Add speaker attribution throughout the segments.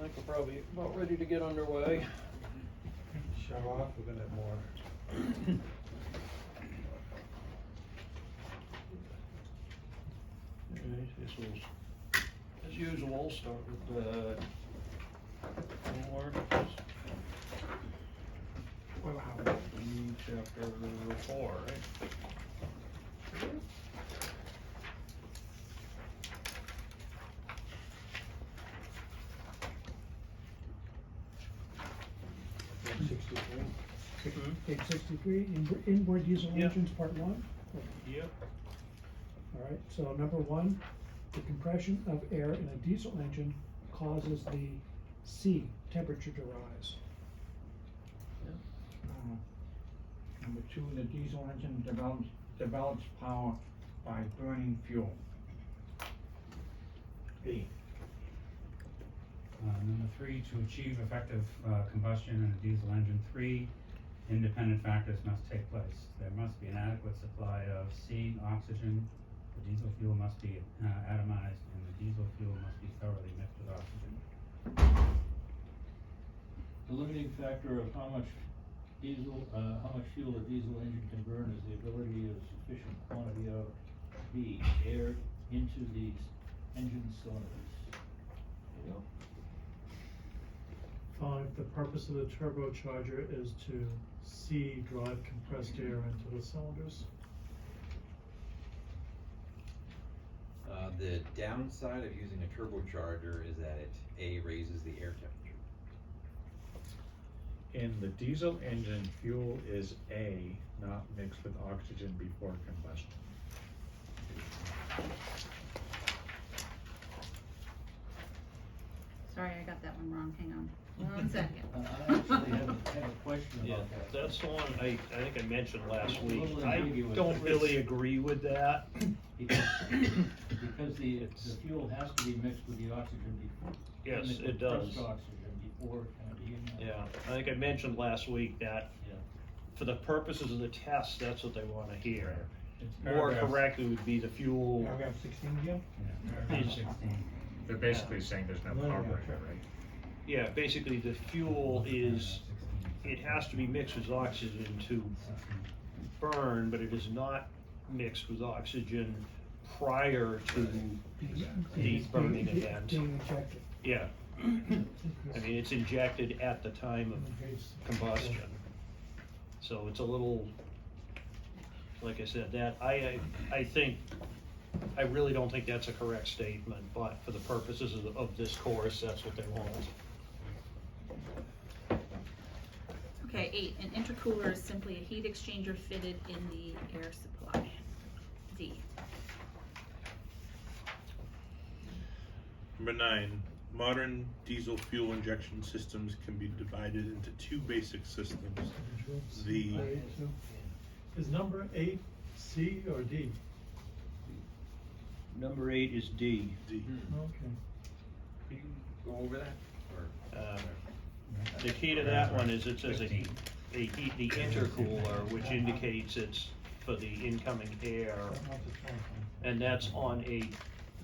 Speaker 1: I think we're probably about ready to get underway.
Speaker 2: Shut off, we're gonna have more.
Speaker 1: Alright, this was, as usual, start with the chapter 4, right?
Speaker 2: Page 63.
Speaker 3: Page 63, inboard diesel
Speaker 1: Yeah.
Speaker 3: engines, part 1.
Speaker 1: Yep.
Speaker 3: All right, so number 1, the compression of air in a diesel engine causes the C temperature to rise.
Speaker 4: Number 2, the diesel engine develops power by burning fuel.
Speaker 2: B.
Speaker 5: Number 3, to achieve effective combustion in a diesel engine, 3 independent factors must take place. There must be an adequate supply of C, oxygen, the diesel fuel must be atomized, and the diesel fuel must be thoroughly mixed with oxygen.
Speaker 6: The limiting factor of how much fuel a diesel engine can burn is the ability of sufficient quantity of B, air into these engine cylinders. There you go.
Speaker 7: 5, the purpose of the turbocharger is to C, drive compressed air into the cylinders.
Speaker 8: The downside of using a turbocharger is that it A, raises the air temperature.
Speaker 2: In the diesel engine, fuel is A, not mixed with oxygen before combustion.
Speaker 9: Sorry, I got that one wrong, hang on, 1 second.
Speaker 6: I actually have a question
Speaker 1: Yeah,
Speaker 6: about that.
Speaker 1: that's the one I think I mentioned last
Speaker 6: A
Speaker 1: week.
Speaker 6: little
Speaker 1: I
Speaker 6: ambiguous.
Speaker 1: don't really agree with that.
Speaker 6: Because the fuel has to be mixed with the oxygen before.
Speaker 1: Yes,
Speaker 6: and the
Speaker 1: it does.
Speaker 6: compressed oxygen before it can be in there.
Speaker 1: Yeah, I think I mentioned last week that
Speaker 6: Yeah.
Speaker 1: for the purposes of the test, that's what they wanna hear.
Speaker 2: It's
Speaker 1: More
Speaker 2: paragraph-
Speaker 1: correctly would be the fuel.
Speaker 2: Paragraph 16 again?
Speaker 5: Yeah, paragraph
Speaker 1: Is-
Speaker 5: 16.
Speaker 2: They're basically saying there's no carburetor, right?
Speaker 1: Yeah, basically the fuel is, it has to be mixed with oxygen to burn, but it is not mixed with oxygen prior to the burning event.
Speaker 3: Being injected.
Speaker 1: Yeah, I mean, it's injected at the time of combustion. So it's a little, like I said, that, I think, I really don't think that's a correct statement, but for the purposes of this course, that's what they want.
Speaker 9: Okay, 8, an intercooler is simply a heat exchanger fitted in the air supply. D.
Speaker 10: Number 9, modern diesel fuel injection systems can be divided into 2 basic systems. The
Speaker 7: Is number 8 C or D?
Speaker 1: Number 8 is D.
Speaker 7: Okay.
Speaker 8: Can you go over that? Or,
Speaker 1: The key to that one is it says the intercooler, which indicates it's for the incoming air, and that's on a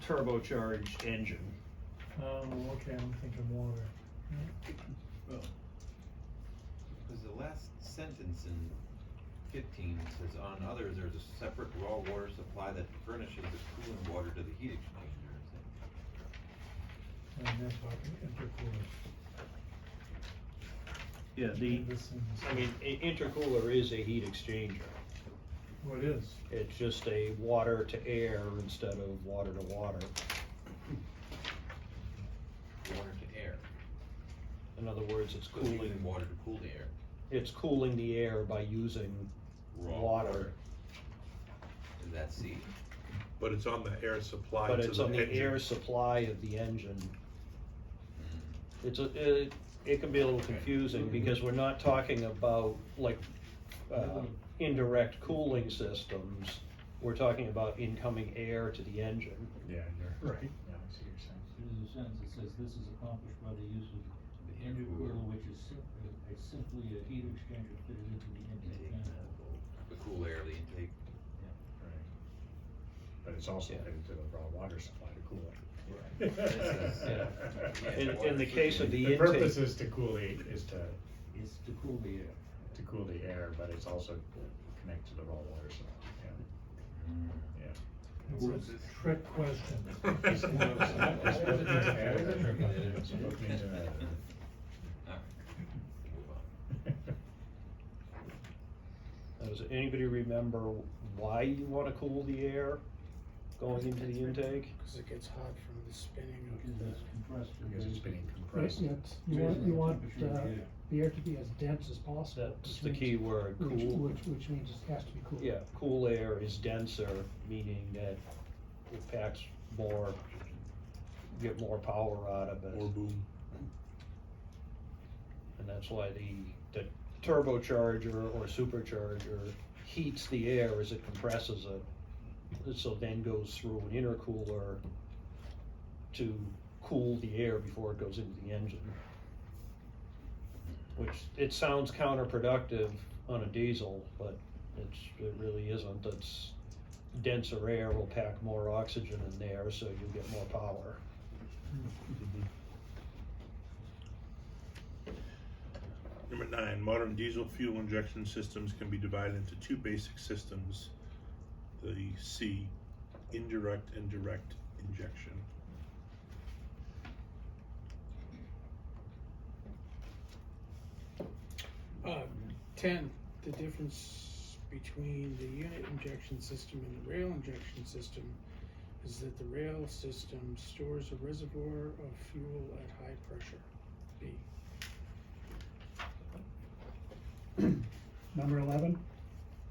Speaker 1: turbocharged engine.
Speaker 7: Oh, okay, I'm thinking water.
Speaker 8: well, because the last sentence in 15 says, on others, there's a separate raw water supply that furnishes the cooling water to the heat exchanger.
Speaker 7: And they're talking intercoolers.
Speaker 1: Yeah, I mean, intercooler is a heat exchanger.
Speaker 7: What is?
Speaker 1: It's just a water to air instead of water to water.
Speaker 8: Water to air.
Speaker 1: In other words, it's
Speaker 8: So it's using
Speaker 1: cooling,
Speaker 8: water to cool the air.
Speaker 1: it's cooling the air by using
Speaker 8: Raw
Speaker 1: water.
Speaker 8: Is that C?
Speaker 10: but it's on the air supply
Speaker 1: But
Speaker 10: to
Speaker 1: it's
Speaker 10: the
Speaker 1: on the
Speaker 10: engine.
Speaker 1: air supply of the engine.
Speaker 8: Mm.
Speaker 1: It's it can be a little confusing because we're not talking about like indirect cooling systems. We're talking about incoming air to the engine.
Speaker 2: Yeah, you're
Speaker 7: Right.
Speaker 2: Yeah, I see what you're saying.
Speaker 6: There's a sentence that says this is accomplished by the use of the intercooler, which is simply a heat exchanger fitted into the intake manifold.
Speaker 8: The cool air of the intake.
Speaker 2: Right. But it's also
Speaker 1: Yeah.
Speaker 2: fitted to the raw water supply to cool it.
Speaker 1: In the case of the
Speaker 2: The
Speaker 1: intake.
Speaker 2: purpose is to cool the, is to
Speaker 6: It's to cool the air.
Speaker 2: cool the air, but it's also connected to the raw water supply, yeah.
Speaker 3: It's a trick question.
Speaker 2: It's both means add it, it's both means add it.
Speaker 1: Does anybody remember why you wanna cool the air going into the intake?
Speaker 11: Cause it gets hot from the spinning
Speaker 6: Because
Speaker 11: of
Speaker 6: it's compressed.
Speaker 2: Because it's being
Speaker 3: Right,
Speaker 2: compressed.
Speaker 3: you want,
Speaker 6: Temperature of the air.
Speaker 3: the air to be as dense as possible.
Speaker 1: That's
Speaker 3: which
Speaker 1: the
Speaker 3: means-
Speaker 1: key word, cool.
Speaker 3: Which means it has to be cool.
Speaker 1: Yeah, cool air is denser, meaning that it packs more, get more power out of it.
Speaker 10: Or boom.
Speaker 1: And that's why the turbocharger or supercharger heats the air as it compresses it. So then goes through an intercooler to cool the air before it goes into the engine. Which, it sounds counterproductive on a diesel, but it really isn't. It's denser air will pack more oxygen in there, so you get more power.
Speaker 10: Number 9, modern diesel fuel injection systems can be divided into two basic systems. The C, indirect and direct injection.
Speaker 11: the 10, the difference between the unit injection system and the rail injection system is that the rail system stores a reservoir of fuel at high pressure. B.
Speaker 3: Number 11,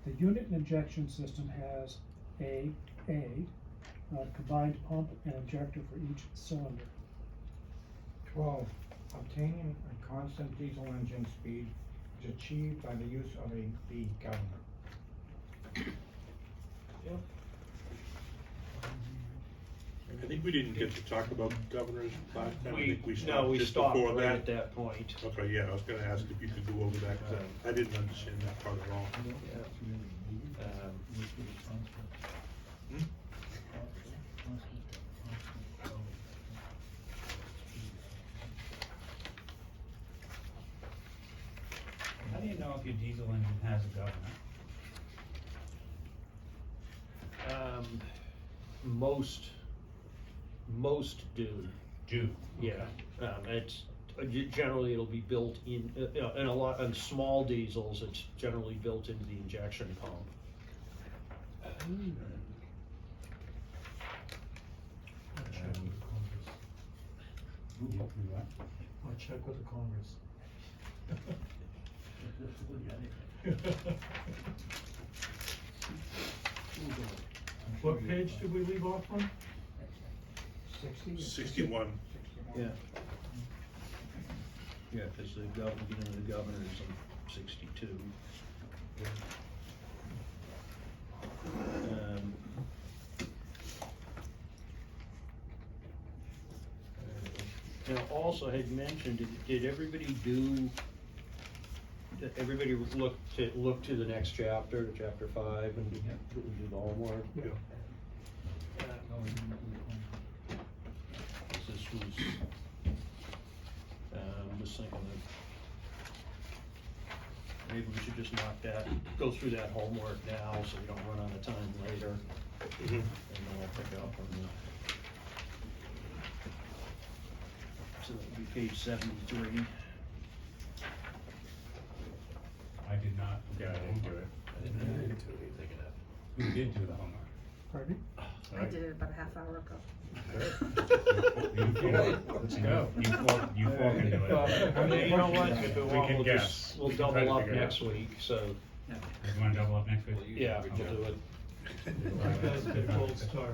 Speaker 3: the unit injection system has a combined pump and injector for each cylinder.
Speaker 4: 12, obtaining a constant diesel engine speed is achieved by the use of the governor.
Speaker 10: I think we didn't get to talk about governors last time. I think we
Speaker 1: No,
Speaker 10: stopped
Speaker 1: we
Speaker 10: just
Speaker 1: stopped
Speaker 10: before
Speaker 1: right
Speaker 10: that.
Speaker 1: at that point.
Speaker 10: Okay, yeah, I was gonna ask if you could go over that, 'cause I didn't understand that part at all.
Speaker 5: How do you know if your diesel engine has a governor?
Speaker 1: Most do.
Speaker 5: Do.
Speaker 1: Yeah, it's, generally it'll be built in, in a lot, on small diesels, it's generally built into the injection pump.
Speaker 7: I'll check with the Congress. What page did we leave off on?
Speaker 10: 61.
Speaker 1: Yeah. Yeah, cause the governor's in 62. Now, also had mentioned, did everybody look to the next chapter, chapter 5, and do the homework?
Speaker 3: Yeah.
Speaker 1: This was, was thinking that maybe we should just go through that homework now, so we don't run out of time later. And then I'll pick up on so that would be page 73.
Speaker 5: I did not.
Speaker 2: Yeah, I didn't do it.
Speaker 5: Who did do the homework?
Speaker 3: Pardon me?
Speaker 9: I did it about a half hour ago.
Speaker 2: Let's go.
Speaker 5: You four can do it.
Speaker 1: You know what, if it
Speaker 2: We
Speaker 1: won't,
Speaker 2: can
Speaker 1: we'll
Speaker 2: guess.
Speaker 1: just, we'll
Speaker 2: We can try
Speaker 1: double
Speaker 2: to
Speaker 1: up
Speaker 2: figure it
Speaker 1: next
Speaker 2: out.
Speaker 1: week, so,
Speaker 5: You wanna double up next week?
Speaker 1: yeah, we'll do it.
Speaker 7: You guys get a gold star.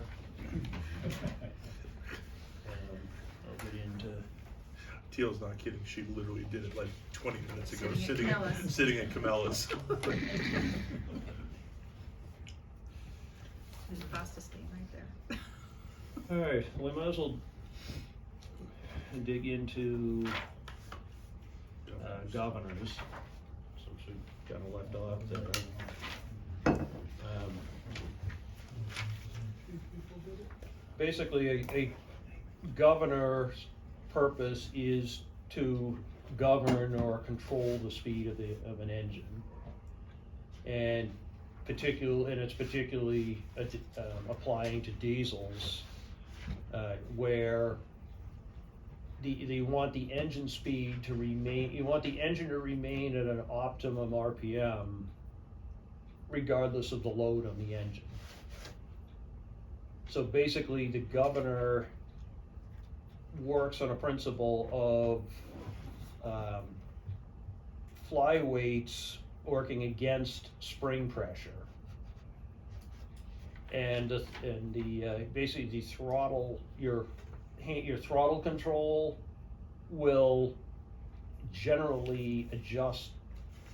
Speaker 1: I'll get into,
Speaker 10: Teal's not kidding, she literally did it like 20 minutes ago,
Speaker 9: Sitting at Cabela's.
Speaker 10: sitting at Cabela's.
Speaker 9: There's a pasta stain right there.
Speaker 1: alright, we might as well dig into governors, since we kinda left off there. Basically, governor's purpose is to govern or control the speed of an engine. And it's particularly applying to diesels, where you want the engine speed to remain, you want the engine to remain at an optimum RPM regardless of the load on the engine. So basically, the governor works on a principle of flyweights working against spring pressure. And basically the throttle, your throttle control will generally adjust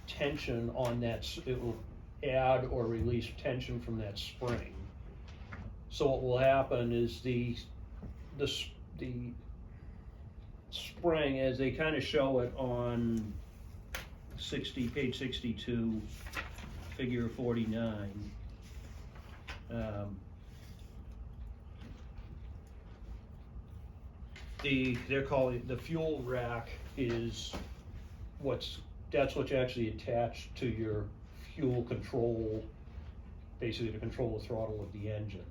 Speaker 1: tension on that, it will add or release tension from that spring. So what will happen is the spring, as they kind of show it on page 62, figure 49, they're calling the fuel rack is that's what's actually attached to your fuel control, basically to control the throttle of the engine.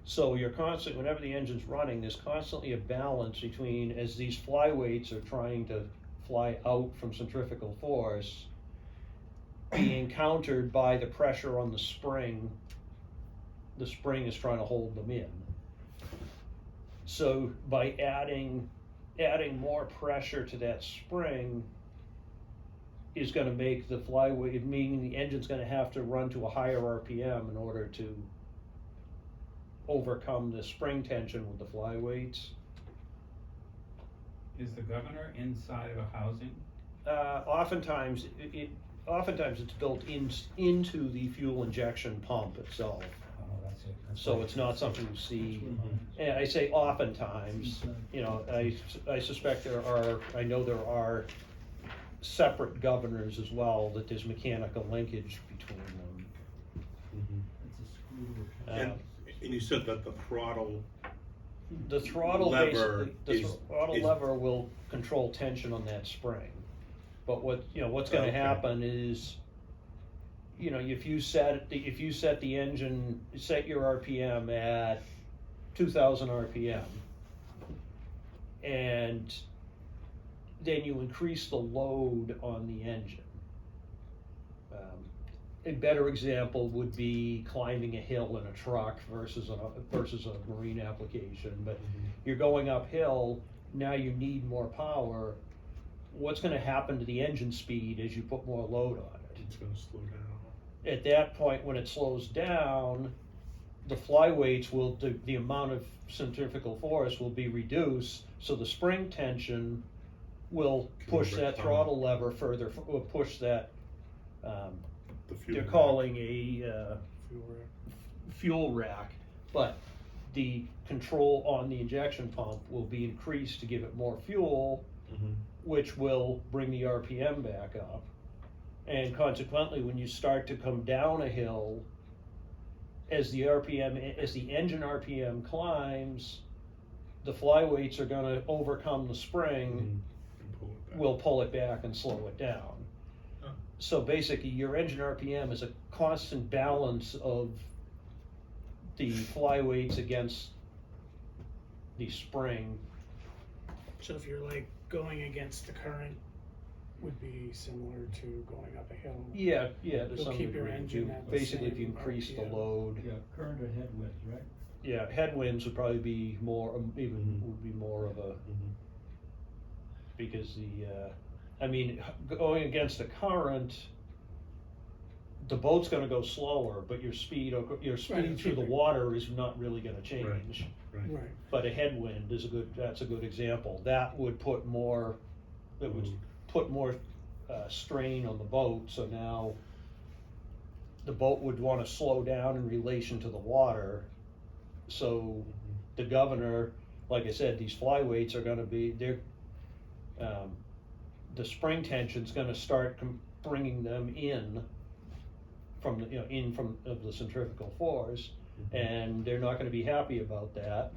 Speaker 1: So you're whenever the engine's running, there's constantly a balance between, as these flyweights are trying to fly out from centrifugal force, being countered by the pressure on the spring. The spring is trying to hold them in. So by adding more pressure to that spring is going to make the flyweight, meaning the engine's going to have to run to a higher RPM in order to overcome the spring tension with the flyweights.
Speaker 5: Is the governor inside of a housing?
Speaker 1: Oftentimes it's built into the fuel injection pump itself.
Speaker 5: Oh, that's it.
Speaker 1: So it's not something you see. And I say oftentimes, you know, I suspect I know there are separate governors as well, that there's mechanical linkage between them.
Speaker 10: And you said that the throttle
Speaker 1: Lever
Speaker 10: is
Speaker 1: lever will control tension on that spring. But what's going to happen is, if you set the engine, set your RPM at 2,000 RPM, and then you increase the load on the engine. A better example would be climbing a hill in a truck versus a marine application. But you're going uphill, now you need more power. What's going to happen to the engine speed as you put more load on it?
Speaker 10: It's going to slow down.
Speaker 1: At that point, when it slows down, the flyweights the amount of centrifugal force will be reduced, so the spring tension will push that throttle lever further, will push that, they're calling a fuel rack, but the control on the injection pump will be increased to give it more fuel, which will bring the RPM back up. And consequently, when you start to come down a hill, as the engine RPM climbs, the flyweights are going to overcome the spring, will pull it back and slow it down. So basically, your engine RPM is a constant balance of the flyweights against the spring.
Speaker 11: So if you're like going against the current, would be similar to going up a hill.
Speaker 1: Yeah, to
Speaker 11: You'll
Speaker 1: some
Speaker 11: keep your
Speaker 1: degree.
Speaker 11: engine at the
Speaker 1: Basically, if you
Speaker 11: same
Speaker 1: increase the
Speaker 11: RPM.
Speaker 1: load.
Speaker 6: Yeah, current or headwinds, right?
Speaker 1: Yeah, headwinds would probably be more, would be more of a, because going against the current, the boat's gonna go slower, but your speed through the water is not really gonna change.
Speaker 11: Right.
Speaker 1: But a headwind that's a good example. That would put more, strain on the boat, so now the boat would wanna slow down in relation to the water. So the governor, like I said, these flyweights are gonna be, the spring tension's gonna start bringing them in from the centrifugal force, and they're not gonna be happy about that.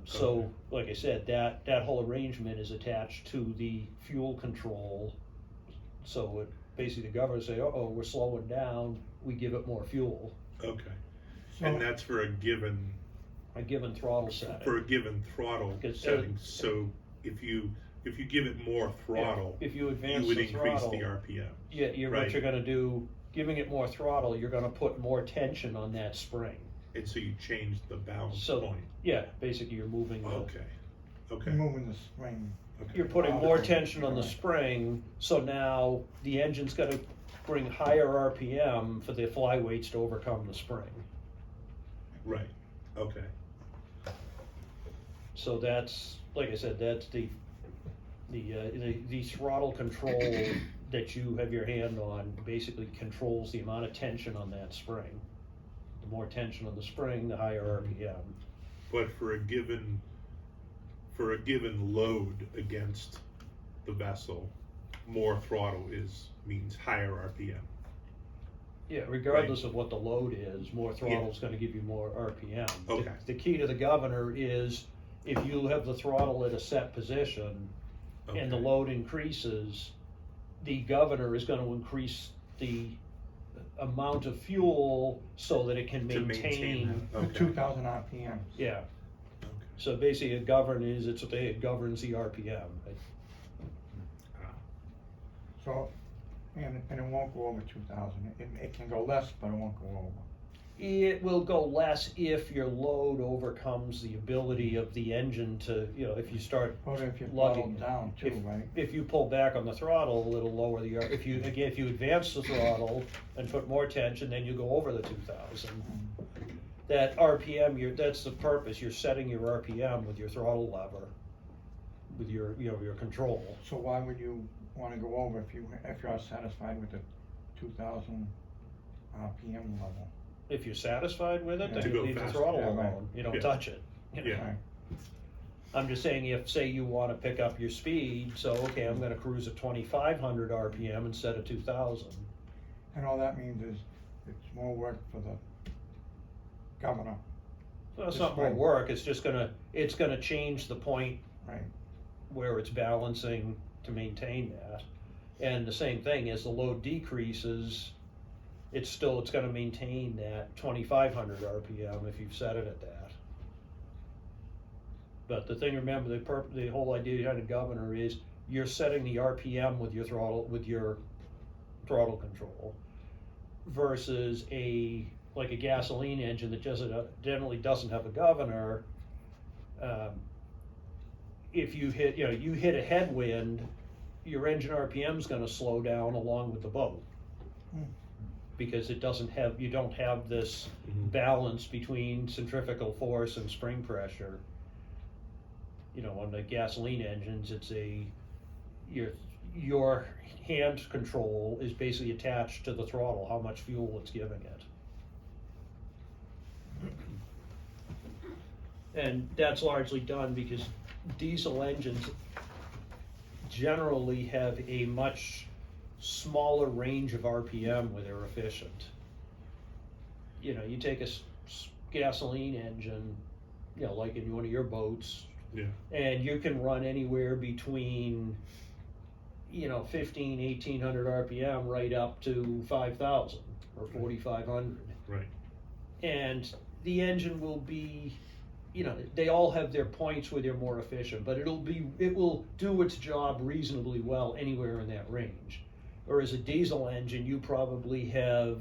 Speaker 1: So, like I said, that whole arrangement is attached to the fuel control. So it, basically the governor say, uh-oh, we're slowing down, we give it more fuel,
Speaker 10: Okay,
Speaker 4: So-
Speaker 10: and that's for a given,
Speaker 1: a given throttle setting.
Speaker 10: for a given throttle
Speaker 1: Because,
Speaker 10: setting, so if you give it more throttle,
Speaker 1: If you
Speaker 10: you
Speaker 1: advance
Speaker 10: would
Speaker 1: the
Speaker 10: increase
Speaker 1: throttle,
Speaker 10: the RPM.
Speaker 1: yeah, what
Speaker 10: Right.
Speaker 1: you're gonna do, giving it more throttle, you're gonna put more tension on that spring.
Speaker 10: And so you change the balance
Speaker 1: So,
Speaker 10: point.
Speaker 1: yeah, basically you're moving the,
Speaker 10: Okay, okay.
Speaker 4: Moving the spring.
Speaker 10: Okay.
Speaker 1: you're putting more tension on the spring, so now the engine's gotta bring higher RPM for the flyweights to overcome the spring.
Speaker 10: Right, okay.
Speaker 1: So that's, like I said, that's the throttle control that you have your hand on basically controls the amount of tension on that spring. The more tension on the spring, the higher RPM.
Speaker 10: But for a given load against the vessel, more throttle means higher RPM.
Speaker 1: Yeah, regardless of what the load is, more throttle's gonna give you more RPM.
Speaker 10: Okay.
Speaker 1: The key to the governor is if you have the throttle at a set position and the
Speaker 10: Okay.
Speaker 1: load increases, the governor is gonna increase the amount of fuel so that it can
Speaker 10: To maintain
Speaker 1: maintain.
Speaker 10: that. Okay.
Speaker 4: 2,000 RPM.
Speaker 1: Yeah,
Speaker 10: Okay.
Speaker 1: so basically it governs it governs the RPM.
Speaker 10: Ah,
Speaker 4: So, and it won't go over 2,000. It can go less, but it won't go over.
Speaker 1: It will go less if your load overcomes the ability of the engine to, if you start
Speaker 4: Or if you
Speaker 1: lugging
Speaker 4: throttle down too, right?
Speaker 1: If you pull back on the throttle, it'll lower the, if you advance the throttle and put more tension, then you go over the 2,000. That RPM, that's the purpose, you're setting your RPM with your throttle lever, with your control.
Speaker 4: So why would you wanna go over if you're satisfied with the 2,000 RPM level?
Speaker 1: If you're satisfied with it,
Speaker 4: Yeah.
Speaker 1: then
Speaker 10: To
Speaker 1: you
Speaker 10: go
Speaker 1: leave the
Speaker 10: faster.
Speaker 1: throttle
Speaker 4: Yeah, right.
Speaker 1: alone, you don't
Speaker 10: Yeah.
Speaker 1: touch it.
Speaker 10: Yeah.
Speaker 4: Right.
Speaker 1: I'm just saying, if, say you wanna pick up your speed, so, okay, I'm gonna cruise at 2,500 RPM instead of 2,000.
Speaker 4: And all that means is it's more work for the governor,
Speaker 1: Well, it's
Speaker 4: Just
Speaker 1: not more
Speaker 4: right.
Speaker 1: work, it's gonna change the point
Speaker 4: right?
Speaker 1: where it's balancing to maintain that. And the same thing, as the load decreases, it's gonna maintain that 2,500 RPM if you've set it at that. But the thing, remember, the whole idea behind the governor is you're setting the RPM with your throttle control versus like a gasoline engine that generally doesn't have a governor. If you hit a headwind, your engine RPM is gonna slow down along with the boat. Because you don't have this
Speaker 10: Mhm.
Speaker 1: balance between centrifugal force and spring pressure. On the gasoline engines, your hand control is basically attached to the throttle, how much fuel it's giving it. And that's largely done because diesel engines generally have a much smaller range of RPM where they're efficient. You take a gasoline engine, like in one of your boats,
Speaker 10: Yeah.
Speaker 1: and you can run anywhere between 1,500-1,800 RPM right up to 5,000 or 4,500.
Speaker 10: Right.
Speaker 1: And the engine will be, they all have their points where they're more efficient, but it will do its job reasonably well anywhere in that range. Whereas a diesel engine, you probably have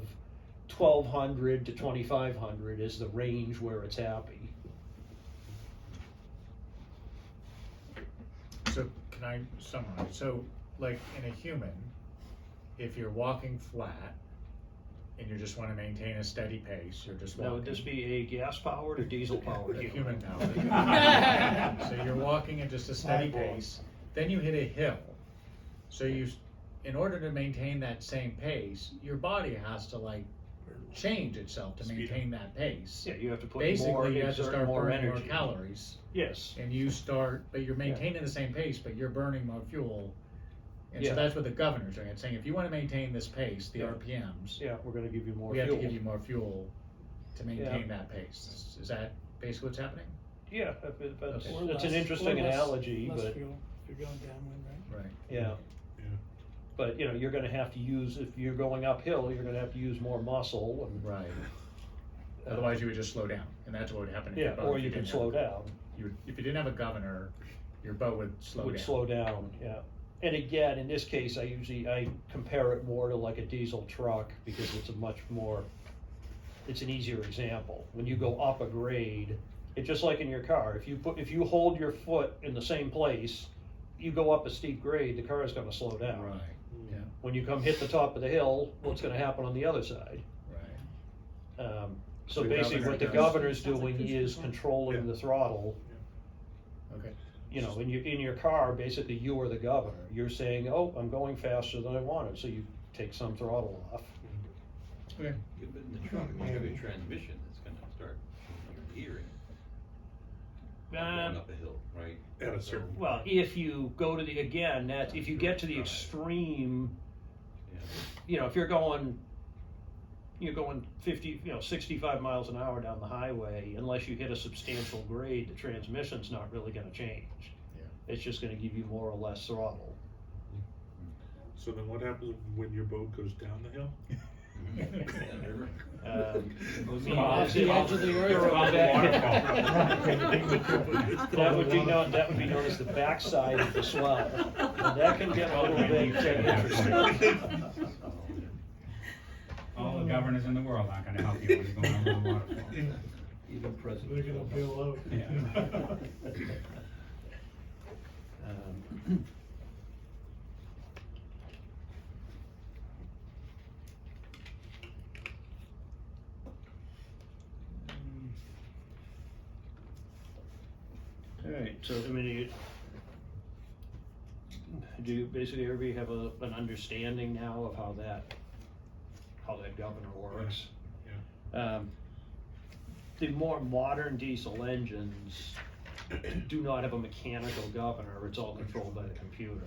Speaker 1: 1,200 to 2,500 is the range where it's happy.
Speaker 2: So can I summarize? So like in a human, if you're walking flat and you just want to maintain a steady pace, you're just walking.
Speaker 1: Now, would this be a gas powered or diesel powered?
Speaker 2: A human powered. So you're walking at just a steady
Speaker 4: Cyborg.
Speaker 2: pace, then you hit a hill. So in order to maintain that same pace, your body has to change itself to
Speaker 10: Speed
Speaker 2: maintain that pace.
Speaker 1: Yeah, you have to put
Speaker 2: Basically, you have to
Speaker 1: exert
Speaker 2: start
Speaker 1: more
Speaker 2: burning
Speaker 1: energy.
Speaker 2: more calories.
Speaker 1: Yes.
Speaker 2: And but you're maintaining the same pace, but you're burning more fuel. And
Speaker 1: Yeah.
Speaker 2: so that's what the governor's doing. It's saying if you want to maintain this pace, the
Speaker 1: Yeah.
Speaker 2: RPMs,
Speaker 1: Yeah, we're gonna give you more
Speaker 2: we
Speaker 1: fuel.
Speaker 2: have to give you more fuel to maintain
Speaker 1: Yeah.
Speaker 2: that pace. Is that basically what's happening?
Speaker 1: Yeah, that's
Speaker 2: Okay.
Speaker 11: Or
Speaker 1: an
Speaker 11: less-
Speaker 1: interesting
Speaker 11: or less-
Speaker 1: analogy,
Speaker 11: less
Speaker 1: but,
Speaker 11: fuel if you're going downwind, right?
Speaker 2: Right.
Speaker 1: yeah.
Speaker 10: Yeah.
Speaker 1: But, you know, you're gonna have to use, if you're going uphill, you're gonna have to use more muscle and.
Speaker 2: Right. Otherwise, you would just slow down, and that's what would happen if your
Speaker 1: Yeah,
Speaker 2: boat.
Speaker 1: or
Speaker 2: if
Speaker 1: you can
Speaker 2: didn't have
Speaker 1: slow
Speaker 2: a-
Speaker 1: down.
Speaker 2: You would, if you didn't have a governor, your boat would slow down.
Speaker 1: Would slow down, yeah. And again, in this case, I compare it more to like a diesel truck because it's a much more, it's an easier example. When you go up a grade, it's just like in your car, if you hold your foot in the same place, you go up a steep grade, the car is gonna slow down.
Speaker 2: Right, yeah,
Speaker 1: When you come hit the top of the hill, what's gonna happen on the other side?
Speaker 2: right.
Speaker 1: So
Speaker 2: The
Speaker 1: basically
Speaker 2: governor
Speaker 1: what the
Speaker 2: does-
Speaker 1: governor's
Speaker 9: Sounds like
Speaker 1: doing
Speaker 9: cruise
Speaker 1: is
Speaker 9: control.
Speaker 1: controlling the throttle.
Speaker 2: Okay.
Speaker 1: You know, in your car, basically you are the governor. You're saying, oh, I'm going faster than I wanted, so you take some throttle off.
Speaker 2: Okay.
Speaker 8: Yeah, but in the truck, you have a transmission that's gonna start your gearing. Going up a hill, right?
Speaker 10: At a certain.
Speaker 1: Well, if you go to if you get to the extreme,
Speaker 8: Yeah.
Speaker 1: you know, if you're going 50, 65 miles an hour down the highway, unless you hit a substantial grade, the transmission's not really gonna change.
Speaker 2: Yeah.
Speaker 1: It's just gonna give you more or less throttle.
Speaker 10: So then what happens when your boat goes down the hill?
Speaker 1: I mean,
Speaker 11: Off the edge of the earth.
Speaker 1: you're on
Speaker 5: Waterfall.
Speaker 1: that would be known as the backside of the swell. And that can get a little bit interesting.
Speaker 5: All the governors in the world aren't gonna help you when you're going over the waterfall.
Speaker 1: Even President.
Speaker 7: They're gonna bail out.
Speaker 5: Yeah.
Speaker 1: Alright, so I mean, do you basically everybody have an understanding now of how that governor works?
Speaker 10: Yeah.
Speaker 1: The more modern diesel engines do not have a mechanical governor, it's all controlled by the computer.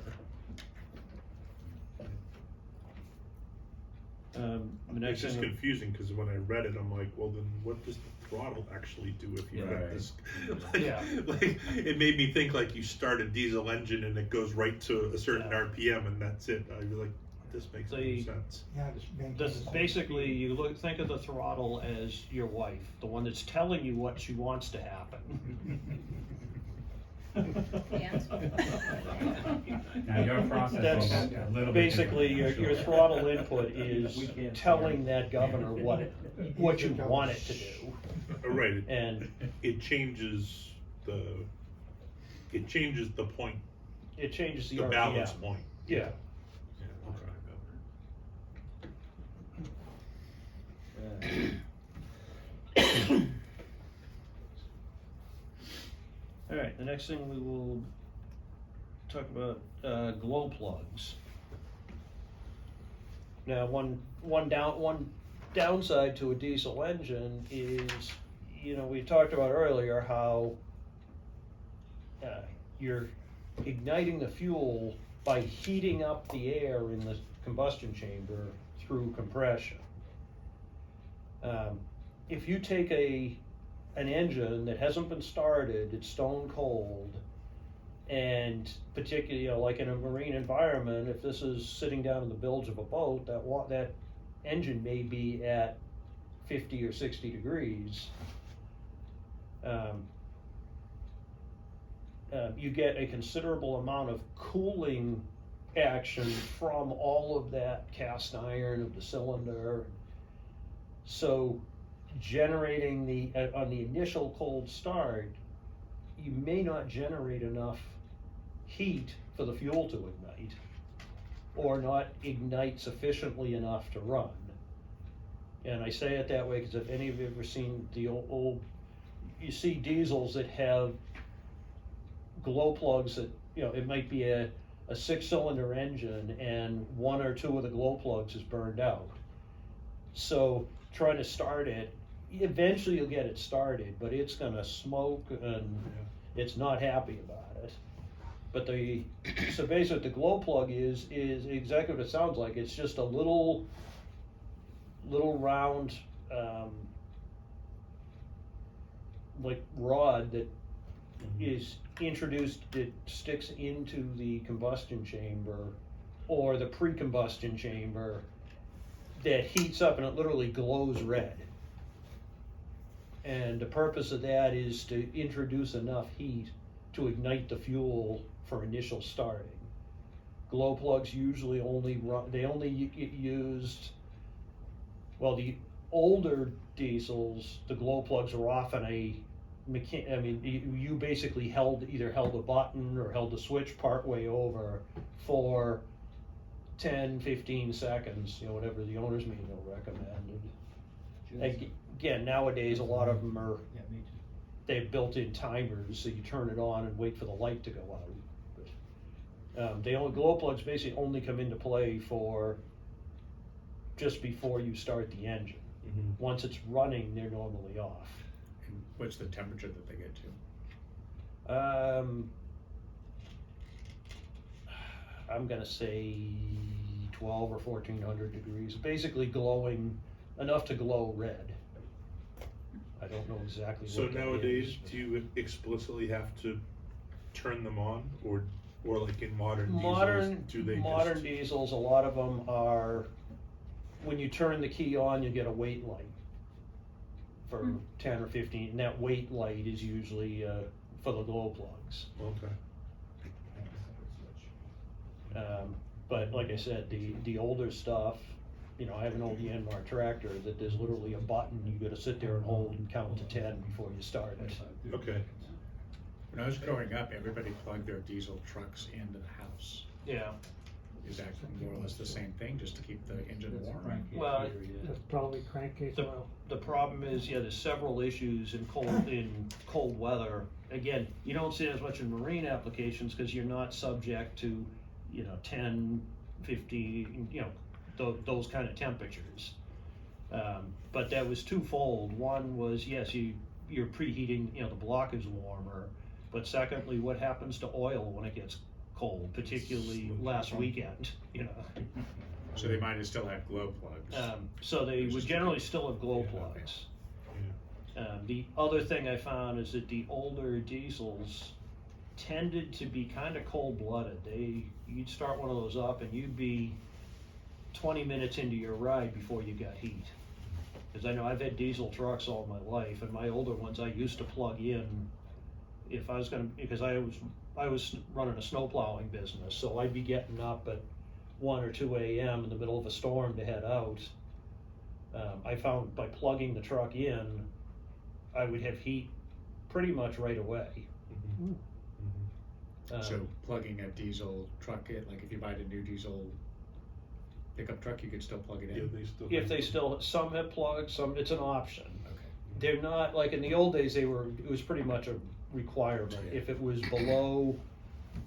Speaker 1: The next
Speaker 10: It's just
Speaker 1: thing,
Speaker 10: confusing, cause when I read it, I'm like, well, then what does the throttle actually do if you
Speaker 2: Right.
Speaker 10: have this? Like,
Speaker 1: Yeah.
Speaker 10: like, it made me think like you start a diesel engine and it goes right to a certain
Speaker 1: Yeah.
Speaker 10: RPM and that's it. I'd be like, this makes no
Speaker 1: The-
Speaker 10: sense.
Speaker 4: Yeah, just maintain the
Speaker 1: basically, you think of the throttle as your wife, the one that's telling you what she wants to happen.
Speaker 5: Now, your process will be a little bit
Speaker 1: Basically,
Speaker 5: different, I'm
Speaker 1: your
Speaker 5: sure.
Speaker 1: throttle input is telling that governor what you want it to do.
Speaker 10: Right, it,
Speaker 1: And
Speaker 10: it changes the point,
Speaker 1: it changes the
Speaker 10: the
Speaker 1: RPM.
Speaker 10: balance point.
Speaker 1: Yeah.
Speaker 10: Yeah,
Speaker 1: Alright, the next thing we will talk about, glow plugs. Now, one downside to a diesel engine is, we talked about earlier how you're igniting the fuel by heating up the air in the combustion chamber through compression. If you take an engine that hasn't been started, it's stone cold, and particularly, like in a marine environment, if this is sitting down in the bilge of a boat, that engine may be at 50 or 60 degrees. You get a considerable amount of cooling action from all of that cast iron of the cylinder. So generating on the initial cold start, you may not generate enough heat for the fuel to ignite, or not ignite sufficiently enough to run. And I say it that way because if any of you have ever seen the old you see diesels that have glow plugs that, it might be a 6-cylinder engine and 1 or 2 of the glow plugs is burned out. So trying to start it, eventually you'll get it started, but it's gonna smoke and it's not happy about it. But so basically the glow plug is exactly what it sounds like. It's just a little round, like rod that is introduced, it sticks into the combustion chamber or the pre-combustion chamber that heats up and it literally glows red. And the purpose of that is to introduce enough heat to ignite the fuel for initial starting. Glow plugs usually only run, they only get used, well, the older diesels, the glow plugs are often you basically either held a button or held the switch partway over for 10, 15 seconds, you know, whatever the owner's manual recommended. Again, nowadays, a lot of them are,
Speaker 6: Yeah, me too.
Speaker 1: they have built-in timers, so you turn it on and wait for the light to go out. But, the only glow plugs basically only come into play for just before you start the engine. Once it's running, they're normally off.
Speaker 2: And what's the temperature that they get to?
Speaker 1: I'm gonna say 12 or 1400 degrees, basically glowing enough to glow red. I don't know exactly
Speaker 10: So
Speaker 1: what that
Speaker 10: nowadays,
Speaker 1: is, but-
Speaker 10: do you explicitly have to turn them on, or like in modern
Speaker 1: Modern,
Speaker 10: diesels, do they
Speaker 1: modern
Speaker 10: just?
Speaker 1: diesels, a lot of them are, when you turn the key on, you get a wait light for 10 or 15, and that wait light is usually for the glow plugs.
Speaker 10: Okay.
Speaker 1: But like I said, the older stuff, you know, I have an old Yanmar tractor that there's literally a button you gotta sit there and hold and count to 10 before you start it.
Speaker 10: Okay.
Speaker 2: When I was growing up, everybody plugged their diesel trucks into the house.
Speaker 1: Yeah.
Speaker 2: Is that more or less the same thing, just to keep the engine
Speaker 6: That's a
Speaker 2: warm?
Speaker 6: crankcase
Speaker 1: Well,
Speaker 6: heater, yeah.
Speaker 3: That's probably crankcase
Speaker 1: The,
Speaker 3: oil.
Speaker 1: the problem is, yeah, there's several issues in cold weather. Again, you don't see it as much in marine applications because you're not subject to, you know, 10, 15, you know, those kind of temperatures. But that was twofold. One was, yes, you're preheating, you know, the block is warmer. But secondly, what happens to oil when it gets cold, particularly last weekend, you know?
Speaker 2: So they might have still had glow plugs.
Speaker 1: So they would generally still have glow
Speaker 2: Yeah, okay.
Speaker 1: plugs. The other thing I found is that the older diesels tended to be kind of cold-blooded. You'd start one of those up and you'd be 20 minutes into your ride before you got heat. Because I know I've had diesel trucks all my life, and my older ones I used to plug in if I was gonna, because I was running a snow plowing business, so I'd be getting up at 1 or 2 a.m. in the middle of a storm to head out. I found by plugging the truck in, I would have heat pretty much right away.
Speaker 2: So plugging a diesel truck in, like if you buy a new diesel pickup truck, you could still plug it in?
Speaker 10: Yeah, they still.
Speaker 1: If they still, some have plugs, some, it's an option.
Speaker 2: Okay.
Speaker 1: They're not, like in the old days, it was pretty much a requirement. If it was below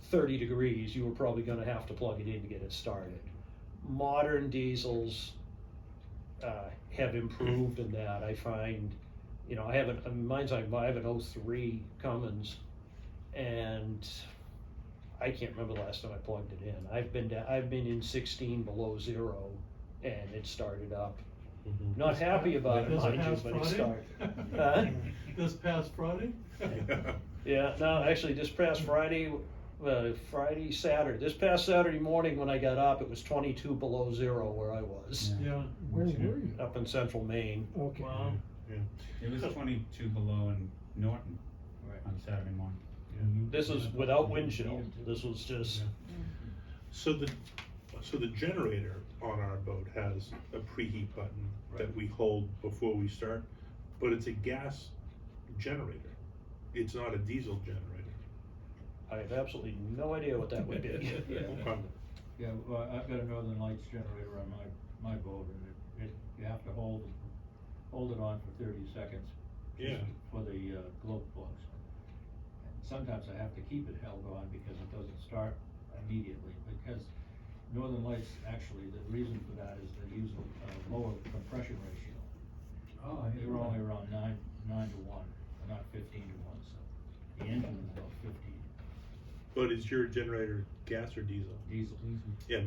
Speaker 1: 30 degrees, you were probably gonna have to plug it in to get it started. Modern diesels have improved in that. I find, you know, I have an 03 Cummins, and I can't remember the last time I plugged it in. I've been in 16 below zero, and it started up. Not happy about it,
Speaker 7: This
Speaker 1: mind you,
Speaker 7: past
Speaker 1: but it
Speaker 7: Friday?
Speaker 1: started.
Speaker 7: This past Friday?
Speaker 1: Yeah, no, actually, this past Friday, Saturday, this past Saturday morning when I got up, it was 22 below zero where I was,
Speaker 7: Yeah.
Speaker 3: Where were you?
Speaker 1: up in central Maine.
Speaker 3: Okay.
Speaker 7: Wow.
Speaker 5: It was 22 below in Norton on Saturday morning.
Speaker 1: This was without wind chill. This was just,
Speaker 10: So the generator on our boat has a preheat button that we hold before we start, but it's a gas generator. It's not a diesel generator.
Speaker 1: I have absolutely no idea what that would be.
Speaker 10: Okay.
Speaker 6: Yeah, well, I've got a Northern Lights generator on my boat, and you have to hold it on for 30 seconds.
Speaker 10: Yeah.
Speaker 6: For the glow plugs. And sometimes I have to keep it held on because it doesn't start immediately, because Northern Lights, actually, the reason for that is they use a lower compression ratio. They were only around 9 to 1, not 15 to 1, so the engine is about 15.
Speaker 10: But is your generator gas or diesel?
Speaker 6: Diesel.
Speaker 10: Yeah,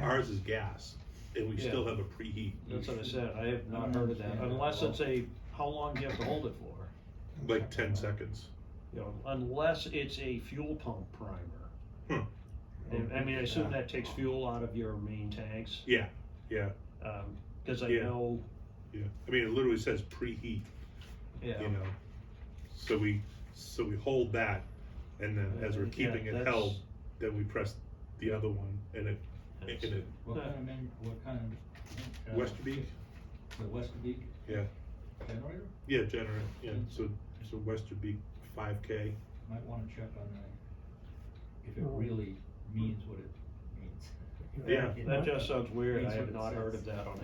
Speaker 10: ours is gas, and we
Speaker 1: Yeah.
Speaker 10: still have a preheat.
Speaker 1: That's what I said, I have not heard of that, unless it's how long do you have to hold it for?
Speaker 10: Like 10 seconds.
Speaker 1: You know, unless it's a fuel pump primer. And, I mean, I assume that takes fuel out of your main tanks,
Speaker 10: Yeah, yeah,
Speaker 1: cause I
Speaker 10: Yeah.
Speaker 1: know,
Speaker 10: yeah. I mean, it literally says preheat,
Speaker 1: yeah.
Speaker 10: you know. So we hold that, and then as we're
Speaker 1: Yeah,
Speaker 10: keeping it
Speaker 1: that's-
Speaker 10: held, then we press the other one, and it,
Speaker 1: That's-
Speaker 10: and it,
Speaker 6: What kind of?
Speaker 10: Westerbeek?
Speaker 6: The Westerbeek
Speaker 10: Yeah,
Speaker 6: generator?
Speaker 10: yeah, generate, yeah, so Westerbeek 5K.
Speaker 6: Might wanna check on that, if it
Speaker 3: Oh.
Speaker 6: really means what it means.
Speaker 10: Yeah.
Speaker 1: That just sounds weird, I
Speaker 6: Means
Speaker 1: have
Speaker 6: what it
Speaker 1: not heard
Speaker 6: says.
Speaker 1: of that on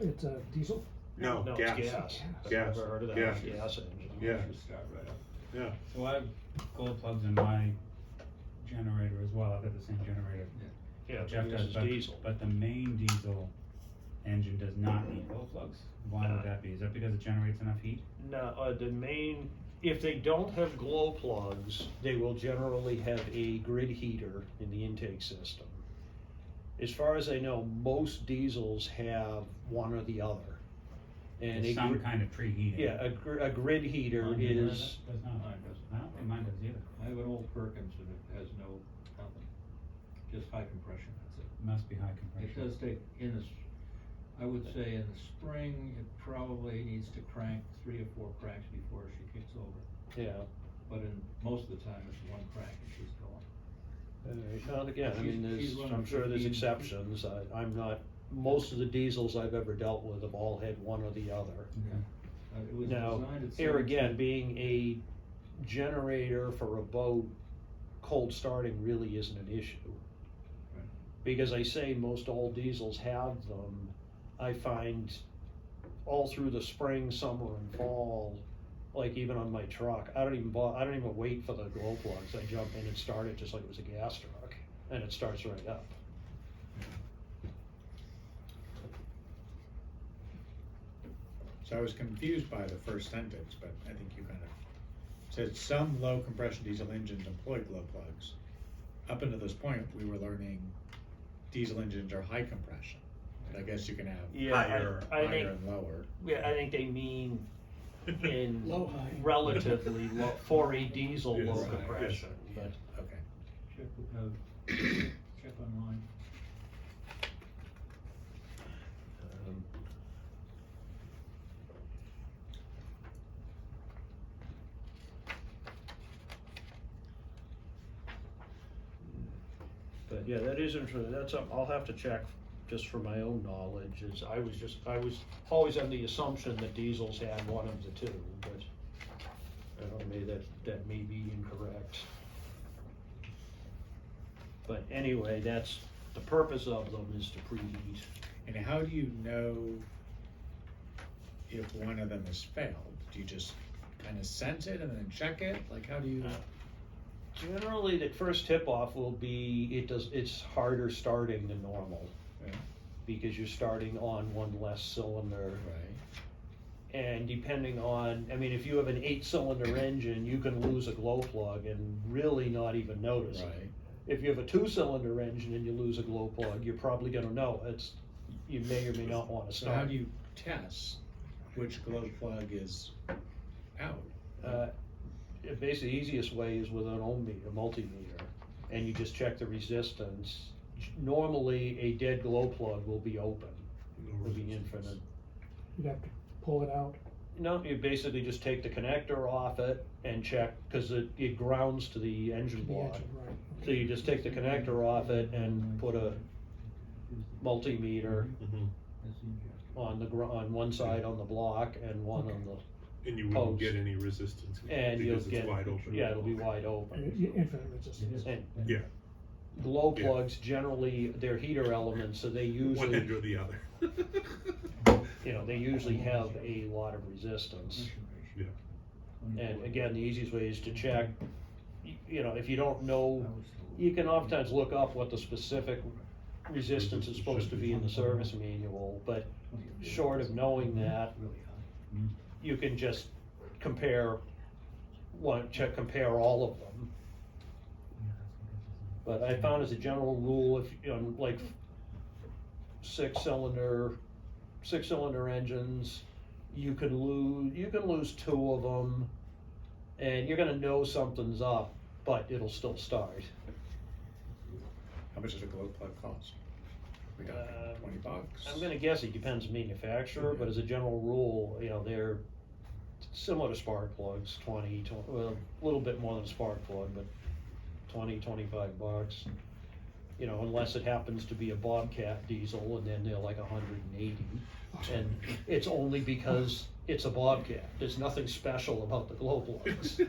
Speaker 3: It's a diesel.
Speaker 10: No,
Speaker 1: No,
Speaker 10: gas.
Speaker 1: it's gas. I've
Speaker 10: Gas,
Speaker 1: never heard of that,
Speaker 10: gas.
Speaker 1: with gas engine.
Speaker 10: Yeah.
Speaker 6: Should start right up.
Speaker 10: Yeah,
Speaker 5: So I have glow plugs in my generator as well, I've got the same generator.
Speaker 1: Yeah,
Speaker 5: Jeff
Speaker 1: it
Speaker 5: does,
Speaker 1: uses
Speaker 5: but,
Speaker 1: diesel.
Speaker 5: but the main diesel engine does not need glow plugs. Why would that be? Is that because it generates enough heat?
Speaker 1: No, the main, if they don't have glow plugs, they will generally have a grid heater in the intake system. As far as I know, most diesels have one or the other. And
Speaker 5: There's
Speaker 1: a
Speaker 5: some
Speaker 1: gr-
Speaker 5: kind of preheating.
Speaker 1: yeah, a grid heater
Speaker 5: Mine
Speaker 1: is,
Speaker 5: does not.
Speaker 6: Mine doesn't.
Speaker 5: I don't think mine does either.
Speaker 6: I have an old Perkins and it has no, nothing, just high compression, that's it.
Speaker 5: Must be high
Speaker 6: It
Speaker 5: compression.
Speaker 6: does take, I would say in the spring, it probably needs to crank 3 or 4 cranks before she kicks over.
Speaker 1: yeah.
Speaker 6: But in, most of the time, it's one crank and she's going.
Speaker 1: Well, again, I mean,
Speaker 6: She's
Speaker 1: there's,
Speaker 6: running
Speaker 1: I'm sure there's
Speaker 6: 15.
Speaker 1: exceptions, I'm not, most of the diesels I've ever dealt with have all had one or the other.
Speaker 5: Okay.
Speaker 6: It was
Speaker 1: Now,
Speaker 6: designed at
Speaker 1: here
Speaker 6: 17.
Speaker 1: again, being a generator for a boat, cold starting really isn't an issue.
Speaker 6: Right.
Speaker 1: Because I say most all diesels have them, I find all through the spring, summer and fall, like even on my truck, I don't even wait for the glow plugs, I jump in and start it just like it was a gas truck, and it starts right up.
Speaker 2: So I was confused by the first sentence, but I think you kind of said some low compression diesel engines employ glow plugs. Up until this point, we were learning diesel engines are high compression. But I guess you can have
Speaker 1: Yeah,
Speaker 2: higher,
Speaker 1: I think-
Speaker 2: higher and lower.
Speaker 1: Yeah, I think they mean in
Speaker 11: Low, high.
Speaker 1: relatively low, for a diesel
Speaker 10: Yes,
Speaker 1: low
Speaker 10: right,
Speaker 1: compression,
Speaker 2: Yeah,
Speaker 1: but.
Speaker 2: okay.
Speaker 6: Check online.
Speaker 1: Um, But yeah, that is interesting, that's something I'll have to check just for my own knowledge, I was always under the assumption that diesels had one of the two, but I don't know, maybe that may be incorrect. But anyway, that's, the purpose of them is to preheat.
Speaker 2: And how do you know if one of them has failed? Do you just kind of sense it and then check it? Like, how do you?
Speaker 1: Generally, the first tip-off will be, it's harder starting than normal,
Speaker 2: Yeah,
Speaker 1: because you're starting on one less cylinder.
Speaker 2: right.
Speaker 1: And depending on, I mean, if you have an 8-cylinder engine, you can lose a glow plug and really not even notice it.
Speaker 2: Right.
Speaker 1: If you have a 2-cylinder engine and you lose a glow plug, you're probably gonna know, you may or may not wanna
Speaker 2: So
Speaker 1: start.
Speaker 2: how do you test which glow plug is out?
Speaker 1: Basically, the easiest way is with an ohm meter, multimeter, and you just check the resistance. Normally, a dead glow plug will be open, will be infinite.
Speaker 3: You'd have to pull it out.
Speaker 1: No, you basically just take the connector off it and check, cause it grounds to the engine
Speaker 3: The
Speaker 1: block.
Speaker 3: engine, right.
Speaker 1: So you just take the connector off it and put a multimeter
Speaker 10: Mhm.
Speaker 6: That's the injector.
Speaker 1: on one side on the block and one on the,
Speaker 10: And you wouldn't
Speaker 1: Post.
Speaker 10: get any resistance
Speaker 1: and you'll
Speaker 10: because it's
Speaker 1: get,
Speaker 10: wide open.
Speaker 1: yeah, it'll be wide open.
Speaker 3: Infinite resistance.
Speaker 1: And
Speaker 10: Yeah,
Speaker 1: glow
Speaker 10: Yeah.
Speaker 1: plugs, generally, they're heater elements, so they
Speaker 10: one end
Speaker 1: usually,
Speaker 10: or the other.
Speaker 1: they usually have a lot of resistance.
Speaker 10: Yeah.
Speaker 1: And again, the easiest way is to check, if you don't know, you can oftentimes look up what the specific resistance is supposed to be in the service manual, but short of knowing that, you can just compare all of them. But I found as a general rule, if, like 6-cylinder engines, you can lose 2 of them, And you're gonna know something's up, but it'll still start.
Speaker 2: How much does a glow plug cost? We got $20.
Speaker 1: I'm gonna guess it depends on manufacturer, but as a general rule, you know, they're similar to spark plugs, 20, well, a little bit more than a spark plug, but 20, 25 bucks. You know, unless it happens to be a Bobcat diesel, and then they're like 180. And it's only because it's a Bobcat. There's nothing special about the glow plugs.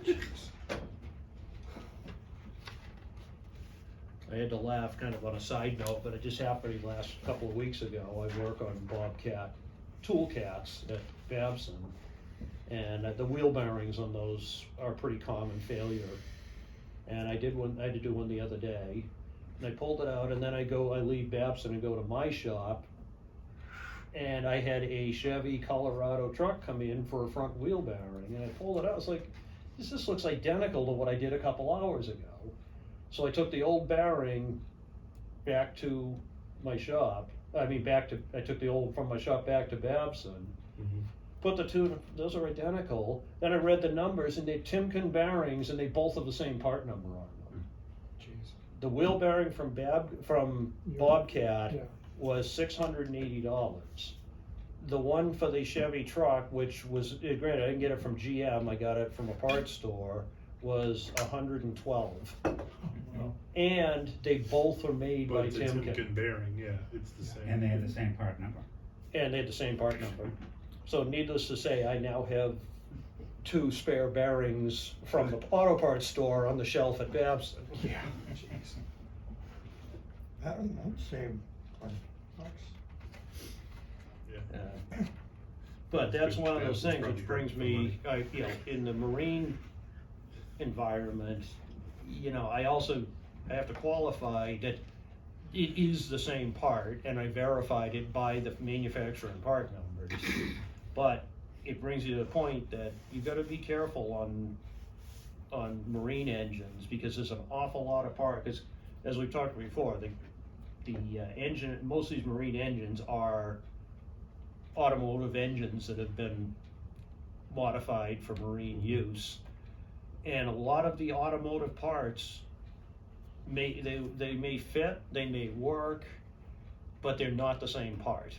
Speaker 1: I had to laugh kind of on a side note, but it just happened last couple of weeks ago. I work on Bobcat tool cats at Babson, and the wheel bearings on those are pretty common failure. And I had to do one the other day, and I pulled it out, and then I leave Babson and go to my shop, and I had a Chevy Colorado truck come in for a front wheel bearing, and I pulled it out. I was like, this looks identical to what I did a couple hours ago. So I took the old bearing back to my shop. I took the old from my shop back to Babson. Put the two, those are identical. Then I read the numbers, and they're Timken bearings, and they both have the same part number on them.
Speaker 11: Jeez.
Speaker 1: The wheel bearing from
Speaker 3: Yeah.
Speaker 1: Bobcat
Speaker 3: Yeah.
Speaker 1: was $680. The one for the Chevy truck, which was, granted, I didn't get it from GM, I got it from a parts store, was $112. And they both are made
Speaker 10: But
Speaker 1: by
Speaker 10: it's a Timken bearing, yeah, it's the same.
Speaker 5: And they had the same part number.
Speaker 1: And they had the same part number. So needless to say, I now have 2 spare bearings from the auto parts store on the shelf at Babson.
Speaker 4: Yeah, jeez. That would save $20.
Speaker 1: But that's one of those
Speaker 10: Babson's
Speaker 1: things
Speaker 10: probably
Speaker 1: which brings
Speaker 10: hurting for
Speaker 1: me, in the marine environment, you know, I have to qualify that it is the same part, and I verified it by the manufacturer and part numbers. But it brings you to the point that you gotta be careful on marine engines, because there's an awful lot of parts, as we've talked before, the engine, most of these marine engines are automotive engines that have been modified for marine use. And a lot of the automotive parts they may fit, they may work, but they're not the same part.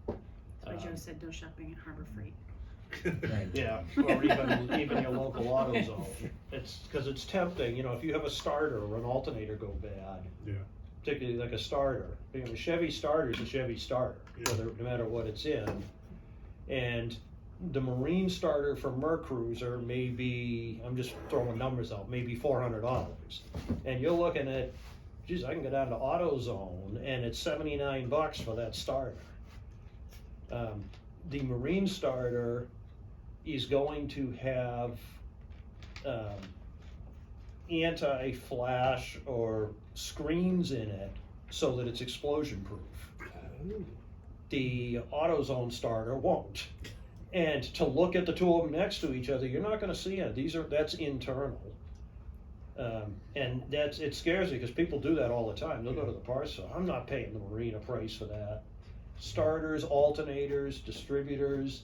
Speaker 9: That's why Joe said no shopping at Harbor Freight.
Speaker 1: Yeah, or even your local AutoZone. It's because it's tempting, you know, if you have a starter or an alternator go bad,
Speaker 10: Yeah.
Speaker 1: particularly like a starter. You know, a Chevy starter is a Chevy starter,
Speaker 10: Yeah.
Speaker 1: no matter what it's in. And the marine starter for Mercruiser may be, I'm just throwing numbers out, maybe $400. And you're looking at, geez, I can go down to AutoZone and it's $79 for that starter. The marine starter is going to have anti-flash or screens in it so that it's explosion proof. The AutoZone starter won't. And to look at the two of them next to each other, you're not gonna see it. That's internal. And it scares me because people do that all the time. They'll go to the parts store. I'm not paying the marine a price for that. Starters, alternators, distributors,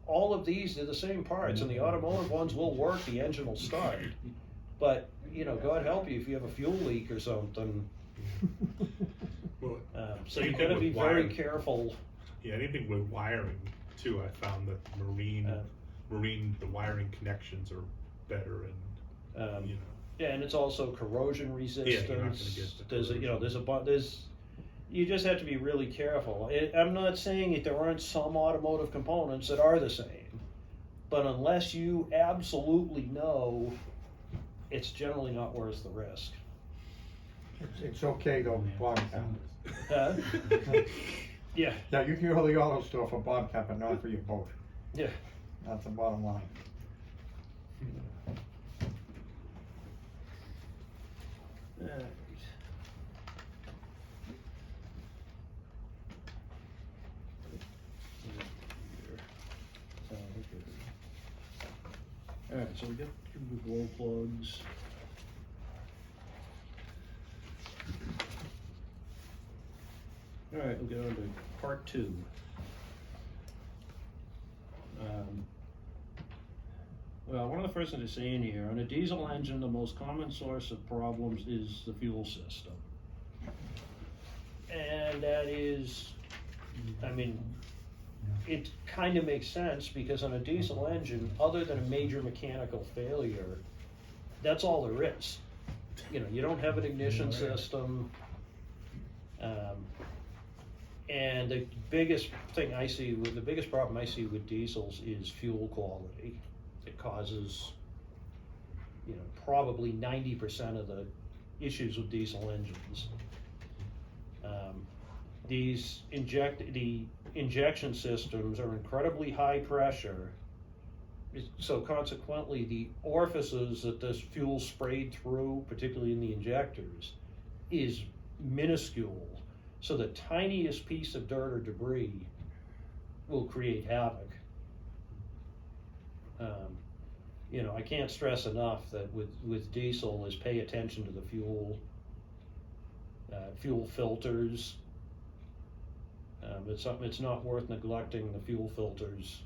Speaker 1: all of these are the same parts, and the automotive ones will work, the engine will start. But, you know, God help you if you have a fuel leak or something.
Speaker 10: Well,
Speaker 1: So you
Speaker 10: anything
Speaker 1: gotta be
Speaker 10: with
Speaker 1: very
Speaker 10: wiring-
Speaker 1: careful.
Speaker 10: Yeah, anything with wiring too, I found that the wiring connections are better and, you know.
Speaker 1: Yeah, and it's also corrosion resistance.
Speaker 10: you're not gonna get the
Speaker 1: There's you just have to be really careful. I'm not saying that there aren't some automotive components that are the same, but unless you absolutely know, it's generally not worth the risk.
Speaker 4: It's okay though, Bobcat.
Speaker 1: Huh? Yeah,
Speaker 4: Yeah, you can go to the auto store for Bobcat, but not for your boat.
Speaker 1: yeah.
Speaker 4: That's the bottom line.
Speaker 1: Alright. Alright, so we got the glow plugs. Alright, we'll get on to part 2. Well, one of the first things to say in here, on a diesel engine, the most common source of problems is the fuel system. And that is, I mean, it kind of makes sense because on a diesel engine, other than a major mechanical failure, that's all there is. You know, you don't have an ignition system. And the biggest thing I see with, the biggest problem I see with diesels is fuel quality. It causes, you know, probably 90% of the issues with diesel engines. The injection systems are incredibly high pressure, so consequently the orifices that this fuel sprayed through, particularly in the injectors, is minuscule. So the tiniest piece of dirt or debris will create havoc. You know, I can't stress enough that with diesel is pay attention to the fuel filters. It's not worth neglecting the fuel filters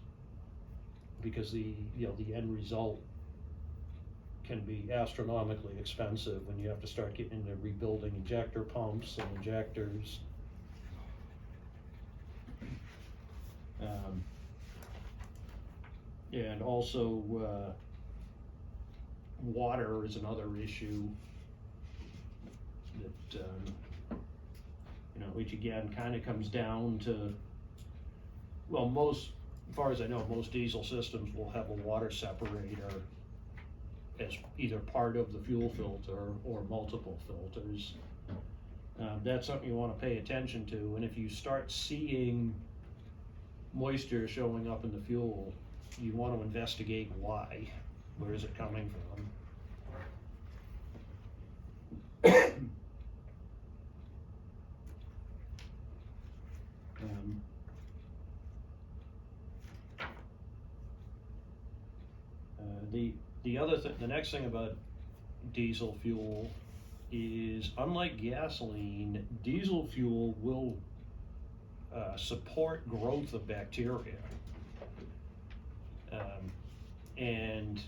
Speaker 1: because the end result can be astronomically expensive when you have to start getting into rebuilding injector pumps and injectors. And also water is another issue that you know, which again kind of comes down to, well, most, as far as I know, most diesel systems will have a water separator as either part of the fuel filter or multiple filters. That's something you want to pay attention to, and if you start seeing moisture showing up in the fuel, you want to investigate why. Where is it coming from? The next thing about diesel fuel is, unlike gasoline, diesel fuel will support growth of bacteria. And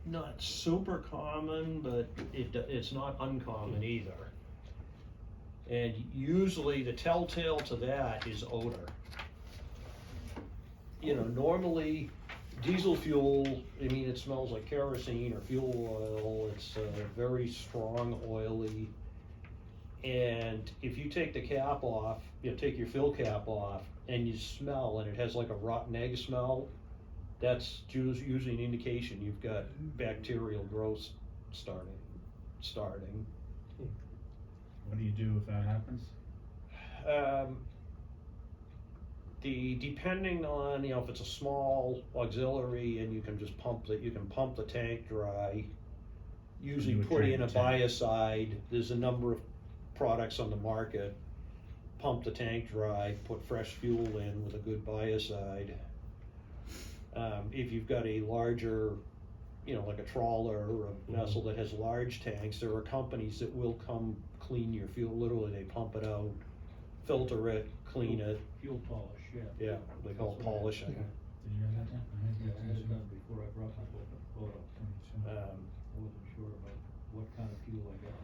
Speaker 1: not super common, but it's not uncommon either. And usually the telltale to that is odor. You know, normally diesel fuel, I mean, it smells like kerosene or fuel oil. It's very strong, oily. And if you take the cap off, you know, take your fill cap off, and you smell, and it has like a rotten egg smell, that's usually an indication you've got bacterial growth starting.
Speaker 5: What do you do if that happens?
Speaker 1: Depending on, you know, if it's a small auxiliary and you can just pump the tank dry, usually
Speaker 5: You would
Speaker 1: put in a
Speaker 5: drain the tank.
Speaker 1: biocide. There's a number of products on the market. Pump the tank dry, put fresh fuel in with a good biocide. If you've got a larger, you know, like a trawler or a vessel that has large tanks, there are companies that will come clean your fuel. Literally, they pump it out, filter it, clean it.
Speaker 6: Fuel polish, yeah.
Speaker 1: Yeah, they call it polishing.
Speaker 5: Did you hear that?
Speaker 6: Yeah, I had it done before I brought my boat up. I wasn't sure about what kind of fuel I got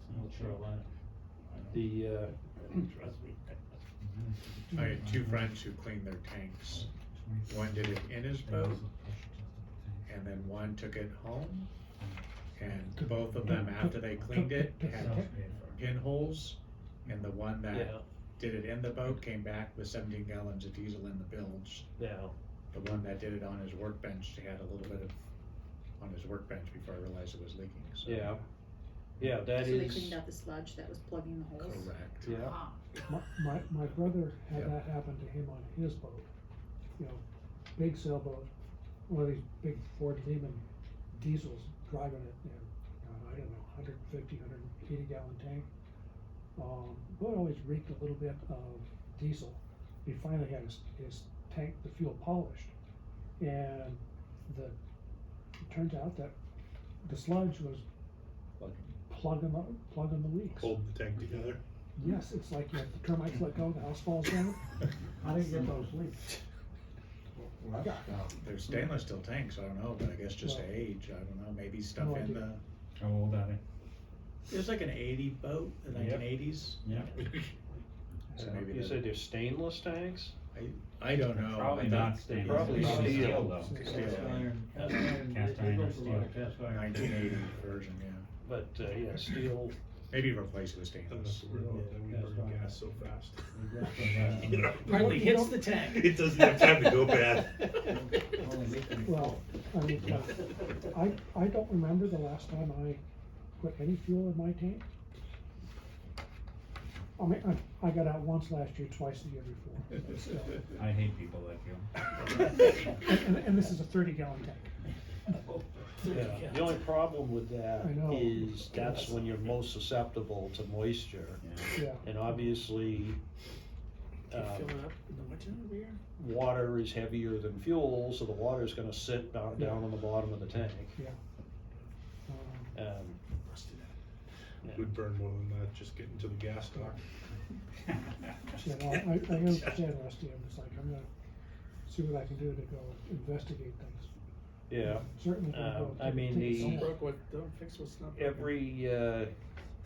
Speaker 6: in North Carolina.
Speaker 1: Trust me.
Speaker 2: I had two friends who cleaned their tanks. One did it in his boat, and then one took it home. And both of them, after they cleaned it, had pinholes. And the one that did it in the boat came back with 17 gallons of diesel in the bilge.
Speaker 1: Yeah.
Speaker 2: The one that did it on his workbench, he had a little bit of on his workbench before I realized it was leaking. So.
Speaker 1: Yeah. Yeah, that
Speaker 9: So
Speaker 1: is.
Speaker 9: they cleaned out the sludge that was plugging the holes?
Speaker 2: Correct.
Speaker 1: Yeah.
Speaker 9: Ah.
Speaker 3: My brother had
Speaker 2: Yep.
Speaker 3: that happen to him on his boat, you know, big sailboat, one of these big Ford Lehman diesels, driving it in, I don't know, 150, 180 gallon tank. Boat always reeked a little bit of diesel. He finally had his tank, the fuel polished, and it turns out that the sludge was plugging the leaks.
Speaker 10: Hold the tank together.
Speaker 3: Yes, it's like if the termites let go, the house falls down. I didn't get those leaks.
Speaker 4: What?
Speaker 2: They're stainless steel tanks, I don't know, but I guess just
Speaker 3: Well,
Speaker 2: age, I don't know, maybe stuff
Speaker 3: no
Speaker 2: in
Speaker 3: idea.
Speaker 2: the,
Speaker 5: How old are they?
Speaker 2: it was like an 80 boat, the
Speaker 1: Yep.
Speaker 2: 1980s.
Speaker 5: Yeah.
Speaker 2: So maybe
Speaker 1: You
Speaker 2: the-
Speaker 1: said they're stainless tanks?
Speaker 2: I don't know.
Speaker 5: Probably
Speaker 2: I
Speaker 5: not
Speaker 2: thought-
Speaker 5: stainless.
Speaker 1: Probably
Speaker 5: Probably
Speaker 1: steel.
Speaker 5: though.
Speaker 6: Cast
Speaker 2: Steel.
Speaker 6: iron,
Speaker 5: Cast iron or steel.
Speaker 6: Cast iron.
Speaker 2: 1980 version, yeah.
Speaker 1: But, yeah, steel,
Speaker 2: Maybe replace it with
Speaker 10: And
Speaker 2: stainless.
Speaker 10: that's the real, that we burn gas so fast.
Speaker 5: You know,
Speaker 3: Hardly hits the
Speaker 2: tank.
Speaker 10: It doesn't have time to go bad.
Speaker 3: Well, I mean, I don't remember the last time I put any fuel in my tank. I mean, I got out once last year, twice the year before, but still.
Speaker 5: I hate people like you.
Speaker 3: And this is a 30-gallon tank.
Speaker 1: yeah, the only problem with that
Speaker 3: I know.
Speaker 1: is that's when you're most susceptible to moisture.
Speaker 3: Yeah,
Speaker 1: And obviously,
Speaker 11: Do you fill it up in the winter every year?
Speaker 1: water is heavier than fuel, so the water's gonna sit down on the bottom of the tank.
Speaker 3: yeah.
Speaker 1: Um,
Speaker 11: Rusted out.
Speaker 10: Would burn more than that, just getting to the gas dock.
Speaker 3: Yeah, well, I understand, Rusty, I'm just like, I'm gonna see what I can do to go investigate things.
Speaker 1: yeah,
Speaker 3: Certainly gonna go
Speaker 1: I mean,
Speaker 3: take a
Speaker 11: Don't
Speaker 3: sample.
Speaker 11: broke what, don't fix what's not broken.
Speaker 1: every,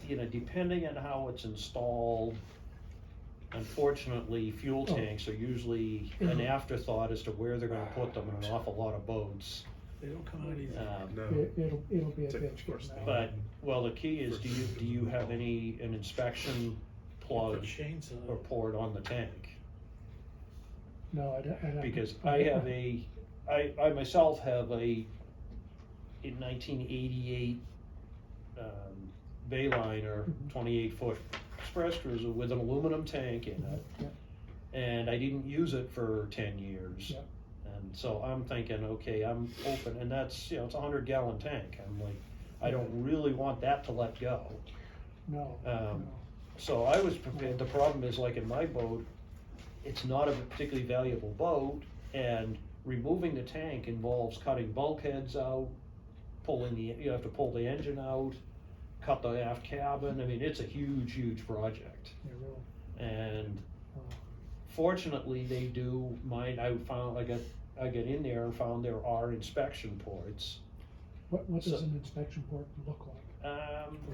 Speaker 1: you know, depending on how it's installed, unfortunately, fuel
Speaker 3: Oh.
Speaker 1: tanks are usually an afterthought as to where they're gonna put them in an awful lot of boats.
Speaker 11: They don't come out easy.
Speaker 10: No.
Speaker 3: It'll be a
Speaker 10: It's a
Speaker 3: bitch
Speaker 10: first
Speaker 3: getting
Speaker 10: thing.
Speaker 3: that.
Speaker 1: But, well, the key is, do you have an inspection plug
Speaker 11: Put chains on
Speaker 1: or
Speaker 11: it.
Speaker 1: port on the tank?
Speaker 3: No, I'd have to-
Speaker 1: Because I have I myself have a, in 1988, Bayliner,
Speaker 3: Mhm.
Speaker 1: 28-foot express cruiser with an aluminum tank in it.
Speaker 3: Yep.
Speaker 1: And I didn't use it for 10 years.
Speaker 3: Yep.
Speaker 1: And so I'm thinking, okay, I'm open, and that's, you know, it's a 100-gallon tank. I'm like, I don't really want that to let go.
Speaker 3: No,
Speaker 1: Um,
Speaker 3: no.
Speaker 1: So I was prepared, the problem is like in my boat, it's not a particularly valuable boat, and removing the tank involves cutting bulkheads out, you have to pull the engine out, cut the aft cabin, I mean, it's a huge, huge project.
Speaker 3: Yeah, really.
Speaker 1: And
Speaker 3: Uh,
Speaker 1: fortunately, they do mine, I got in there and found there are inspection ports.
Speaker 3: What
Speaker 1: So-
Speaker 3: does an inspection port look like?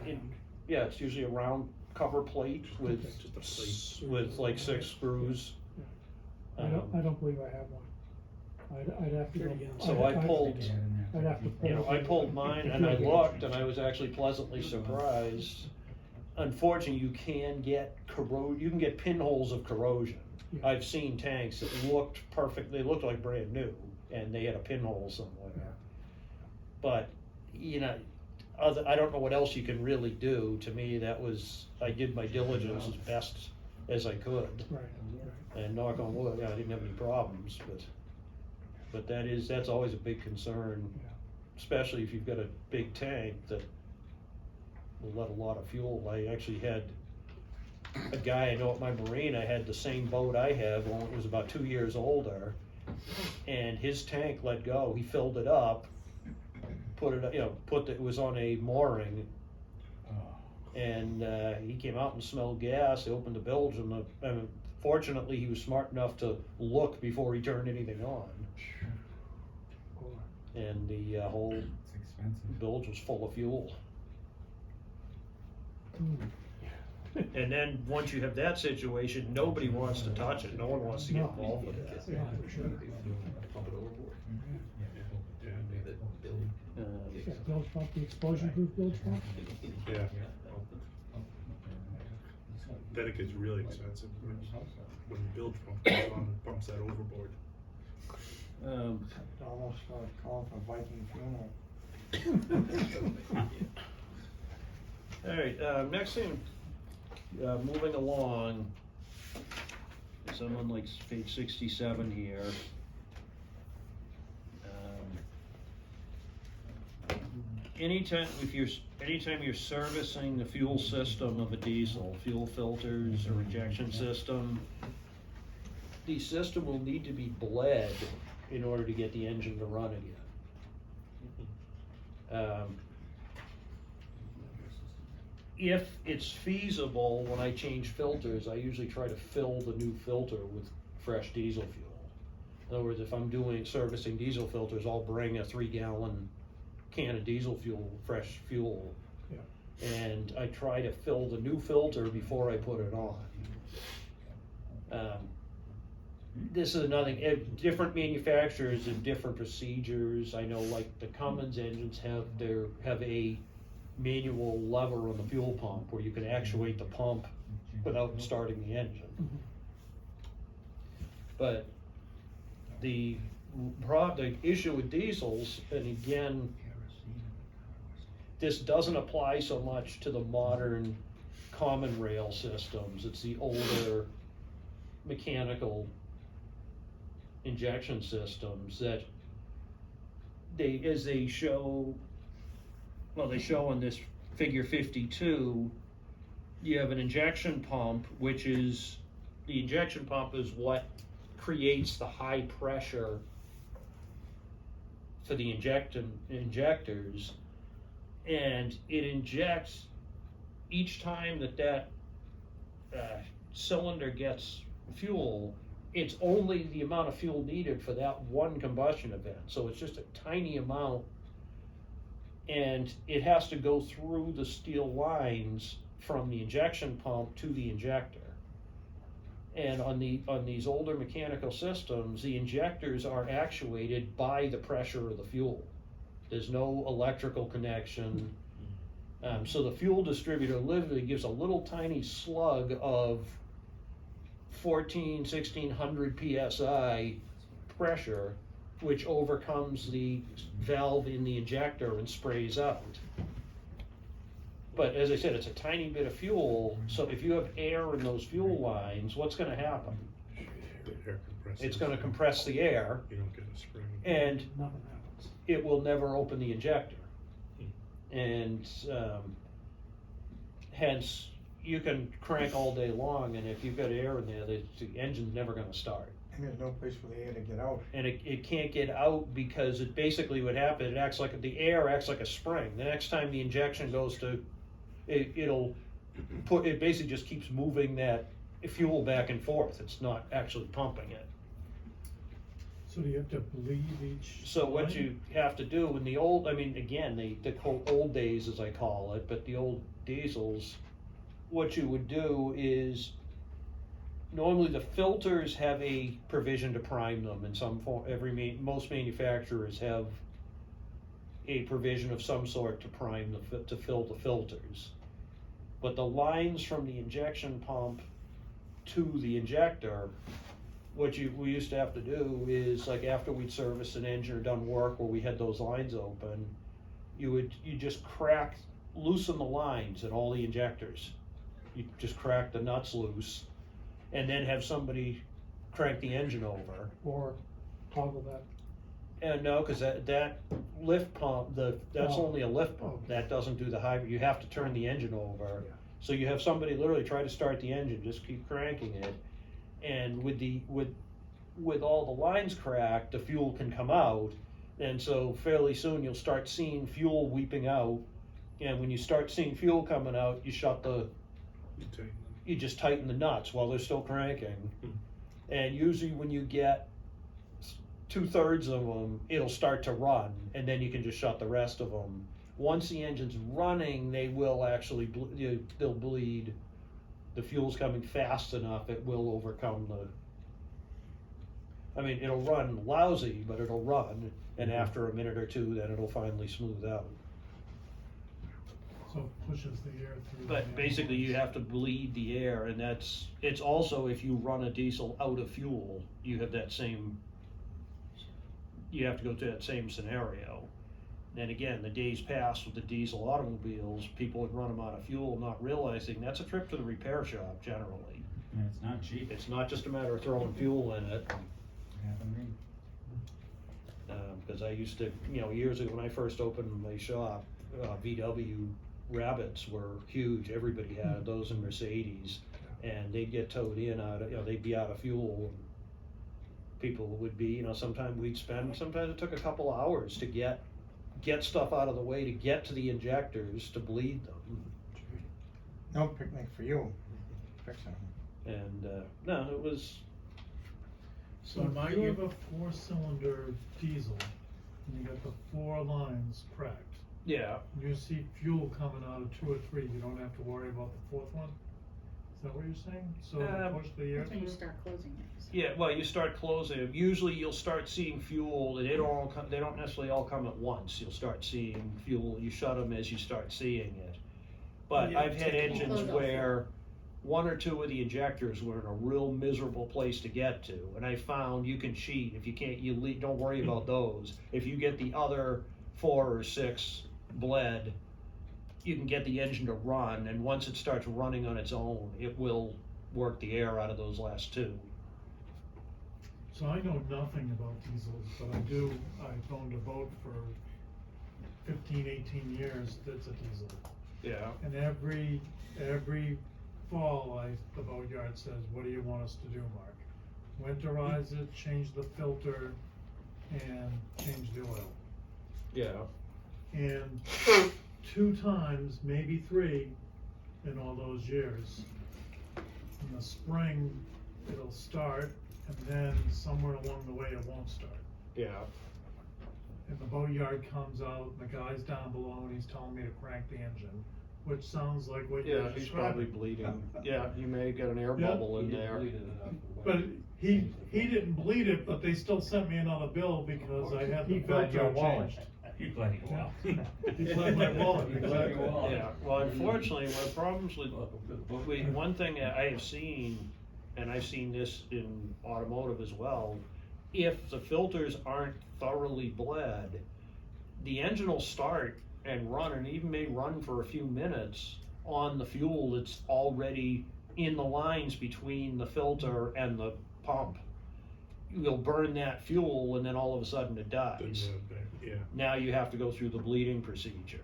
Speaker 11: Round.
Speaker 1: Yeah, it's usually a round cover plate with,
Speaker 10: Just a plate.
Speaker 1: with like 6 screws.
Speaker 3: I don't believe I have one. I'd have to go.
Speaker 11: 30 gallons.
Speaker 1: So I pulled,
Speaker 5: Yeah, in there.
Speaker 3: I'd have to pull.
Speaker 1: you know, I pulled mine and I looked and I was actually pleasantly surprised. Unfortunately, you can get you can get pinholes of corrosion.
Speaker 3: Yeah.
Speaker 1: I've seen tanks that looked perfect, they looked like brand new, and they had a pinhole somewhere. But, you know, I don't know what else you can really do. To me, I did my diligence as best as I could.
Speaker 3: Right, right.
Speaker 1: And knock on wood, I didn't have any problems, but that's always a big concern,
Speaker 3: Yeah.
Speaker 1: especially if you've got a big tank that will let a lot of fuel. I actually had a guy I know at my marina had the same boat I have, only it was about 2 years older, and his tank let go, he filled it up, it was on a mooring, and he came out and smelled gas. They opened the bilge, and fortunately, he was smart enough to look before he turned anything on.
Speaker 3: Boy.
Speaker 1: And the whole
Speaker 5: It's expensive.
Speaker 1: bilge was full of fuel.
Speaker 3: Hmm.
Speaker 1: And then, once you have that situation, nobody wants to touch it. No one wants to get
Speaker 3: No.
Speaker 1: involved with it.
Speaker 3: Yeah, for sure.
Speaker 8: Pump it overboard.
Speaker 3: Yeah, bilge pump, the explosion-proof bilge pump?
Speaker 10: Yeah. Then it gets really expensive when the bilge pump comes on and pumps that overboard.
Speaker 4: Almost calling for Viking funeral.
Speaker 1: Alright, next thing, moving along, is I'm on like page 67 here. Anytime you're servicing the fuel system of a diesel, fuel filters or injection system, the system will need to be bled in order to get the engine to run again. If it's feasible, when I change filters, I usually try to fill the new filter with fresh diesel fuel. In other words, if I'm servicing diesel filters, I'll bring a 3-gallon can of diesel fuel, fresh fuel.
Speaker 3: Yeah.
Speaker 1: And I try to fill the new filter before I put it on. This is another thing, different manufacturers have different procedures. I know like the Cummins engines have a manual lever on the fuel pump where you can actuate the pump without starting the engine. But the issue with diesels, and again, this doesn't apply so much to the modern common rail systems. It's the older mechanical injection systems that they show in this figure 52, you have an injection pump, which is, the injection pump is what creates the high pressure for the injectors, and it injects each time that cylinder gets fuel. It's only the amount of fuel needed for that one combustion event, so it's just a tiny amount, and it has to go through the steel lines from the injection pump to the injector. And on these older mechanical systems, the injectors are actuated by the pressure of the fuel. There's no electrical connection. So the fuel distributor literally gives a little tiny slug of 1600 PSI pressure, which overcomes the valve in the injector and sprays out. But as I said, it's a tiny bit of fuel, so if you have air in those fuel lines, what's gonna happen?
Speaker 10: The air compresses.
Speaker 1: It's gonna compress the air,
Speaker 10: You don't get a spring.
Speaker 1: and
Speaker 3: Nothing happens.
Speaker 1: it will never open the injector. And hence, you can crank all day long, and if you've got air in there, the engine's never gonna start.
Speaker 4: And there's no place for the air to get out.
Speaker 1: And it can't get out because it basically what happens, the air acts like a spring. The next time the injection goes to, it basically just keeps moving that fuel back and forth. It's not actually pumping it.
Speaker 3: So do you have to bleed each?
Speaker 1: So what
Speaker 3: line?
Speaker 1: you have to do in the old, again, the old days as I call it, but the old diesels, what you would do is, normally the filters have a provision to prime them in some form. Most manufacturers have a provision of some sort to prime to fill the filters. But the lines from the injection pump to the injector, what we used to have to do is, like after we'd serviced an engine or done work where we had those lines open, you just loosen the lines in all the injectors. You just crack the nuts loose, and then have somebody crank the engine over.
Speaker 3: Or toggle that?
Speaker 1: And no, because that lift pump, that's
Speaker 3: Oh.
Speaker 1: only a lift pump.
Speaker 3: Okay.
Speaker 1: That doesn't do the hybrid. You have to turn the engine over.
Speaker 3: Yeah.
Speaker 1: So you have somebody literally try to start the engine, just keep cranking it, and with all the lines cracked, the fuel can come out, and so fairly soon you'll start seeing fuel weeping out. And when you start seeing fuel coming out, you just tighten the nuts while they're still cranking. And usually when you get 2/3 of them, it'll start to run, and then you can just shut the rest of them. Once the engine's running, they will actually, they'll bleed. The fuel's coming fast enough, it will overcome it'll run lousy, but it'll run, and after a minute or two, then it'll finally smooth out.
Speaker 3: So it pushes the air through.
Speaker 1: But basically, you have to bleed the air, and it's also, if you run a diesel out of fuel, you have to go through that same scenario. And again, the days past with the diesel automobiles, people would run them out of fuel, not realizing that's a trip to the repair shop generally.
Speaker 5: And it's not cheap.
Speaker 1: It's not just a matter of throwing fuel in it.
Speaker 5: Happened to me.
Speaker 1: Because I used to, years ago when I first opened my shop, VW Rabbits were huge. Everybody had those in Mercedes, and they'd get towed in they'd be out of fuel. And people would be, sometimes it took a couple of hours to get stuff out of the way to get to the injectors to bleed them.
Speaker 4: No picnic for you. Fix them.
Speaker 1: And no, it was.
Speaker 7: So
Speaker 2: Well, my-
Speaker 7: if you have a 4-cylinder diesel, and you got the 4 lines cracked,
Speaker 1: Yeah,
Speaker 7: and you see fuel coming out of 2 or 3, you don't have to worry about the 4th one? Is that what you're saying? So it'll push the air
Speaker 9: That's when you
Speaker 7: through?
Speaker 9: start closing it.
Speaker 1: yeah, well, you start closing it. Usually you'll start seeing fuel, they don't necessarily all come at once. You'll start seeing fuel, you shut them as you start seeing it. But
Speaker 11: Yeah,
Speaker 1: I've had
Speaker 11: take it
Speaker 1: engines
Speaker 9: Close off.
Speaker 1: where 1 or 2 of the injectors were in a real miserable place to get to. And I found you can cheat, if you can't, don't worry about those. If you get the other 4 or 6 bled, you can get the engine to run, and once it starts running on its own, it will work the air out of those last 2.
Speaker 7: So I know nothing about diesels, but I've owned a boat for 15, 18 years that's a diesel.
Speaker 1: Yeah.
Speaker 7: And every fall, the boatyard says, what do you want us to do, Mark? Winterize it, change the filter, and change the oil.
Speaker 1: Yeah.
Speaker 7: And 2 times, maybe 3, in all those years, in the spring, it'll start, and then somewhere along the way, it won't start.
Speaker 1: Yeah.
Speaker 7: And the boatyard comes out, and the guy's down below, and he's telling me to crank the engine, which sounds like what you're
Speaker 1: Yeah, he's probably
Speaker 7: describing.
Speaker 1: bleeding. Yeah, you may get an air
Speaker 7: Yeah.
Speaker 1: bubble in
Speaker 6: He didn't
Speaker 1: there.
Speaker 6: bleed it enough.
Speaker 7: But he didn't bleed it, but they still sent me another bill because I had the
Speaker 5: He bled
Speaker 7: filter
Speaker 5: your wallet.
Speaker 7: changed.
Speaker 5: You bloody well.
Speaker 7: He bled my wallet,
Speaker 6: He bled
Speaker 7: exactly.
Speaker 6: your wallet.
Speaker 1: Yeah, well, unfortunately, one of the problems with, one thing that I have seen, and I've seen this in automotive as well, if the filters aren't thoroughly bled, the engine will start and run, and even may run for a few minutes on the fuel that's already in the lines between the filter and the pump. You'll burn that fuel, and then all of a sudden it dies.
Speaker 10: Yeah.
Speaker 1: Now you have to go through the bleeding procedure.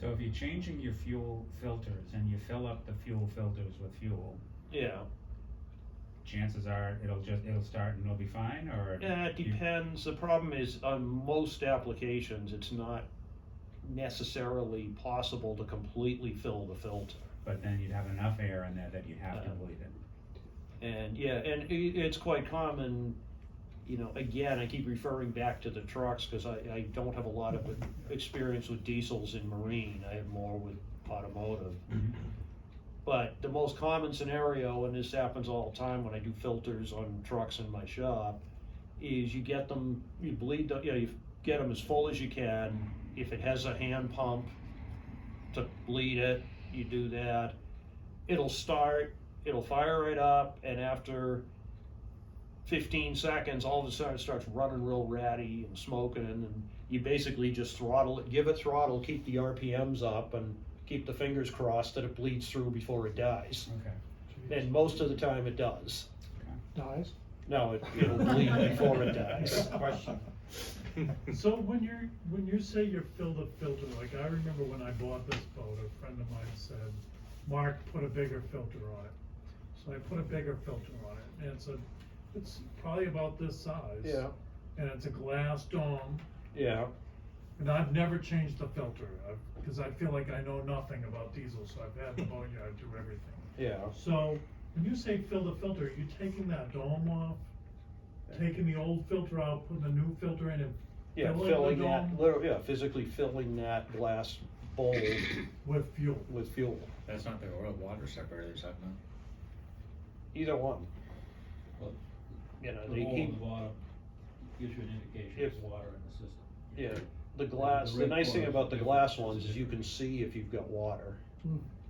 Speaker 5: So if you're changing your fuel filters and you fill up the fuel filters with fuel,
Speaker 1: Yeah.
Speaker 5: chances are it'll start and it'll be fine, or?
Speaker 1: Yeah, it
Speaker 5: you-
Speaker 1: depends. The problem is on most applications, it's not necessarily possible to completely fill the filter.
Speaker 5: But then you'd have enough air in there that you'd have to bleed it.
Speaker 1: And yeah, and it's quite common, again, I keep referring back to the trucks because I don't have a lot of experience with diesels in marine. I have more with automotive.
Speaker 5: Mhm.
Speaker 1: But the most common scenario, and this happens all the time when I do filters on trucks in my shop, is you get them, you get them as full as you can. If it has a hand pump to bleed it, you do that. It'll start, it'll fire right up, and after 15 seconds, all of a sudden it starts running real ratty and smoking, and you basically just throttle it, give it throttle, keep the RPMs up, and keep the fingers crossed that it bleeds through before it dies.
Speaker 5: Okay.
Speaker 1: And most of the time it does.
Speaker 3: Dies?
Speaker 1: No, it'll bleed before it dies.
Speaker 4: Question.
Speaker 7: So when you say you fill the filter, like I remember when I bought this boat, a friend of mine said, Mark, put a bigger filter on it. So I put a bigger filter on it, and it's probably about this size.
Speaker 1: Yeah,
Speaker 7: And it's a glass dome,
Speaker 1: yeah,
Speaker 7: and I've never changed the filter, because I feel like I know nothing about diesel, so I've had the boatyard do everything.
Speaker 1: yeah.
Speaker 7: So, when you say fill the filter, are you taking that dome off, taking the old filter out, putting a new filter in, and
Speaker 1: Yeah,
Speaker 7: filling
Speaker 1: filling
Speaker 7: the
Speaker 1: that,
Speaker 7: dome
Speaker 1: literally, yeah, physically filling that glass bowl
Speaker 7: with fuel?
Speaker 1: with fuel.
Speaker 2: That's not the oil water separator, is that no?
Speaker 1: Either one.
Speaker 6: Well,
Speaker 1: You know,
Speaker 6: The
Speaker 1: they
Speaker 6: hole
Speaker 1: keep,
Speaker 6: in the bottom gives you an indication
Speaker 1: If-
Speaker 6: of water in the system.
Speaker 1: yeah, the glass, the
Speaker 6: red
Speaker 1: nice thing
Speaker 6: corners
Speaker 1: about
Speaker 6: are
Speaker 1: the
Speaker 6: different.
Speaker 1: glass ones is you can see if you've got water.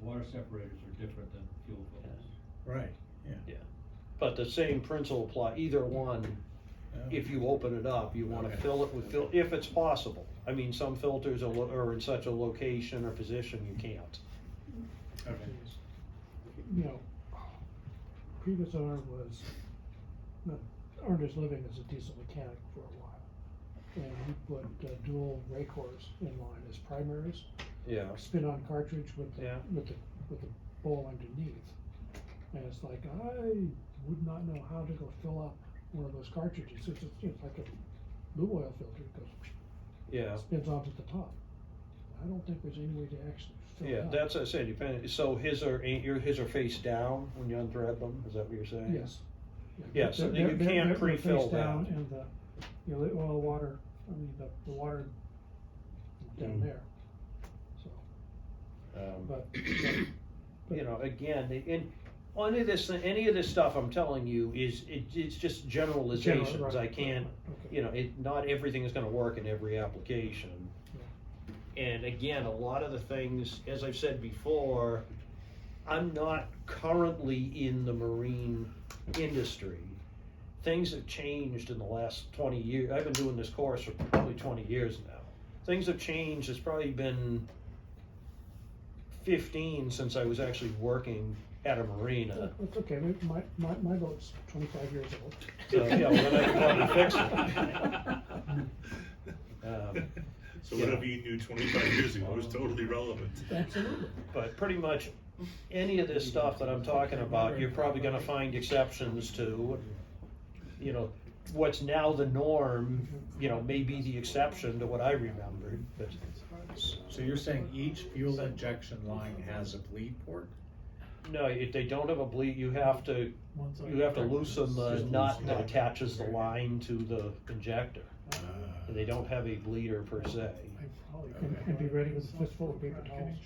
Speaker 6: Water separators are different than fuel filters.
Speaker 2: Right, yeah.
Speaker 1: But the same principle apply, either one,
Speaker 2: Oh.
Speaker 1: if you open it up, you wanna
Speaker 2: Okay.
Speaker 1: fill it with if it's possible. I mean, some filters are in such a location or position you can't.
Speaker 2: Okay.
Speaker 3: Previous owner earned his living as a diesel mechanic for a while. And he put dual Raycors in line as primaries,
Speaker 1: Yeah.
Speaker 3: spin-on cartridge with the,
Speaker 1: Yeah.
Speaker 3: with the bowl underneath. And it's like, I would not know how to go fill up one of those cartridges. It's like a blue oil filter, it goes,
Speaker 1: Yeah.
Speaker 3: spins onto the top. I don't think there's any way to actually fill it
Speaker 1: Yeah,
Speaker 3: up.
Speaker 1: that's what I said, depending, so his are face down when you unthread them, is that what you're saying?
Speaker 3: Yes.
Speaker 1: Yeah, so
Speaker 3: They're-
Speaker 1: you
Speaker 3: they're-
Speaker 1: can't
Speaker 3: they're
Speaker 1: pre-fill
Speaker 3: face down
Speaker 1: that.
Speaker 3: and the, you know, the oil water, I mean, the water down
Speaker 1: Mm.
Speaker 3: there, so, but,
Speaker 1: You know, again, any of this stuff I'm telling you is, it's just generalizations,
Speaker 3: General, right,
Speaker 1: I can't,
Speaker 3: okay.
Speaker 1: you know, not everything is gonna work in every application. And again, a lot of the things, as I've said before, I'm not currently in the marine industry. Things have changed in the last 20 years. I've been doing this course for probably 20 years now. Things have changed. It's probably been 15 since I was actually working at a marina.
Speaker 3: It's okay, my boat's 25 years old.
Speaker 1: So, yeah, well, then I can probably fix it.
Speaker 10: So
Speaker 1: yeah.
Speaker 10: whatever you knew 25 years ago was totally relevant.
Speaker 3: Absolutely.
Speaker 1: But pretty much any of this stuff that I'm talking about, you're probably gonna find exceptions to. You know, what's now the norm, you know, may be the exception to what I remembered, but.
Speaker 2: So you're saying each fuel injection line has a bleed port?
Speaker 1: No, if they don't have a bleed, you have to loosen the nut that attaches the line to the injector. And they don't have a bleeder per se.
Speaker 3: And be ready with a fistful of paper towels.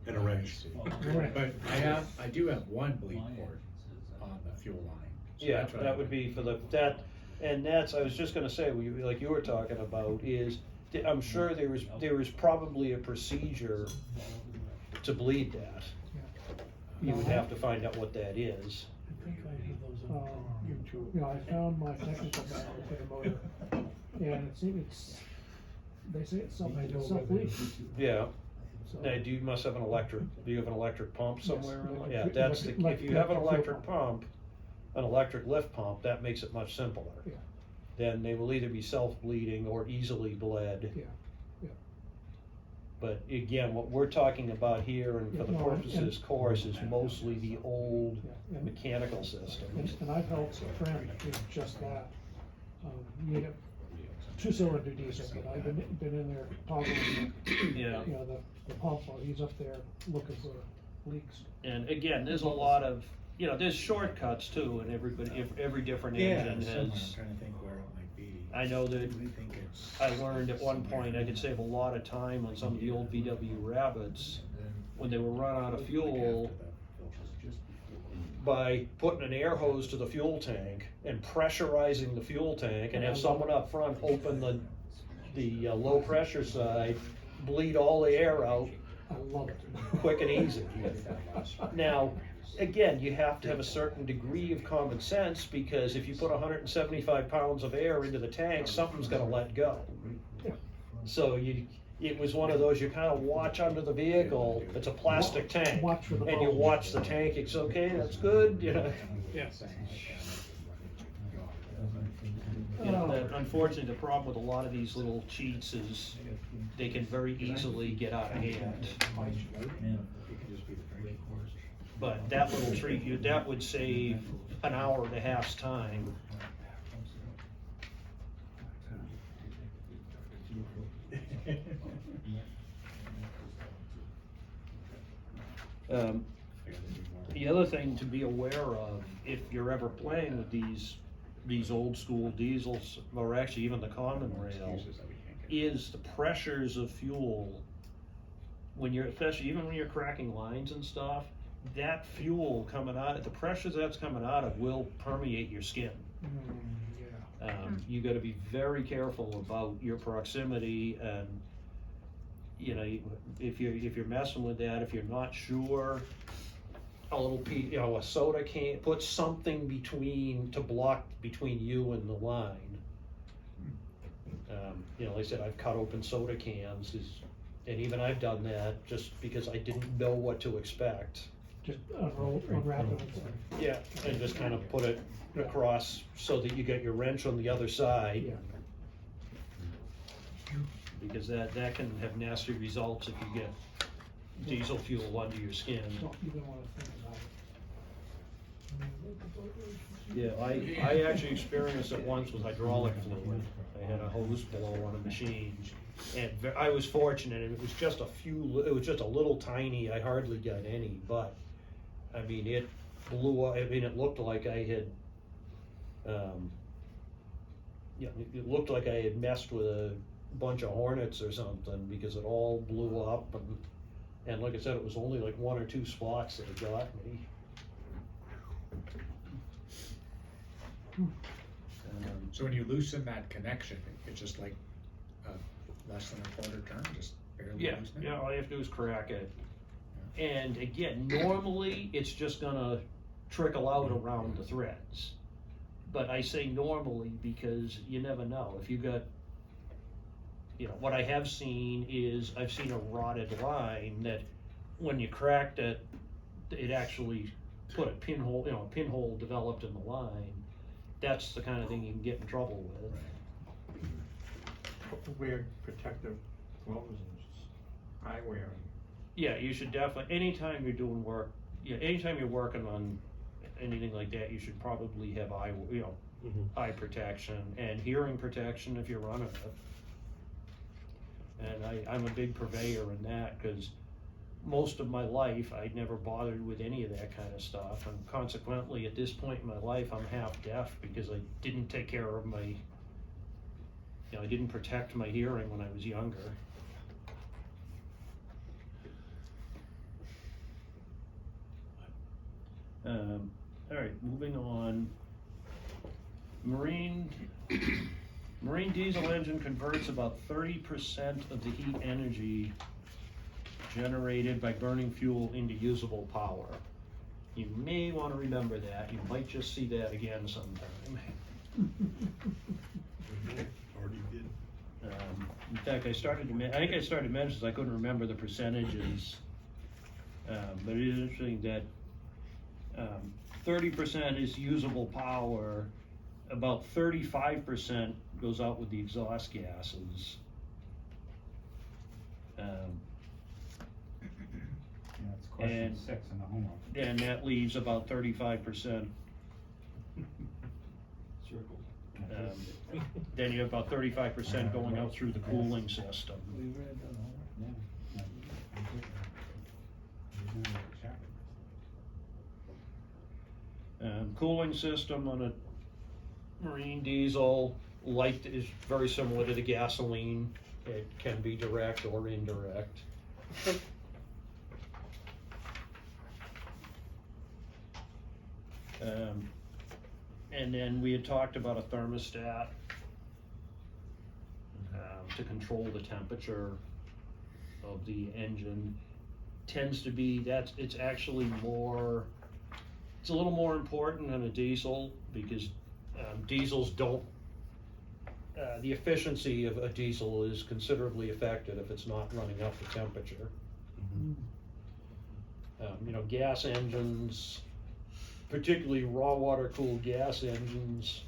Speaker 10: And a wrench.
Speaker 3: Right.
Speaker 2: But I do have one bleed port on the fuel line. So
Speaker 1: Yeah,
Speaker 2: that's what
Speaker 1: that would be for and that's, I was just gonna say, like you were talking about, is, I'm sure there is probably a procedure to bleed that. You would have to find out what that is.
Speaker 7: I think I have those on
Speaker 3: You know, I found my technical manual for the motor, and they say it's self-leak.
Speaker 1: Yeah.
Speaker 3: So-
Speaker 1: Now, you must have do you have an electric pump
Speaker 3: Yes,
Speaker 1: somewhere?
Speaker 3: electric-
Speaker 1: Yeah, that's if you have an
Speaker 3: electric
Speaker 1: electric
Speaker 3: fuel
Speaker 1: pump, an electric lift pump, that makes it much simpler.
Speaker 3: Yeah.
Speaker 1: Then they will either be self-bleeding or easily bled.
Speaker 3: Yeah, yeah.
Speaker 1: But again, what we're talking about here and for the
Speaker 3: Yeah, no,
Speaker 1: purposes of this course is mostly the old
Speaker 3: Yeah, and-
Speaker 1: mechanical systems.
Speaker 3: And I've helped a friend do just that. He had a two-cylinder diesel, but I've been in there toggling,
Speaker 1: Yeah.
Speaker 3: you know, the pump, while he's up there looking for leaks.
Speaker 1: And again, there's a lot of, you know, there's shortcuts too, and every different engine
Speaker 2: somewhere. I'm
Speaker 1: has.
Speaker 2: trying to think where it might be.
Speaker 1: I know that
Speaker 2: I think it's
Speaker 1: I learned at one point I could save a lot of time on some of the old VW Rabbits when they were run out of fuel by putting an air hose to the fuel tank and pressurizing the fuel tank and have someone up front open the low pressure side, bleed all the air out
Speaker 3: I love it.
Speaker 1: quick and easy. Now, again, you have to have a certain degree of common sense, because if you put 175 pounds of air into the tank, something's gonna let go.
Speaker 3: Yeah.
Speaker 1: So it was one of those, you kind of watch under the vehicle, it's a plastic tank,
Speaker 3: Watch for the
Speaker 1: and you
Speaker 3: bulge.
Speaker 1: watch the tank, it's okay, that's good, you know.
Speaker 11: Yes.
Speaker 1: You know, unfortunately, the problem with a lot of these little cheats is they can very easily get out of hand. But that little treat, that would save an hour and a half's time. The other thing to be aware of, if you're ever playing with these old school diesels, or actually even the common rail, is the pressures of fuel. When you're, especially even when you're cracking lines and stuff, that fuel coming out, the pressures that's coming out of will permeate your skin. You gotta be very careful about your proximity, and, you know, if you're messing with that, if you're not sure, a little a soda can, put something to block between you and the line. You know, like I said, I've cut open soda cans, and even I've done that just because I didn't know what to expect.
Speaker 3: Just unwrap it.
Speaker 1: Yeah, and just kind of put it across so that you get your wrench on the other side.
Speaker 3: Yeah.
Speaker 1: Because that can have nasty results if you get diesel fuel under your skin.
Speaker 3: Don't even wanna think about it.
Speaker 1: Yeah, I actually experienced it once with hydraulic fluid. I had a hose blow on a machine, and I was fortunate, and it was just a little tiny, I hardly got any, but, I mean, blew up. I mean, it looked like I had, it looked like I had messed with a bunch of hornets or something, because it all blew up, and like I said, it was only like 1 or 2 spots that it got me.
Speaker 2: So when you loosen that connection, it's just like, less than a quarter turn, just barely
Speaker 1: Yeah,
Speaker 2: loosen it?
Speaker 1: yeah, all you have to do is crack it. And again, normally, it's just gonna trickle out around the threads. But I say normally because you never know. If you got, what I have seen is, I've seen a rotted line that when you cracked it, it actually put a pinhole, a pinhole developed in the line. That's the kind of thing you can get in trouble with.
Speaker 4: Wear protective gloves and eyewear.
Speaker 1: Yeah, you should definitely, anytime you're doing work, anytime you're working on anything like that, you should probably have eye protection and hearing protection if you're running it. And I'm a big purveyor in that, because most of my life, I never bothered with any of that kind of stuff, and consequently, at this point in my life, I'm half deaf because I didn't take care of my, I didn't protect my hearing when I was younger. All right, moving on. Marine diesel engine converts about 30% of the heat energy generated by burning fuel into usable power. You may want to remember that. You might just see that again sometime.
Speaker 10: Already did.
Speaker 1: In fact, I think I started to mention, I couldn't remember the percentages. But it is interesting that 30% is usable power, about 35% goes out with the exhaust gases.
Speaker 5: Yeah, it's question
Speaker 1: And-
Speaker 5: 6 in the homework.
Speaker 1: And that leaves about 35%.
Speaker 6: Circle.
Speaker 1: Then you have about 35% going out through the cooling system.
Speaker 6: We read that homework?
Speaker 5: Yeah.
Speaker 1: Cooling system on a marine diesel, light is very similar to the gasoline. It can be direct or indirect. And then we had talked about a thermostat to control the temperature of the engine. Tends to be, it's actually more, it's a little more important than a diesel, because diesels don't, the efficiency of a diesel is considerably affected if it's not running up the temperature. Gas engines, particularly raw water cooled gas engines,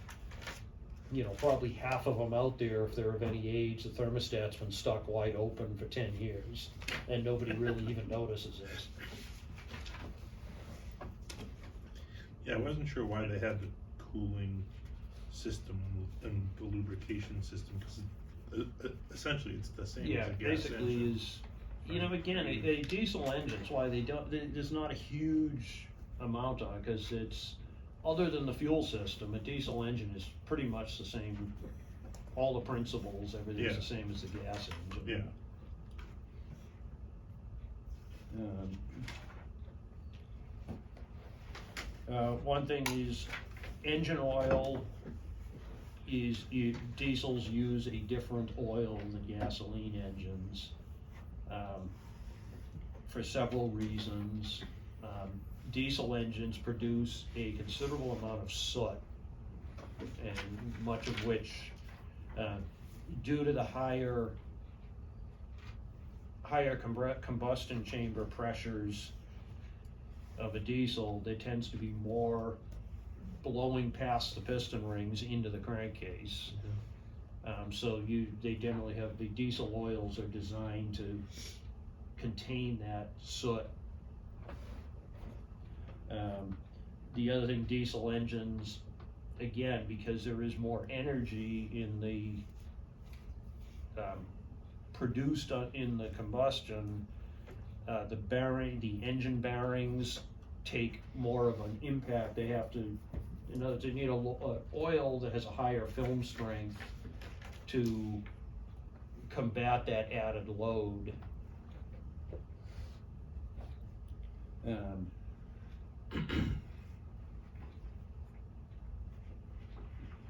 Speaker 1: probably half of them out there, if they're of any age, the thermostat's been stuck wide open for 10 years, and nobody really even notices it.
Speaker 10: Yeah, I wasn't sure why they had the cooling system and the lubrication system, because essentially it's the same
Speaker 1: Yeah,
Speaker 10: as a gas
Speaker 1: basically
Speaker 10: engine.
Speaker 1: is, again, a diesel engine's why there's not a huge amount on it, because it's, other than the fuel system, a diesel engine is pretty much the same, all the principles, everything's
Speaker 10: Yeah.
Speaker 1: the same as the gas engine. One thing is, engine oil diesels use a different oil than gasoline engines, for several reasons. Diesel engines produce a considerable amount of soot, and much of which, due to the higher combustion chamber pressures of a diesel, there tends to be more blowing past the piston rings into the crankcase. So they generally have, the diesel oils are designed to contain that soot. The other thing, diesel engines, again, because there is more energy in the produced in the combustion, the engine bearings take more of an impact. They have to, in other words, they need a oil that has a higher film strength to combat that added load.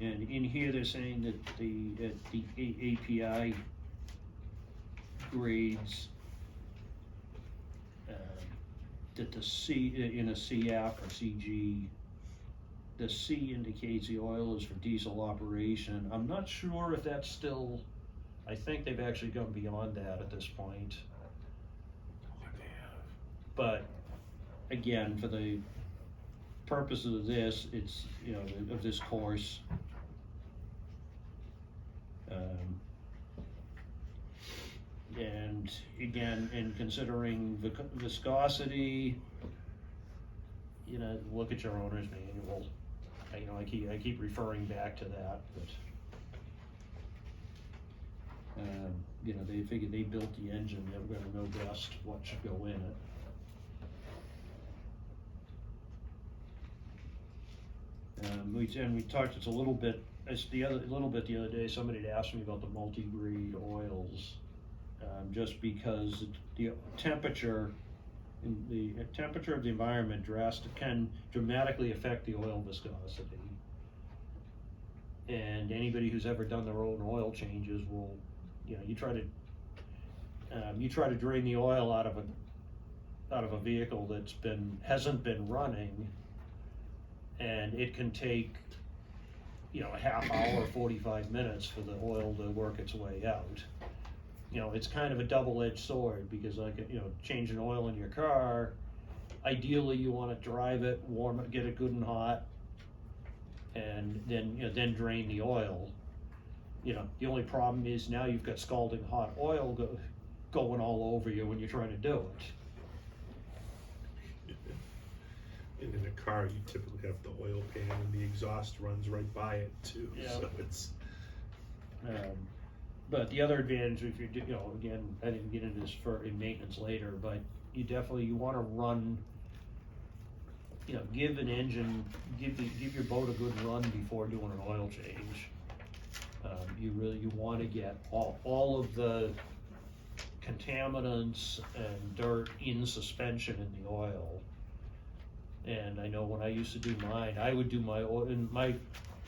Speaker 1: And in here, they're saying that the API grades, that the C, in a CF or CG, the C indicates the oil is for diesel operation. I'm not sure if that's still, I think they've actually gone beyond that at this point. But again, for the purposes of this, it's, you know, of this course, and again, in considering the viscosity, you know, look at your owner's manual. You know, I keep referring back to that, but you know, they figured they built the engine, they were gonna know best what should go in it. We talked just a little bit, the other day, somebody had asked me about the multi-grade oils, just because the temperature of the environment can dramatically affect the oil viscosity. And anybody who's ever done their own oil changes will, you know, you try to drain the oil out of a vehicle that's hasn't been running, and it can take, you know, a half hour, 45 minutes for the oil to work its way out. You know, it's kind of a double-edged sword, because, like, you know, changing oil in your car, ideally you want to drive it, warm it, get it good and hot, and then, you know, then drain the oil. You know, the only problem is now you've got scalding hot oil going all over you when you're trying to do it.
Speaker 10: And in a car, you typically have the oil pan and the exhaust runs right by it too,
Speaker 1: Yeah.
Speaker 10: so it's.
Speaker 1: But the other advantage, if you do, you know, again, I didn't get into this in maintenance later, but you want to run, you know, give your boat a good run before doing an oil change. You want to get all of the contaminants and dirt in suspension in the oil. And I know when I used to do mine, I would do my oil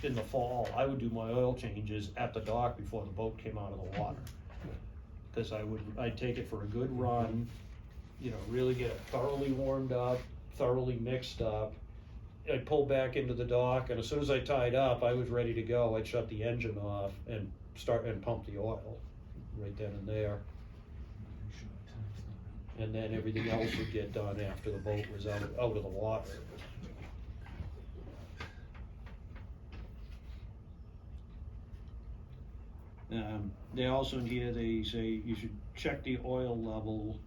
Speaker 1: in the fall, I would do my oil changes at the dock before the boat came out of the water. Because I'd take it for a good run, you know, really get it thoroughly warmed up, thoroughly mixed up. I'd pull back into the dock, and as soon as I tied up, I was ready to go. I'd shut the engine off and start and pump the oil right then and there. And then everything else would get done after the boat was out of the water. They also in here, they say you should check the oil level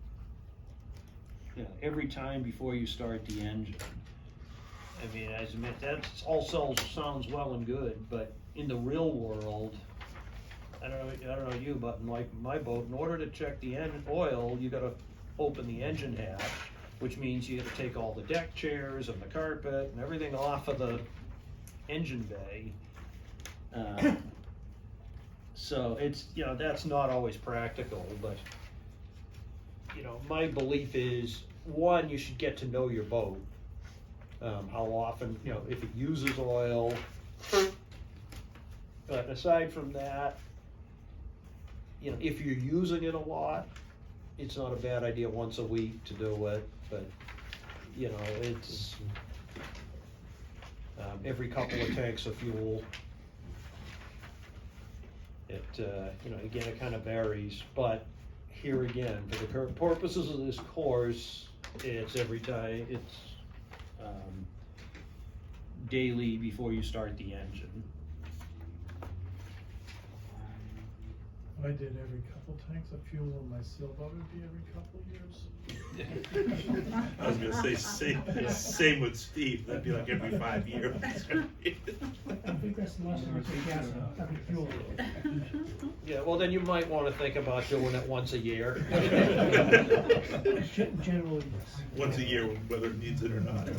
Speaker 1: every time before you start the engine. I mean, I admit, that also sounds well and good, but in the real world, I don't know you, but in my boat, in order to check the oil, you gotta open the engine hatch, which means you gotta take all the deck chairs and the carpet and everything off of the engine bay. So it's, you know, that's not always practical, but, you know, my belief is, one, you should get to know your boat. How often, you know, if it uses oil. But aside from that, you know, if you're using it a lot, it's not a bad idea once a week to do it, but, you know, it's every couple of tanks of fuel. It, you know, again, it kind of varies, but here again, for the current purposes of this course, it's every time, it's daily before you start the engine.
Speaker 7: I did every couple tanks of fuel in my sailboat, it'd be every couple years.
Speaker 10: I was gonna say, same with Steve, that'd be like every 5 years.
Speaker 3: I think that's the last time I gas, fuel.
Speaker 1: Yeah, well, then you might wanna think about doing it once a year.
Speaker 3: Generally, yes.
Speaker 10: Once a year, whether it needs it or not.
Speaker 3: A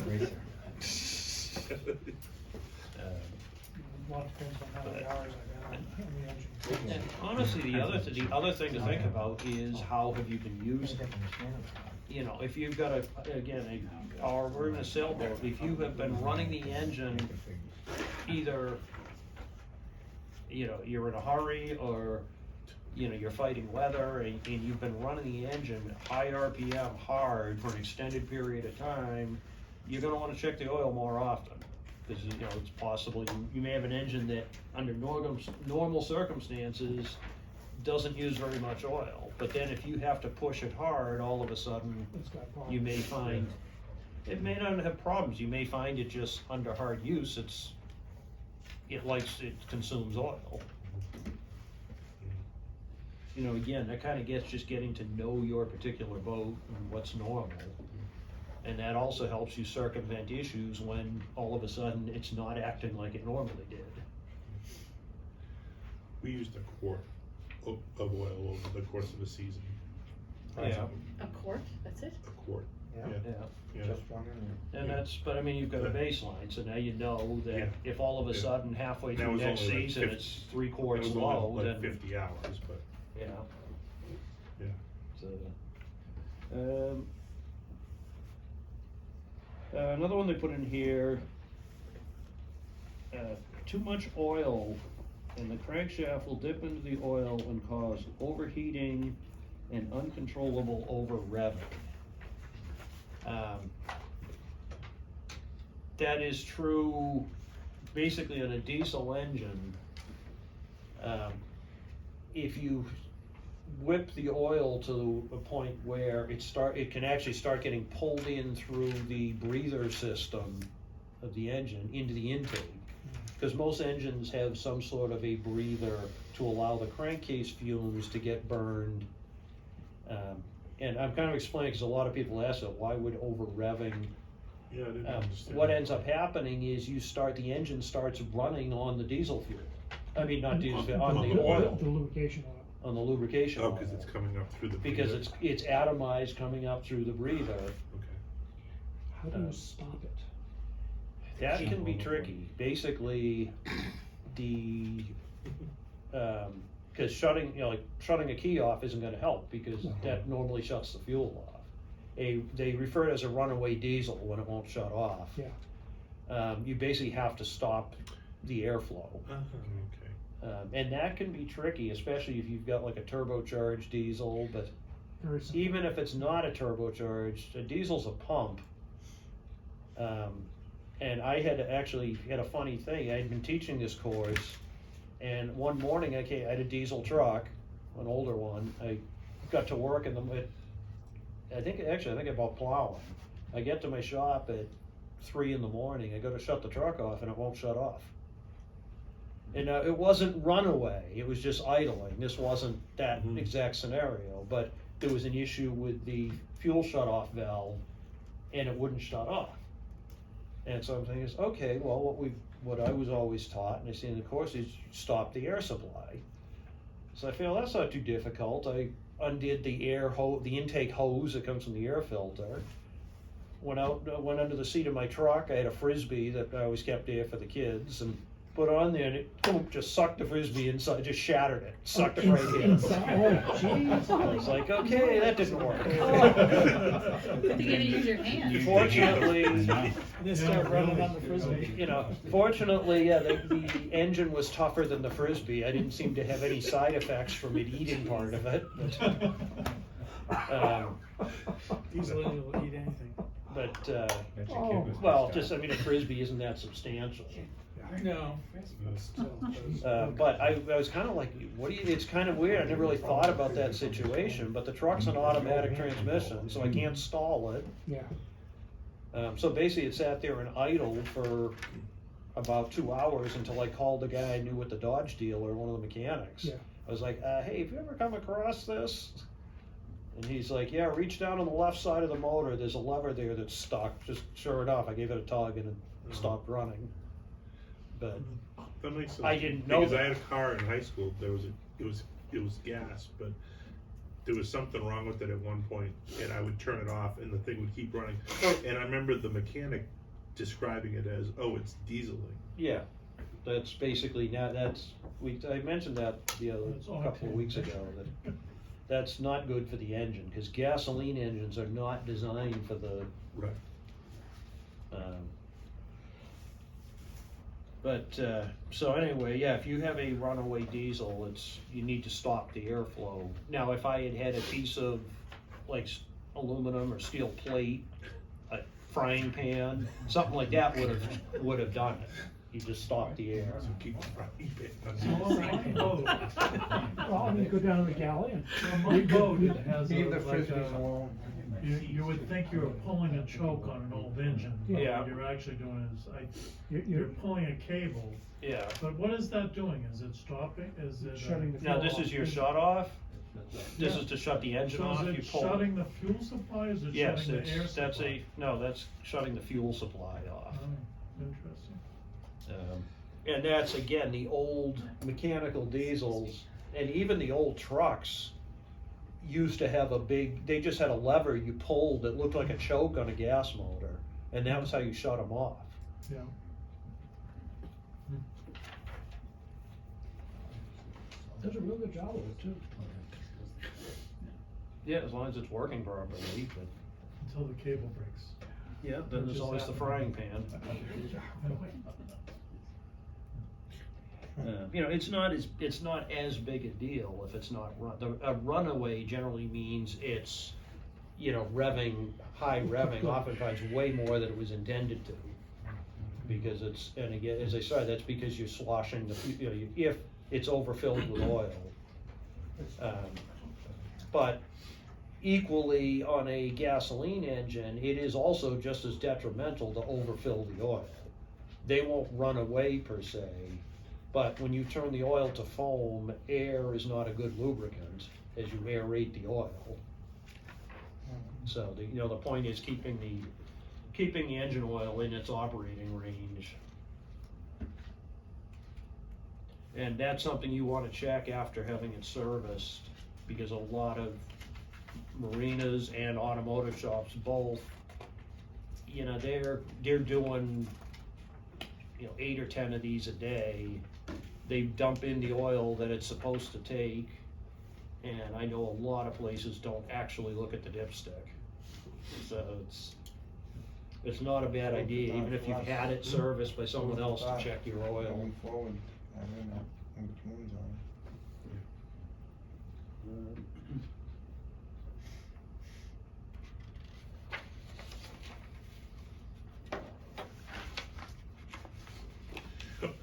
Speaker 3: lot depends on how many hours I got on the engine.
Speaker 1: And honestly, the other thing to think about is how have you been using it? You know, if you've got we're in a sailboat, if you have been running the engine, either, you know, you're in a hurry or, you know, you're fighting weather and you've been running the engine high RPM hard for an extended period of time, you're gonna wanna check the oil more often. Because, you know, it's possible you may have an engine that under normal circumstances doesn't use very much oil. But then if you have to push it hard, all of a sudden,
Speaker 3: It's got problems.
Speaker 1: you may find, it may not have problems, you may find it just under hard use, it consumes oil. You know, again, that kinda just getting to know your particular boat and what's normal. And that also helps you circumvent issues when all of a sudden it's not acting like it normally did.
Speaker 10: We used a quart of oil over the course of a season.
Speaker 1: Yeah.
Speaker 9: A quart, that's it?
Speaker 10: A quart, yeah.
Speaker 1: Yeah.
Speaker 4: Just one in
Speaker 1: And but I mean, you've got a baseline, so now you know that
Speaker 10: Yeah.
Speaker 1: if all of a
Speaker 10: Yeah.
Speaker 1: sudden halfway
Speaker 10: That
Speaker 1: through
Speaker 10: was
Speaker 1: next
Speaker 10: only like
Speaker 1: season,
Speaker 10: 50
Speaker 1: it's 3
Speaker 10: It
Speaker 1: quarts
Speaker 10: was
Speaker 1: low,
Speaker 10: only
Speaker 1: then,
Speaker 10: like 50 hours, but,
Speaker 1: yeah.
Speaker 10: yeah.
Speaker 1: So, another one they put in here, too much oil and the crankshaft will dip into the oil and cause overheating and uncontrollable over revving. That is true basically on a diesel engine. If you whip the oil to a point where it can actually start getting pulled in through the breather system of the engine into the intake. Because most engines have some sort of a breather to allow the crankcase fumes to get burned. And I'm kind of explaining because a lot of people ask that, why would over revving?
Speaker 10: Yeah, I didn't understand.
Speaker 1: What ends up happening is the engine starts running on the diesel fuel. I mean, not diesel fuel, on the oil,
Speaker 3: The lubrication oil.
Speaker 1: on the lubrication
Speaker 10: Oh,
Speaker 1: oil.
Speaker 10: because it's coming up through the.
Speaker 1: Because
Speaker 10: breather.
Speaker 1: it's atomized coming up through the breather.
Speaker 10: Okay.
Speaker 3: How do you stop it?
Speaker 1: That can be tricky. Basically, cause shutting a key off isn't gonna help because that normally shuts the fuel off. They refer to it as a runaway diesel when it won't shut off.
Speaker 3: Yeah.
Speaker 1: You basically have to stop the airflow.
Speaker 10: Okay.
Speaker 1: And that can be tricky, especially if you've got like a turbocharged diesel, but
Speaker 3: Very simple.
Speaker 1: even if it's not a turbocharged, a diesel's a pump. And I had a funny thing. I had been teaching this course, and one morning I had a diesel truck, an older one. I got to work I think about plowing. I get to my shop at 3 in the morning. I go to shut the truck off, and it won't shut off. And it wasn't runaway, it was just idling. This wasn't that exact scenario, but there was an issue with the fuel shut-off valve, and it wouldn't shut off. And so I'm thinking, okay, well, what I was always taught, and I see in the course, is stop the air supply. So I feel that's not too difficult. I undid the intake hose that comes from the air filter. Went under the seat of my truck. I had a Frisbee that I always kept there for the kids, and put it on there, and it just sucked the Frisbee inside, just shattered it, sucked it right in.
Speaker 3: Oh, geez.
Speaker 1: I was like, okay, that didn't work.
Speaker 9: Good thing you didn't use your hand.
Speaker 1: Fortunately,
Speaker 3: They start running on the Frisbee.
Speaker 1: fortunately, the engine was tougher than the Frisbee. I didn't seem to have any side effects from it eating part of it.
Speaker 11: Diesel engine will eat anything.
Speaker 1: But
Speaker 5: Bet your kid was
Speaker 1: well,
Speaker 5: pissed off.
Speaker 1: a Frisbee isn't that substantial.
Speaker 11: No.
Speaker 1: But I was kind of like, it's kind of weird. I never really thought about that situation, but the truck's an automatic transmission, so I can't stall it.
Speaker 3: Yeah.
Speaker 1: So basically it sat there and idled for about 2 hours until I called the guy I knew with the Dodge dealer, one of the mechanics.
Speaker 3: Yeah.
Speaker 1: I was like, hey, have you ever come across this? And he's like, yeah, reach down on the left side of the motor, there's a lever there that's stuck. Just sure enough, I gave it a tug and it stopped running. But
Speaker 10: That makes sense.
Speaker 1: I didn't know
Speaker 10: Because I
Speaker 1: that.
Speaker 10: had a car in high school, it was gas, but there was something wrong with it at one point, and I would turn it off and the thing would keep running. And I remember the mechanic describing it as, oh, it's dieseling.
Speaker 1: yeah, that's basically, now I mentioned that the other
Speaker 7: It's
Speaker 1: couple of
Speaker 7: octane.
Speaker 1: weeks ago, that that's not good for the engine, because gasoline engines are not designed for the,
Speaker 10: Right.
Speaker 1: so anyway, yeah, if you have a runaway diesel, you need to stop the airflow. Now, if I had a piece of like aluminum or steel plate, a frying pan, something like that would have done it. You just stop the air.
Speaker 10: So keep a frying pan
Speaker 7: So
Speaker 10: on.
Speaker 7: on my boat,
Speaker 3: Well, I mean, go down to the galley and.
Speaker 7: on my boat, it has
Speaker 4: Leave the
Speaker 7: like
Speaker 4: frisbees alone.
Speaker 7: you would think you were pulling a choke on an old engine, but
Speaker 1: Yeah.
Speaker 7: what you're actually doing is,
Speaker 3: You're
Speaker 7: you're pulling a cable,
Speaker 1: Yeah.
Speaker 7: but what is that doing? Is it stopping, is it?
Speaker 3: Shutting the
Speaker 1: Now, this is your shut off. This
Speaker 7: Yeah.
Speaker 1: is to shut the engine
Speaker 7: So
Speaker 1: off.
Speaker 7: is
Speaker 1: You
Speaker 7: it
Speaker 1: pull.
Speaker 7: shutting the fuel supply, is it
Speaker 1: Yes,
Speaker 7: shutting the air supply?
Speaker 1: that's shutting the fuel supply off.
Speaker 7: Oh, interesting.
Speaker 1: And that's, again, the old mechanical diesels, and even the old trucks used to have they just had a lever you pulled that looked like a choke on a gas motor, and that was how you shut them off.
Speaker 7: Yeah.
Speaker 3: Does a real good job of it too.
Speaker 1: Yeah, as long as it's working properly, but.
Speaker 7: Until the cable breaks.
Speaker 1: Yeah, then there's
Speaker 7: Just
Speaker 1: always the
Speaker 7: happened.
Speaker 1: frying pan. It's not as big a deal if it's not a runaway generally means it's, high revving, oftentimes way more than it was intended to. Because and again, as I said, that's because you're sloshing if it's overfilled with oil. But equally on a gasoline engine, it is also just as detrimental to overfill the oil. They won't run away per se, but when you turn the oil to foam, air is not a good lubricant as you aerate the oil. So the point is keeping the engine oil in its operating range. And that's something you want to check after having it serviced, because a lot of marinas and automotive shops both, they're doing 8 or 10 of these a day. They dump in the oil that it's supposed to take, and I know a lot of places don't actually look at the dipstick. So it's not a bad idea, even if you've had it serviced by someone else, to check your oil.
Speaker 4: Going forward, I don't know, when the tune's on.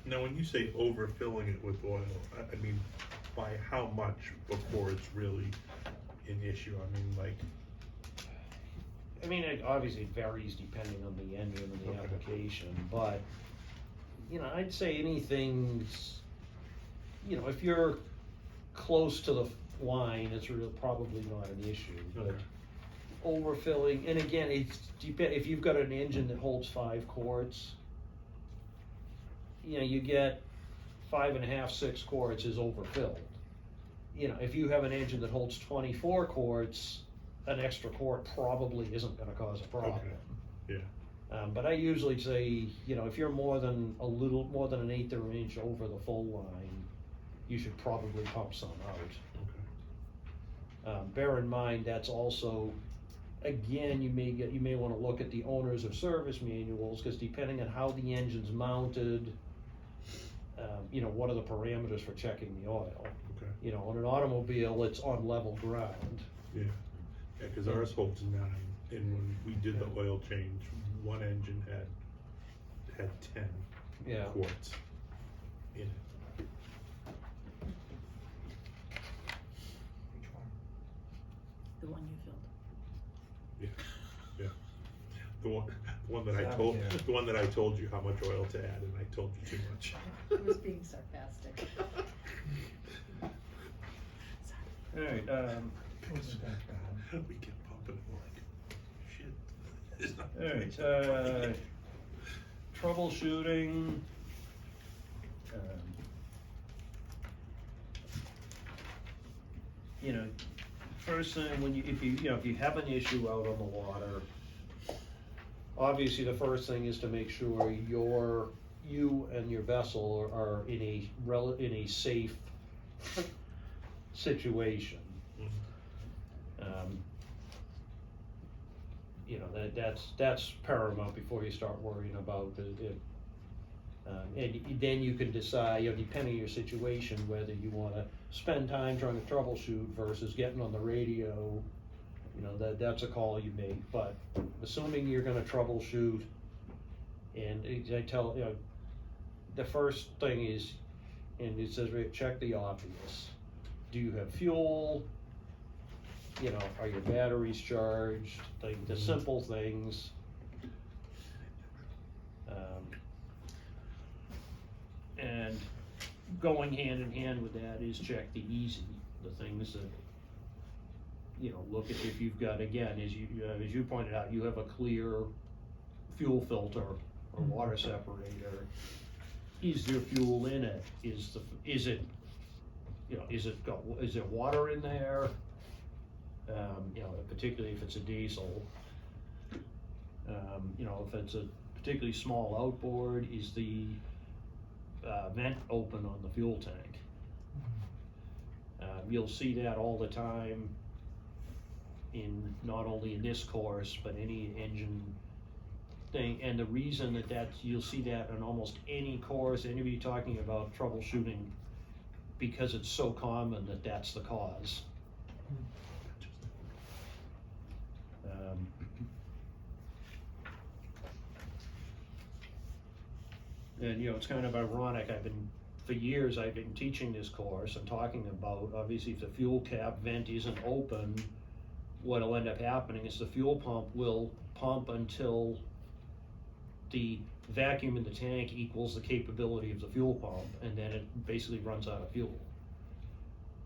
Speaker 10: Now, when you say overfilling it with oil, I mean, by how much before it's really an issue?
Speaker 1: It obviously varies depending on the engine and the
Speaker 10: Okay.
Speaker 1: application, but, I'd say anything's, if you're close to the line, it's really probably not an issue, but
Speaker 10: Okay.
Speaker 1: overfilling, and again, if you've got an engine that holds 5 quarts, you get 5.5, 6 quarts is overfilled. If you have an engine that holds 24 quarts, an extra quart probably isn't gonna cause a problem.
Speaker 10: Okay. Yeah.
Speaker 1: But I usually say, if you're a little more than an 1/8 of an inch over the full line, you should probably pump some out.
Speaker 10: Okay.
Speaker 1: Bear in mind, that's also, again, you may wanna look at the owners of service manuals, cause depending on how the engine's mounted, what are the parameters for checking the oil?
Speaker 10: Okay.
Speaker 1: On an automobile, it's on level ground.
Speaker 10: Yeah. Yeah, because ours holds 9, and when we did the oil change, one engine had 10
Speaker 1: Yeah.
Speaker 10: quarts in it.
Speaker 4: Which one?
Speaker 9: The one you filled.
Speaker 10: Yeah. Yeah. The one that I told you how much oil to add, and I told you too much.
Speaker 12: I was being sarcastic.
Speaker 1: Alright,
Speaker 4: Wasn't that bad.
Speaker 10: We kept pumping it like, shit. It's not-
Speaker 1: alright, troubleshooting. You know, first thing, when you, if you have an issue out on the water, obviously the first thing is to make sure you and your vessel are in a safe situation. You know, that's paramount before you start worrying about it. And then you can decide, you know, depending on your situation, whether you wanna spend time trying to troubleshoot versus getting on the radio. You know, that's a call you make, but assuming you're gonna troubleshoot, and I tell, you know, the first thing is, and it says, right, check the obvious. Do you have fuel? You know, are your batteries charged? Like the simple things. And going hand in hand with that is check the easy, the things that, you know, look at if you've got, again, as you pointed out, you have a clear fuel filter or water separator. Is there fuel in it? Is it, you know, is there water in there? You know, particularly if it's a diesel. You know, if it's a particularly small outboard, is the vent open on the fuel tank? You'll see that all the time in, not only in this course, but any engine thing. And the reason you'll see that in almost any course, anybody talking about troubleshooting, because it's so common that's the cause. And you know, it's kind of ironic, for years I've been teaching this course and talking about, obviously if the fuel cap vent isn't open, what'll end up happening is the fuel pump will pump until the vacuum in the tank equals the capability of the fuel pump, and then it basically runs out of fuel.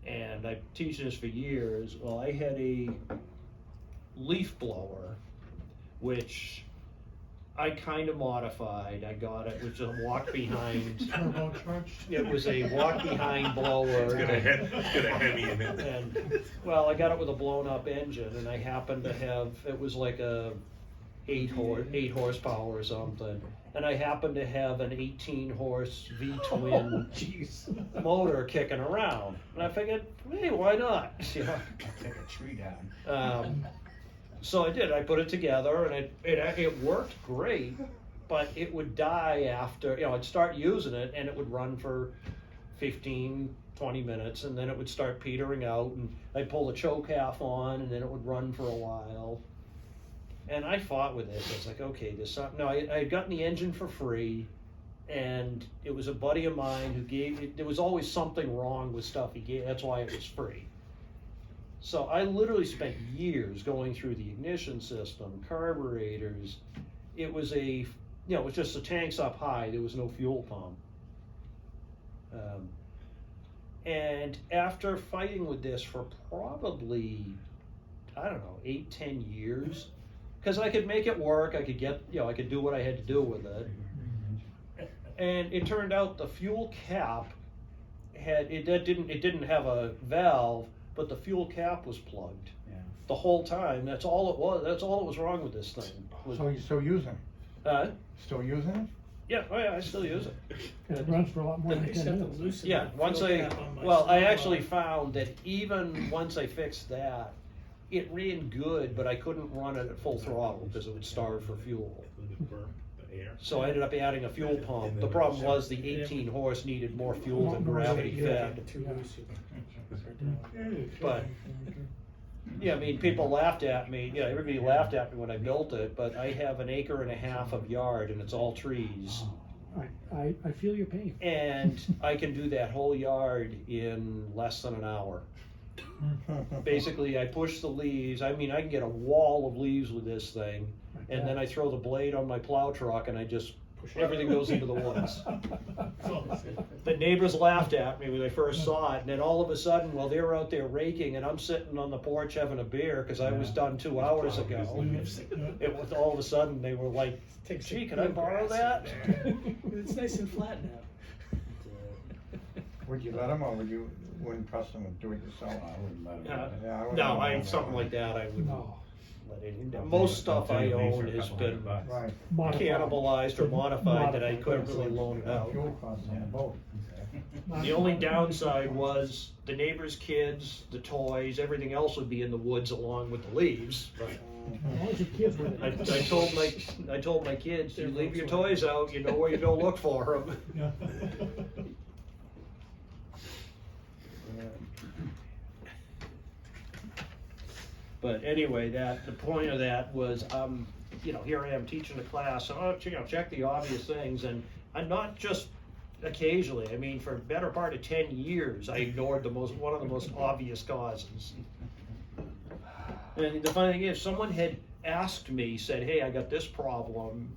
Speaker 1: And I've teached this for years. Well, I had a leaf blower, which I kind of modified. I got it, which was a walk behind.
Speaker 7: Turbocharged?
Speaker 1: It was a walk behind blower.
Speaker 10: It's got a Hemi in it.
Speaker 1: And, well, I got it with a blown up engine, and I happened to have, it was like a 8 horsepower or something. And I happened to have an 18 horse V-twin motor kicking around. And I figured, hey, why not? You know?
Speaker 4: Take a tree down.
Speaker 1: So I did, I put it together, and it worked great, but it would die after, you know, I'd start using it and it would run for 15, 20 minutes, and then it would start petering out, and I'd pull the choke half on, and then it would run for a while. And I fought with it. I was like, okay, I had gotten the engine for free, and it was a buddy of mine who gave it, there was always something wrong with stuff he gave, that's why it was free. So I literally spent years going through the ignition system, carburetors. It was it was just the tanks up high, there was no fuel pump. And after fighting with this for probably, I don't know, 8-10 years, because I could make it work, I could get, I could do what I had to do with it. And it turned out the fuel cap it didn't have a valve, but the fuel cap was plugged.
Speaker 4: Yeah.
Speaker 1: The whole time. That's all it was. That's all that was wrong with this thing.
Speaker 4: So you're still using it? Still using it?
Speaker 1: Yeah, oh yeah, I still use it.
Speaker 3: And it runs for a lot more than
Speaker 11: They
Speaker 3: 10
Speaker 11: said to
Speaker 3: minutes.
Speaker 11: loosen
Speaker 1: Yeah,
Speaker 11: the
Speaker 1: once
Speaker 11: fuel
Speaker 1: I,
Speaker 11: cap on my
Speaker 1: well, I
Speaker 11: snowplow.
Speaker 1: actually found that even once I fixed that, it ran good, but I couldn't run it at full throttle because it would starve for fuel. So I ended up adding a fuel pump. The problem was the 18 horse needed more fuel than gravity fed.
Speaker 11: Too loose.
Speaker 1: But, yeah, I mean, people laughed at me, everybody laughed at me when I built it, but I have 1.5 acres of yard and it's all trees.
Speaker 3: I feel your pain.
Speaker 1: And I can do that whole yard in less than an hour. Basically, I push the leaves, I can get a wall of leaves with this thing, and then I throw the blade on my plow truck and I just everything goes into the woods.
Speaker 7: So,
Speaker 1: The neighbors laughed at me when they first saw it, and then all of a sudden, while they were out there raking, and I'm sitting on the porch having a beer, cause I was done 2 hours ago. It was, all of a sudden, they were like, gee, can I borrow that?
Speaker 11: It's nice and flat now.
Speaker 4: Would you let them, or wouldn't trust them and do it yourself? I wouldn't let them. Yeah, I wouldn't
Speaker 1: No,
Speaker 4: let 'em.
Speaker 1: something like that, I wouldn't
Speaker 3: No,
Speaker 1: let it, most stuff I own has been
Speaker 4: Right.
Speaker 3: modified.
Speaker 1: cannibalized or modified that I couldn't really loan it out.
Speaker 4: Fuel costs on the boat.
Speaker 1: The only downside was the neighbors' kids, the toys, everything else would be in the woods along with the leaves. But
Speaker 3: As long as your kids with
Speaker 1: I
Speaker 3: it.
Speaker 1: told my kids, you leave your toys out, you know where you go look for them.
Speaker 7: yeah.
Speaker 1: But anyway, the point of that was, here I am teaching a class, so, check the obvious things, and I'm not just occasionally, I mean, for a better part of 10 years, I ignored one of the most obvious causes. And the funny thing is, someone had asked me, said, hey, I got this problem,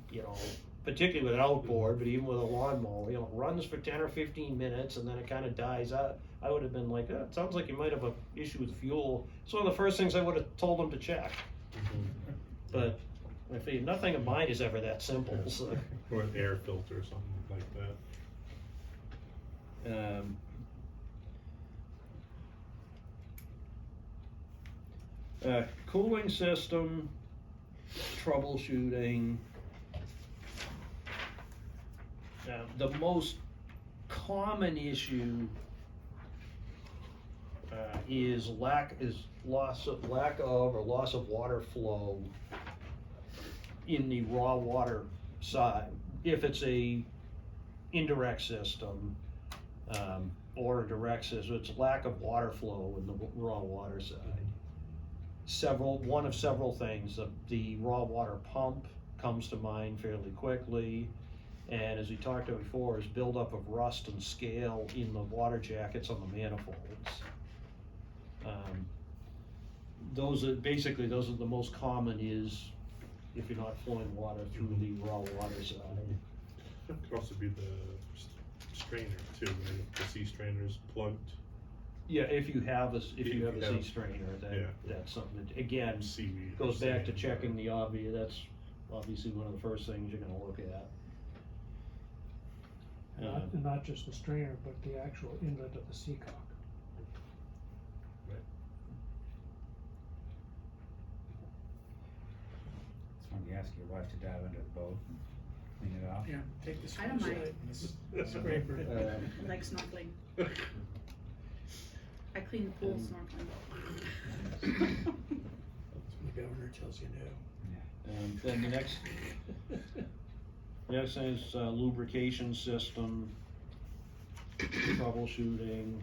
Speaker 1: particularly with an outboard, but even with a lawnmower, it runs for 10 or 15 minutes and then it kind of dies out. I would have been like, it sounds like you might have an issue with fuel. It's one of the first things I would have told them to check. But I figured nothing of mine is ever that simple, so.
Speaker 10: Or an air filter or something like that.
Speaker 1: Cooling system, troubleshooting. The most common issue is lack of water flow in the raw water side. If it's a indirect system, or a direct system, it's lack of water flow in the raw water side. One of several things. The raw water pump comes to mind fairly quickly, and as we talked about before, is buildup of rust and scale in the water jackets on the manifolds. Those are the most common, is if you're not flowing water through the raw water side.
Speaker 10: It could also be the strainer too, right? The C strainer's plugged.
Speaker 1: Yeah, if you have a
Speaker 10: you
Speaker 1: C
Speaker 10: have-
Speaker 1: strainer,
Speaker 10: yeah.
Speaker 1: that's something that, again,
Speaker 10: Seaweed.
Speaker 1: goes back to
Speaker 10: sand,
Speaker 1: checking the obvious. That's obviously one of the first things you're gonna look at.
Speaker 3: Not just the strainer, but the actual inlet of the seacock.
Speaker 5: Just wanted to ask your wife to dive into the boat and clean it off.
Speaker 11: Yeah, take this
Speaker 9: I don't
Speaker 11: one
Speaker 9: mind.
Speaker 11: aside and this scraper.
Speaker 9: I like snorkeling. I clean the pool snorkeling.
Speaker 11: The governor tells you no.
Speaker 1: Then the next thing is lubrication system, troubleshooting,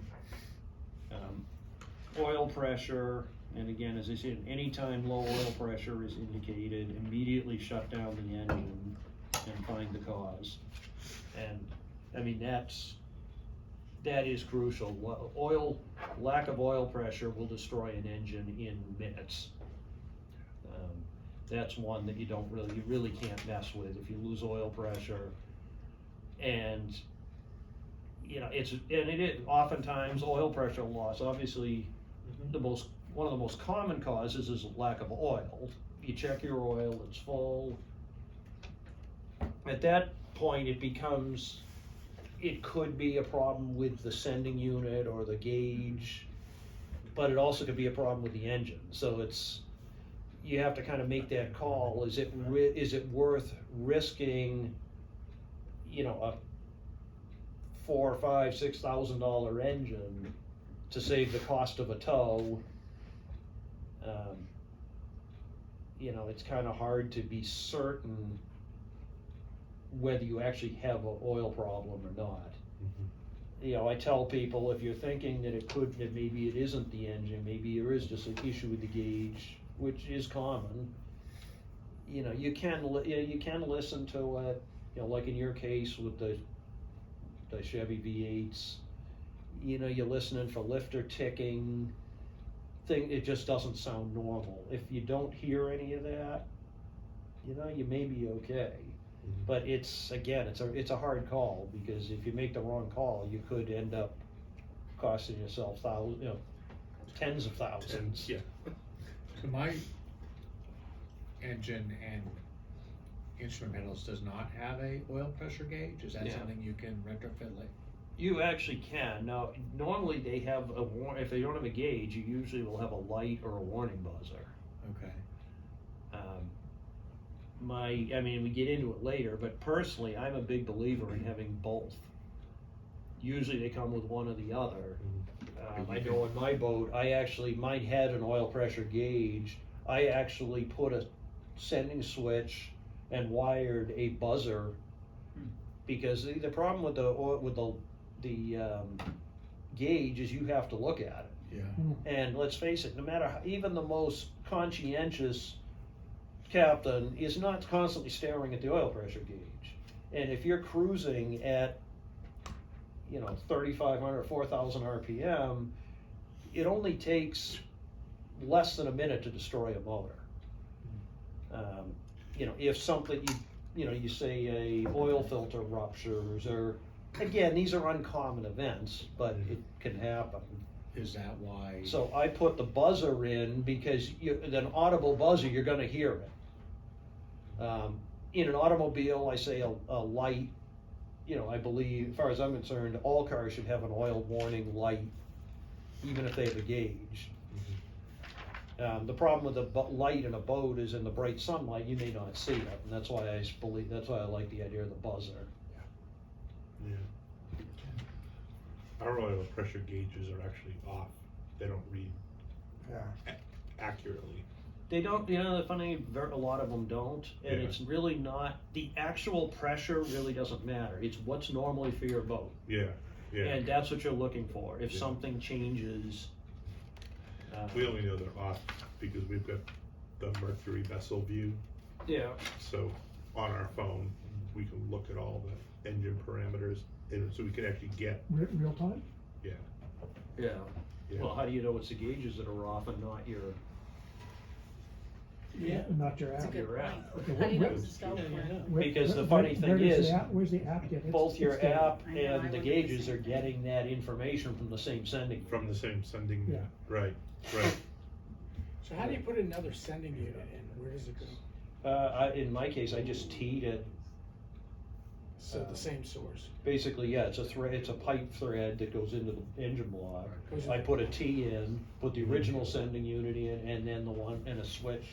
Speaker 1: oil pressure, and again, as I said, anytime low oil pressure is indicated, immediately shut down the engine and find the cause. And, I mean, that is crucial. Lack of oil pressure will destroy an engine in minutes. That's one that you really can't mess with if you lose oil pressure. And, it is oftentimes oil pressure loss. Obviously, one of the most common causes is lack of oil. You check your oil, it's full. At that point, it could be a problem with the sending unit or the gauge, but it also could be a problem with the engine. So you have to kind of make that call. Is it worth risking, a $4,000, $5,000, $6,000 engine to save the cost of a tow? It's kind of hard to be certain whether you actually have an oil problem or not. I tell people, if you're thinking that maybe it isn't the engine, maybe there is just an issue with the gauge, which is common. You can listen to it. Like in your case with the Chevy V8s. You're listening for lifter ticking. It just doesn't sound normal. If you don't hear any of that, you may be okay. But it's, again, it's a hard call, because if you make the wrong call, you could end up costing yourself tens of thousands.
Speaker 10: Yeah.
Speaker 2: So my engine and instrument panels does not have a oil pressure gauge, is that
Speaker 1: Yeah.
Speaker 2: something you can retrofit like?
Speaker 1: You actually can. Now, normally they have if they don't have a gauge, you usually will have a light or a warning buzzer.
Speaker 2: Okay.
Speaker 1: I mean, we get into it later, but personally, I'm a big believer in having both. Usually they come with one or the other. I know in my boat, mine had an oil pressure gauge. I actually put a sending switch and wired a buzzer, because the problem with the gauge is you have to look at it.
Speaker 2: Yeah.
Speaker 1: And let's face it, no matter even the most conscientious captain is not constantly staring at the oil pressure gauge. And if you're cruising at 3,500, 4,000 RPM, it only takes less than a minute to destroy a motor. If something, you say a oil filter ruptures, or, again, these are uncommon events, but it can happen.
Speaker 2: Is that why?
Speaker 1: So I put the buzzer in, because an audible buzzer, you're gonna hear it. In an automobile, I say a light, I believe, as far as I'm concerned, all cars should have an oil warning light, even if they have a gauge. The problem with the light in a boat is, in the bright sunlight, you may not see it, and that's why I like the idea of the buzzer.
Speaker 10: Yeah. Our oil pressure gauges are actually off. They don't read accurately.
Speaker 1: They don't, the funny, a lot of them don't, and
Speaker 10: Yeah.
Speaker 1: it's really not, the actual pressure really doesn't matter. It's what's normally for your boat.
Speaker 10: Yeah, yeah.
Speaker 1: And that's what you're looking for. If
Speaker 10: Yeah.
Speaker 1: something changes.
Speaker 10: We only know they're off because we've got the Mercury vessel view.
Speaker 1: Yeah.
Speaker 10: So on our phone, we can look at all the engine parameters, and so we can actually get,
Speaker 3: Real time?
Speaker 10: yeah.
Speaker 1: Yeah.
Speaker 10: Yeah.
Speaker 1: Well, how do you know it's the gauges that are off and not your?
Speaker 3: Not your
Speaker 9: That's a
Speaker 3: app.
Speaker 9: good
Speaker 1: Your
Speaker 9: point.
Speaker 1: app.
Speaker 3: Okay,
Speaker 9: How do you know
Speaker 3: where-
Speaker 9: it's a software?
Speaker 1: Because the
Speaker 3: Where-
Speaker 1: funny
Speaker 3: where
Speaker 1: thing
Speaker 3: does
Speaker 1: is,
Speaker 3: the app- where's the app get its?
Speaker 1: both your
Speaker 3: its data?
Speaker 1: app
Speaker 9: I know, I
Speaker 1: and the
Speaker 9: would
Speaker 1: gauges
Speaker 9: say
Speaker 1: are getting that information from the same sending.
Speaker 10: From the same sending,
Speaker 3: Yeah.
Speaker 10: right, right.
Speaker 11: So how do you put another sending unit in? Where does it go?
Speaker 1: In my case, I just teed it.
Speaker 11: So the same source.
Speaker 1: Basically, yeah, it's a pipe thread that goes into the engine block.
Speaker 11: Goes
Speaker 1: I
Speaker 11: in-
Speaker 1: put a T in, put the original sending unit in, and then and a switch,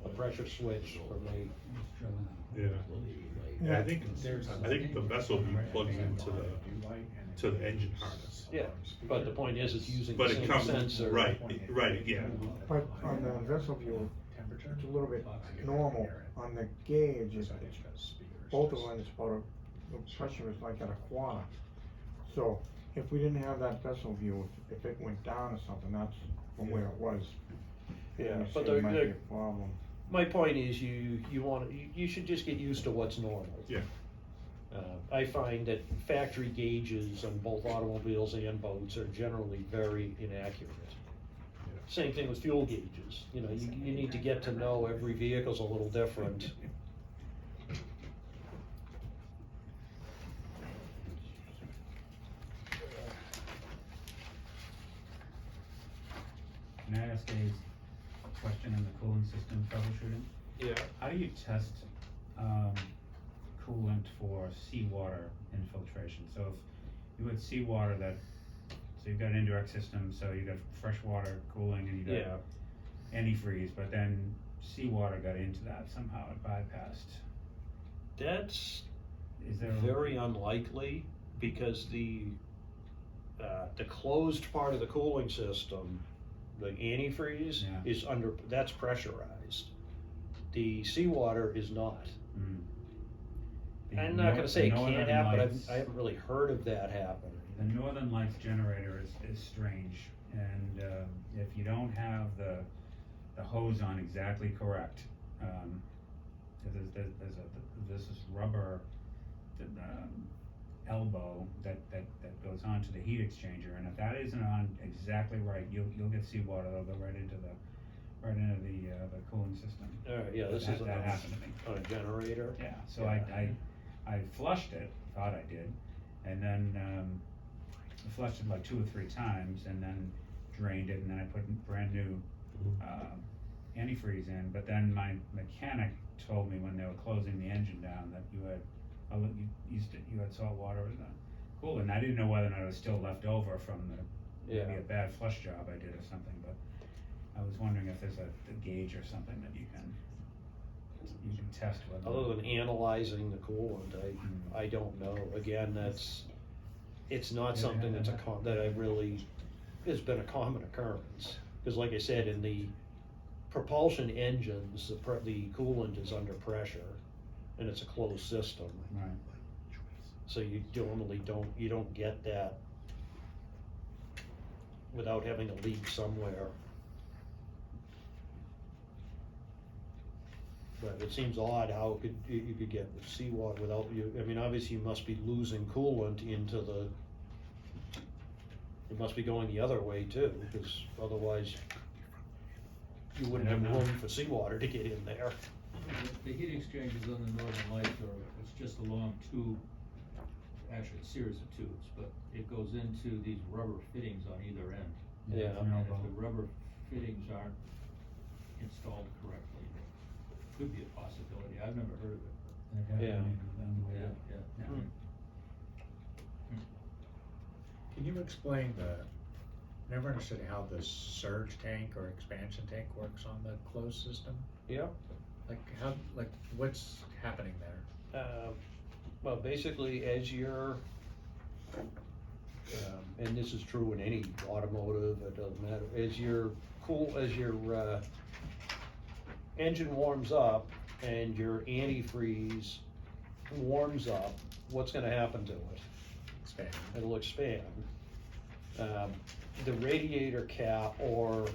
Speaker 1: a pressure switch from the.
Speaker 10: Yeah. Yeah, I think the vessel view plugs into the engine harness.
Speaker 1: Yeah, but the point is, it's using the
Speaker 10: But it
Speaker 1: same
Speaker 10: comes,
Speaker 1: sensor.
Speaker 10: right, yeah.
Speaker 4: But on the vessel view, it's a little bit normal. On the gauge, it's both of them, it's about the pressure is like at a quarter. So if we didn't have that vessel view, if it went down or something, that's from where it was.
Speaker 1: Yeah,
Speaker 4: And
Speaker 1: but
Speaker 4: it might be a problem.
Speaker 1: my point is, you should just get used to what's normal.
Speaker 10: Yeah.
Speaker 1: I find that factory gauges on both automobiles and boats are generally very inaccurate. Same thing with fuel gauges, you need to get to know every vehicle's a little different.
Speaker 5: Can I ask a question on the cooling system troubleshooting?
Speaker 1: Yeah.
Speaker 5: How do you test coolant for seawater infiltration? So if you had seawater so you've got an indirect system, so you got freshwater cooling and you got antifreeze, but then seawater got into that somehow, it bypassed.
Speaker 1: That's
Speaker 5: Is there
Speaker 1: very unlikely, because the closed part of the cooling system, the antifreeze,
Speaker 5: Yeah.
Speaker 1: is that's pressurized. The seawater is not.
Speaker 5: The
Speaker 1: I'm not gonna say it
Speaker 5: Northern
Speaker 1: can't happen,
Speaker 5: Lights-
Speaker 1: but I haven't really heard of that happening.
Speaker 5: The Northern Lights generator is strange, and if you don't have the hose on exactly correct, there's this rubber elbow that goes onto the heat exchanger, and if that isn't on exactly right, you'll get seawater that'll go right into right into the cooling system.
Speaker 1: Alright, yeah, this
Speaker 5: That-
Speaker 1: is
Speaker 5: that happened to me.
Speaker 1: on a generator.
Speaker 5: Yeah, so
Speaker 1: Yeah.
Speaker 5: I flushed it, thought I did, and then, I flushed it like 2 or 3 times, and then drained it, and then I put brand new, antifreeze in, but then my mechanic told me when they were closing the engine down that you had, you had salt water in the coolant, and I didn't know whether or not it was still left over from maybe
Speaker 1: Yeah.
Speaker 5: a bad flush job I did or something, but I was wondering if there's a gauge or something that you can test whether.
Speaker 1: Other than analyzing the coolant,
Speaker 5: Mm.
Speaker 1: I don't know, again, it's not
Speaker 5: Yeah,
Speaker 1: something
Speaker 5: yeah,
Speaker 1: that's
Speaker 5: yeah.
Speaker 1: that I really, has been a common occurrence. Cause like I said, in the propulsion engines, the coolant is under pressure, and it's a closed system.
Speaker 5: Right.
Speaker 1: So you normally you don't get that without having a leak somewhere. But it seems odd how you could get seawater without I mean, obviously you must be losing coolant into it must be going the other way too, because otherwise you wouldn't
Speaker 5: I
Speaker 1: have
Speaker 5: don't know.
Speaker 1: room for seawater to get in there.
Speaker 6: The heat exchangers on the Northern Lights it's just a long tube, actually a series of tubes, but it goes into these rubber fittings on either end.
Speaker 1: Yeah.
Speaker 6: And if the rubber fittings aren't installed correctly, it could be a possibility, I've never heard of it,
Speaker 5: That
Speaker 1: Yeah.
Speaker 5: happened to them,
Speaker 6: but,
Speaker 5: yeah.
Speaker 6: yeah.
Speaker 1: Hmm.
Speaker 2: Can you explain never understood how the surge tank or expansion tank works on the closed system?
Speaker 1: Yeah.
Speaker 2: What's happening there?
Speaker 1: Well, basically, as you're, and this is true in any automotive, it doesn't matter, as your engine warms up and your antifreeze warms up, what's gonna happen to it?
Speaker 2: Expand.
Speaker 1: It'll expand. The radiator cap, or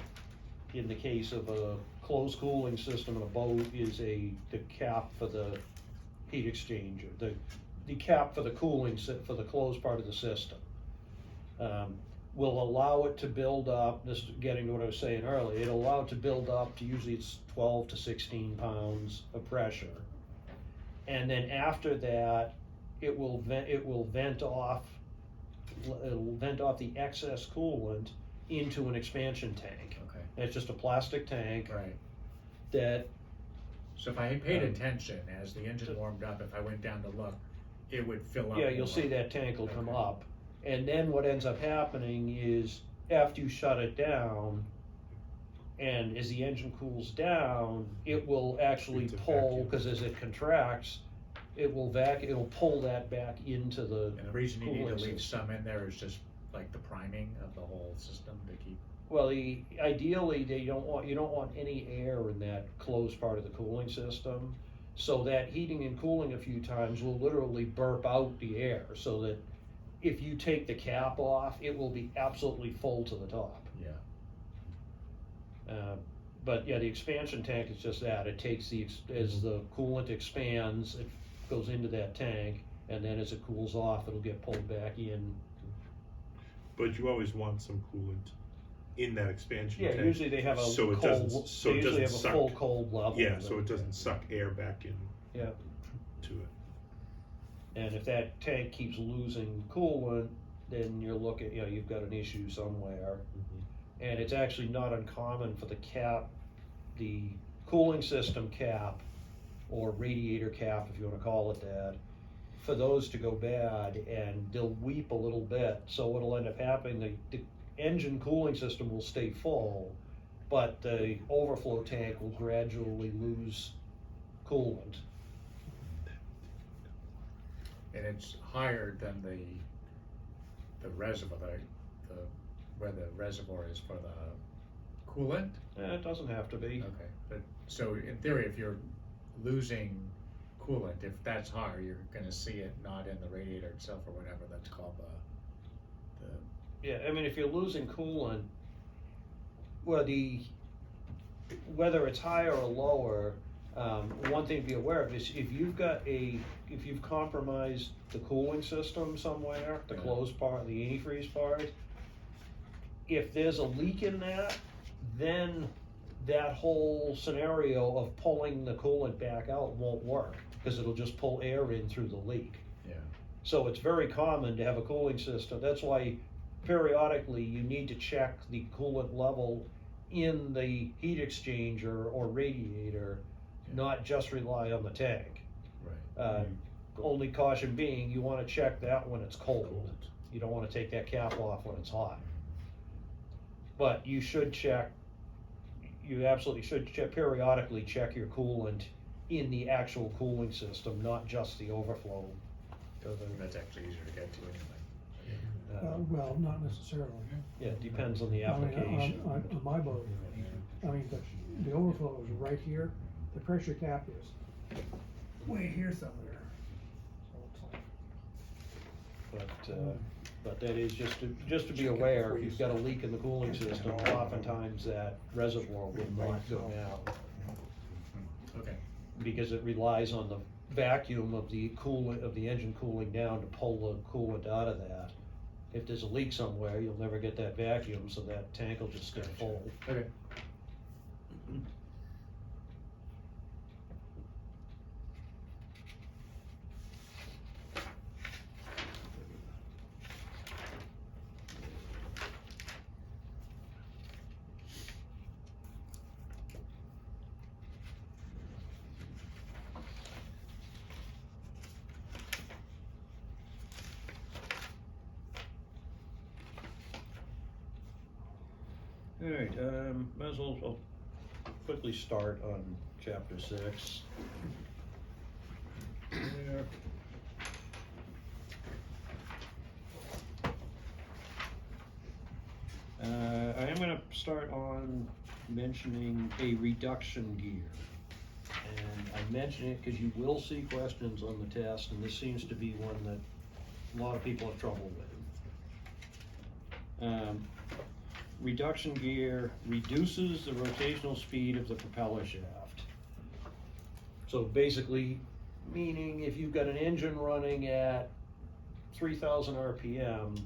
Speaker 1: in the case of a closed cooling system in a boat, is the cap for the heat exchanger, the cap for the cooling for the closed part of the system. Will allow it to build up, this is getting to what I was saying earlier, it'll allow it to build up to usually it's 12 to 16 pounds of pressure. And then after that, it will vent off the excess coolant into an expansion tank.
Speaker 2: Okay.
Speaker 1: And it's just a plastic tank
Speaker 2: Right.
Speaker 1: that,
Speaker 2: So if I had paid attention as the engine warmed up, if I went down to look, it would fill up.
Speaker 1: yeah, you'll
Speaker 2: more.
Speaker 1: see that tank will come
Speaker 2: Okay.
Speaker 1: up. And then what ends up happening is, after you shut it down, and as the engine cools down, it will actually
Speaker 10: It's a
Speaker 1: pull,
Speaker 10: vacuum.
Speaker 1: cause as it contracts, it'll pull that back into the
Speaker 2: And the reason you need to
Speaker 1: cooling
Speaker 2: leave
Speaker 1: system.
Speaker 2: some in there is just like the priming of the whole system to keep.
Speaker 1: Well, ideally, you don't want any air in that closed part of the cooling system. So that heating and cooling a few times will literally burp out the air, so that if you take the cap off, it will be absolutely full to the top.
Speaker 2: Yeah.
Speaker 1: But yeah, the expansion tank is just that, it takes as the coolant expands, it goes into that tank, and then as it cools off, it'll get pulled back in.
Speaker 10: But you always want some coolant in that expansion
Speaker 1: Yeah,
Speaker 10: tank.
Speaker 1: usually they have a
Speaker 10: so it
Speaker 1: cold,
Speaker 10: doesn't, so
Speaker 1: they
Speaker 10: it
Speaker 1: usually
Speaker 10: doesn't
Speaker 1: have a
Speaker 10: suck.
Speaker 1: full cold level.
Speaker 10: Yeah,
Speaker 1: of
Speaker 10: so it doesn't suck air back in
Speaker 1: Yeah,
Speaker 10: to it.
Speaker 1: and if that tank keeps losing coolant, then you're looking, you've got an issue somewhere. And it's actually not uncommon for the cooling system cap, or radiator cap, if you wanna call it that, for those to go bad, and they'll weep a little bit, so what'll end up happening, the engine cooling system will stay full, but the overflow tank will gradually lose coolant.
Speaker 2: And it's higher than the reservoir, where the reservoir is for the coolant?
Speaker 1: It doesn't have to be.
Speaker 2: Okay, but, so in theory, if you're losing coolant, if that's higher, you're gonna see it not in the radiator itself or whatever that's called the
Speaker 1: Yeah, I mean, if you're losing coolant, well, whether it's higher or lower, one thing to be aware of is if you've compromised the cooling system somewhere, the
Speaker 2: Yeah.
Speaker 1: closed part, the antifreeze part, if there's a leak in that, then that whole scenario of pulling the coolant back out won't work, because it'll just pull air in through the leak.
Speaker 2: Yeah.
Speaker 1: So it's very common to have a cooling system. That's why periodically you need to check the coolant level in the heat exchanger or radiator, not just rely on the tank.
Speaker 2: Right.
Speaker 1: Only caution being, you wanna check that when it's cold. You don't wanna take that cap off when it's hot. But you should check, you absolutely should periodically check your coolant in the actual cooling system, not just the overflow.
Speaker 2: That's actually easier to get to anyway.
Speaker 3: Well, not necessarily.
Speaker 1: Yeah, it depends on the
Speaker 3: I mean,
Speaker 1: application.
Speaker 3: on my boat, I mean, the overflow is right here, the pressure cap is way here somewhere. So it's like,
Speaker 1: But that is just to be aware, if you've got a leak in the cooling system, oftentimes that reservoir will not go down,
Speaker 2: Okay.
Speaker 1: because it relies on the vacuum of the coolant, of the engine cooling down to pull the coolant out of that. If there's a leak somewhere, you'll never get that vacuum, so that tank will just stay full.
Speaker 2: Okay.
Speaker 1: Alright, might as well, I'll quickly start on chapter 6. There. I am gonna start on mentioning a reduction gear. And I mention it because you will see questions on the test, and this seems to be one that a lot of people have trouble with. Reduction gear reduces the rotational speed of the propeller shaft. So basically, meaning if you've got an engine running at 3,000 RPM,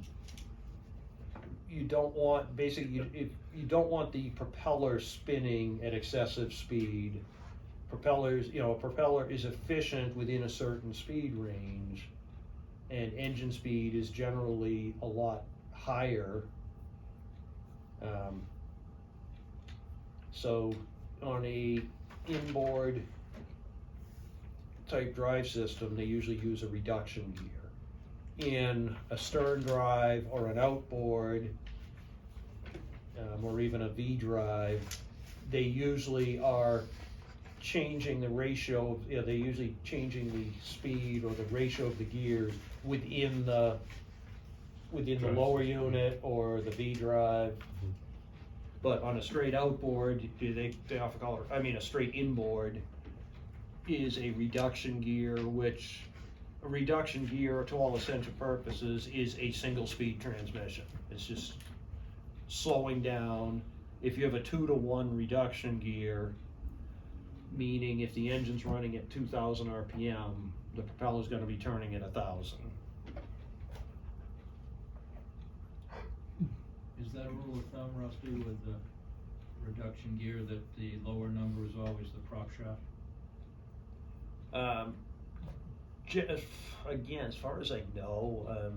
Speaker 1: you don't want, basically, you don't want the propeller spinning at excessive speed. Propellers, a propeller is efficient within a certain speed range, and engine speed is generally a lot higher. So on a inboard type drive system, they usually use a reduction gear. In a stern drive or an outboard, or even a V drive, they usually are changing the ratio, they're usually changing the speed or the ratio of the gears within the lower unit or the V drive. But on a straight outboard, they often call it, a straight inboard is a reduction gear, which a reduction gear, to all essential purposes, is a single speed transmission. It's just slowing down. If you have a 2-to-1 reduction gear, meaning if the engine's running at 2,000 RPM, the propeller's gonna be turning at 1,000.
Speaker 6: Is that a rule of thumb, Rusty, with the reduction gear, that the lower number is always the prop shaft?
Speaker 1: Again, as far as I know,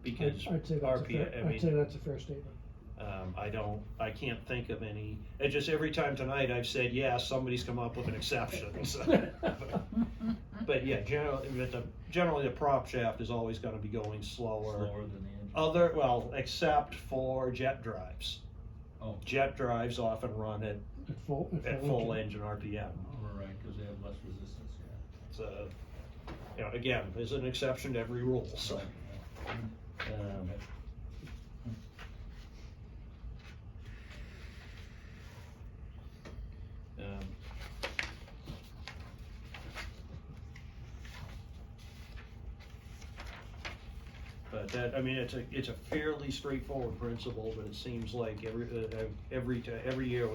Speaker 1: because
Speaker 3: I'd say that's
Speaker 1: RPM,
Speaker 3: that's a fair statement.
Speaker 1: I can't think of any. It's just every time tonight I've said, yes, somebody's come up with an exception. So. But yeah, generally the prop shaft is always gonna be going slower.
Speaker 6: Slower than the engine?
Speaker 1: Except for jet drives.
Speaker 6: Oh.
Speaker 1: Jet drives often run at full engine RPM.
Speaker 6: Oh, right, cause they have less resistance, yeah.
Speaker 1: So, again, there's an exception to every rule, so.
Speaker 6: Right.
Speaker 1: But that, it's a fairly straightforward principle, but it seems like every year,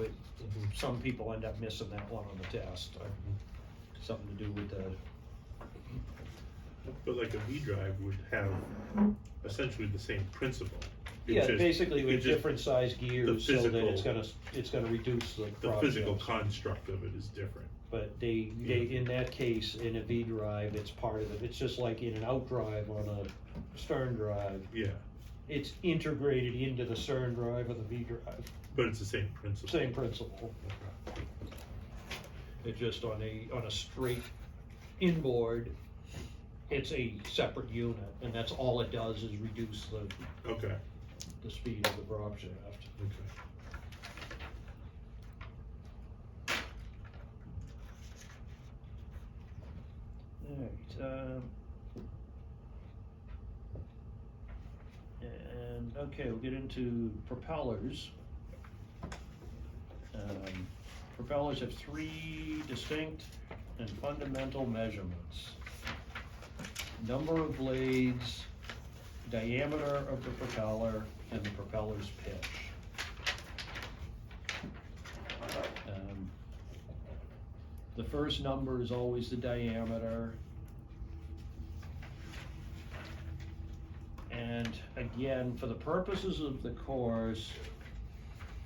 Speaker 1: some people end up missing that one on the test. Something to do with the.
Speaker 10: But like a V drive would have essentially the same principle.
Speaker 1: Yeah,
Speaker 10: just-
Speaker 1: basically
Speaker 10: it
Speaker 1: with
Speaker 10: just-
Speaker 1: different size gears, so that
Speaker 10: physical-
Speaker 1: it's gonna reduce the
Speaker 10: The
Speaker 1: prop
Speaker 10: physical
Speaker 1: jumps.
Speaker 10: construct of it is different.
Speaker 1: But they, in that case, in a V drive, it's part of it, it's just like in an out drive on a stern drive.
Speaker 10: Yeah,
Speaker 1: It's integrated into the stern drive of the V drive,
Speaker 10: but it's the same principle.
Speaker 1: same principle.
Speaker 10: Okay.
Speaker 1: It's just on a straight inboard, it's a separate unit, and that's all it does is reduce
Speaker 10: Okay,
Speaker 1: the speed of the prop shaft.
Speaker 10: okay.
Speaker 1: Alright, and, okay, we'll get into propellers. Propellers have three distinct and fundamental measurements: number of blades, diameter of the propeller, and the propeller's pitch. The first number is always the diameter. And again, for the purposes of the course,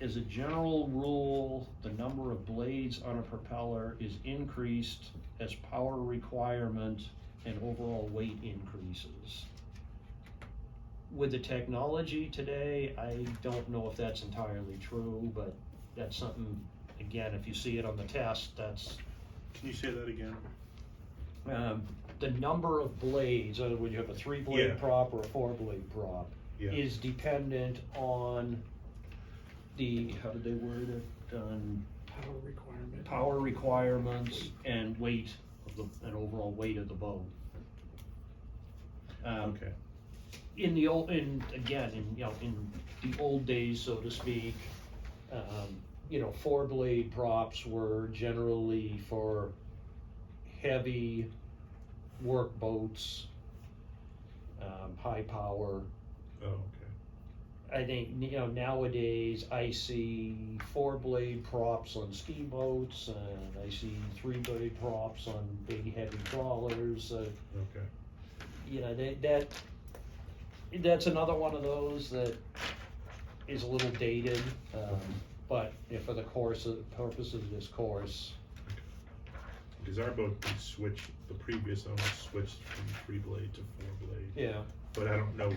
Speaker 1: as a general rule, the number of blades on a propeller is increased as power requirement and overall weight increases. With the technology today, I don't know if that's entirely true, but that's something, again, if you see it on the test, that's
Speaker 10: Can you say that again?
Speaker 1: the number of blades, when you have a 3-blade
Speaker 10: Yeah.
Speaker 1: prop or a 4-blade prop,
Speaker 10: Yeah.
Speaker 1: is dependent on the, how did they word it,
Speaker 11: Power requirement.
Speaker 1: power requirements and weight of the, and overall weight of the boat.
Speaker 10: Okay,
Speaker 1: In the old, in the old days, so to speak, 4-blade props were generally for heavy work boats, high power.
Speaker 10: oh, okay.
Speaker 1: I think, nowadays I see 4-blade props on ski boats, and I see 3-blade props on big heavy trawlers.
Speaker 10: Okay,
Speaker 1: That's another one of those that is a little dated, but for the purposes of this course,
Speaker 10: because our boat, we switched, the previous owner switched from 3-blade to 4-blade.
Speaker 1: yeah.
Speaker 10: But I don't know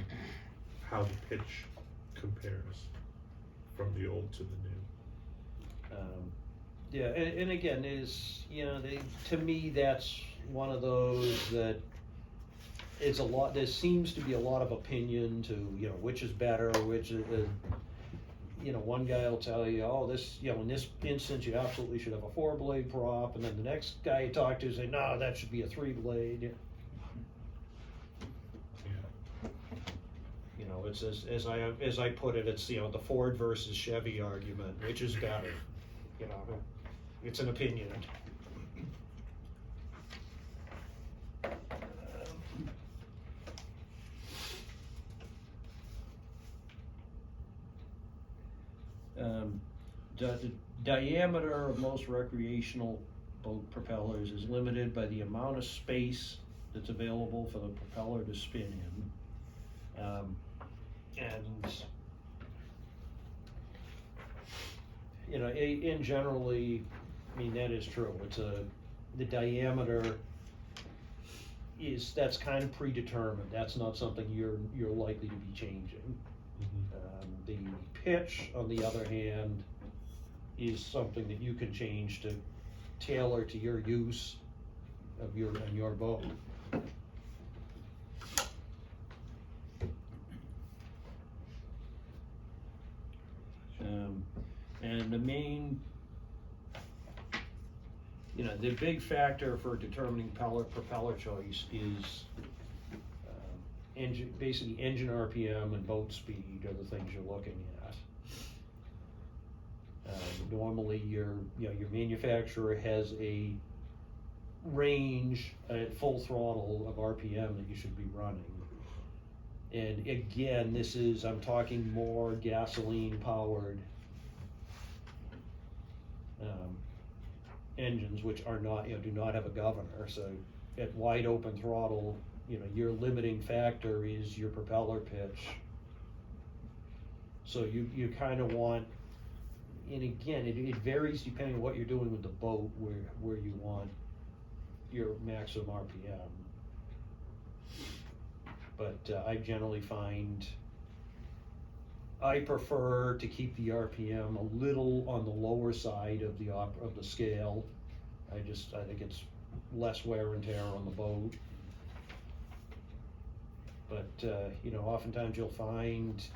Speaker 10: how the pitch compares from the old to the new.
Speaker 1: Yeah, and again, to me, that's one of those that it's a lot, there seems to be a lot of opinion to, which is better, which is, one guy will tell you, oh, this, in this instance, you absolutely should have a 4-blade prop, and then the next guy you talk to say, no, that should be a 3-blade.
Speaker 10: Yeah.
Speaker 1: It's as I put it, it's, the Ford versus Chevy argument, which is better, it's an opinion. The diameter of most recreational boat propellers is limited by the amount of space that's available for the propeller to spin in. In generally, that is true. The diameter that's kind of predetermined. That's not something you're likely to be changing. The pitch, on the other hand, is something that you can change to tailor to your use of your boat. And the main, the big factor for determining propeller choice is basically engine RPM and boat speed are the things you're looking at. Normally, your manufacturer has a range at full throttle of RPM that you should be running. And again, I'm talking more gasoline powered engines, which are not, do not have a governor. So at wide open throttle, your limiting factor is your propeller pitch. So you kinda want, and again, it varies depending on what you're doing with the boat, where you want your maximum RPM. But I generally find, I prefer to keep the RPM a little on the lower side of the scale. I think it's less wear and tear on the boat. But, you know, oftentimes you'll find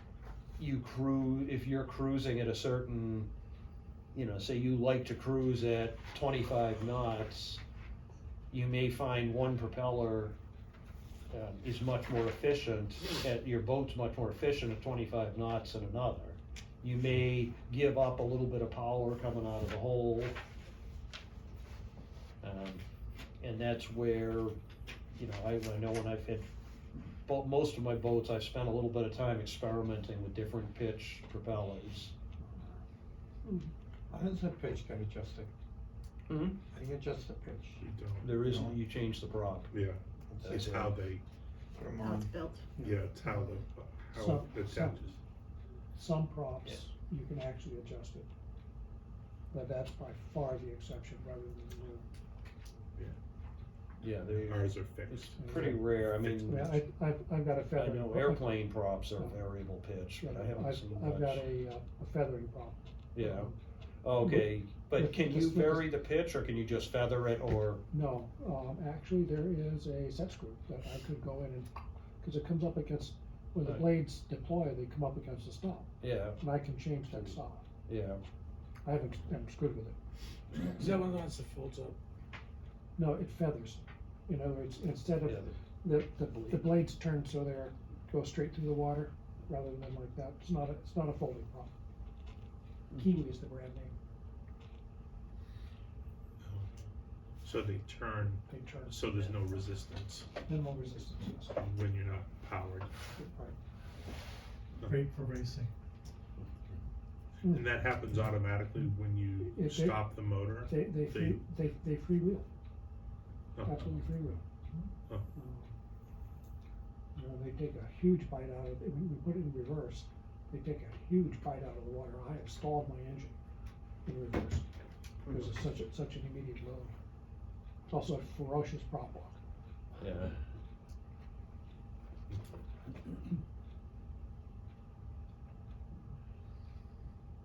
Speaker 1: if you're cruising at a certain, you know, say you like to cruise at 25 knots, you may find one propeller is much more efficient, your boat's much more efficient at 25 knots than another. You may give up a little bit of power coming out of the hole. And that's where, you know, I know when I've had, most of my boats, I've spent a little bit of time experimenting with different pitch propellers.
Speaker 4: How does that pitch get adjusted?
Speaker 1: Mm-hmm.
Speaker 4: How do you adjust the pitch?
Speaker 10: You don't.
Speaker 1: There isn't, you change the prop.
Speaker 10: Yeah,
Speaker 1: That's
Speaker 10: it's
Speaker 1: it.
Speaker 10: how they,
Speaker 4: Put 'em
Speaker 9: How it's
Speaker 4: on.
Speaker 9: built.
Speaker 10: yeah, it's how it attaches.
Speaker 3: Some props, you can actually adjust it. But that's by far the exception rather than the rule.
Speaker 1: Yeah,
Speaker 10: Ours are
Speaker 1: it's
Speaker 10: fixed.
Speaker 1: pretty rare, I mean,
Speaker 3: Yeah, I've got a
Speaker 1: I
Speaker 3: feathering.
Speaker 1: know airplane props are variable pitch, but I haven't seen much.
Speaker 3: I've got a feathering prop.
Speaker 1: Yeah, okay, but
Speaker 3: With-
Speaker 1: can
Speaker 3: with
Speaker 1: you
Speaker 3: the-
Speaker 1: vary the pitch, or can you just feather it, or?
Speaker 3: No, actually, there is a set screw that I could go in and, cause it comes up against, when the
Speaker 1: Right.
Speaker 3: blades deploy, they come up against the stop,
Speaker 1: Yeah,
Speaker 3: and I can change that stop.
Speaker 1: yeah,
Speaker 3: I haven't screwed with it.
Speaker 11: Is that one of the ones that folds up?
Speaker 3: No, it feathers. In other words, instead of,
Speaker 1: yeah,
Speaker 3: the blades turn so go straight through the water, rather than like that. It's not a folding prop. Kiwi is the brand name.
Speaker 10: So they turn,
Speaker 3: They turn.
Speaker 10: so there's no resistance
Speaker 3: Minimal resistance, yes.
Speaker 10: when you're not powered.
Speaker 3: Right.
Speaker 7: Great for racing.
Speaker 10: And that happens automatically when you
Speaker 3: If they-
Speaker 10: stop the motor?
Speaker 3: They freewheel.
Speaker 10: Oh.
Speaker 3: Absolutely freewheel.
Speaker 10: Oh.
Speaker 3: You know, they take a huge bite out of it. When we put it in reverse, they take a huge bite out of the water. I have stalled my engine in reverse because it's such an immediate load. It's also a ferocious prop walk.
Speaker 1: yeah.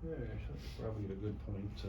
Speaker 1: Yeah, that's probably a good point to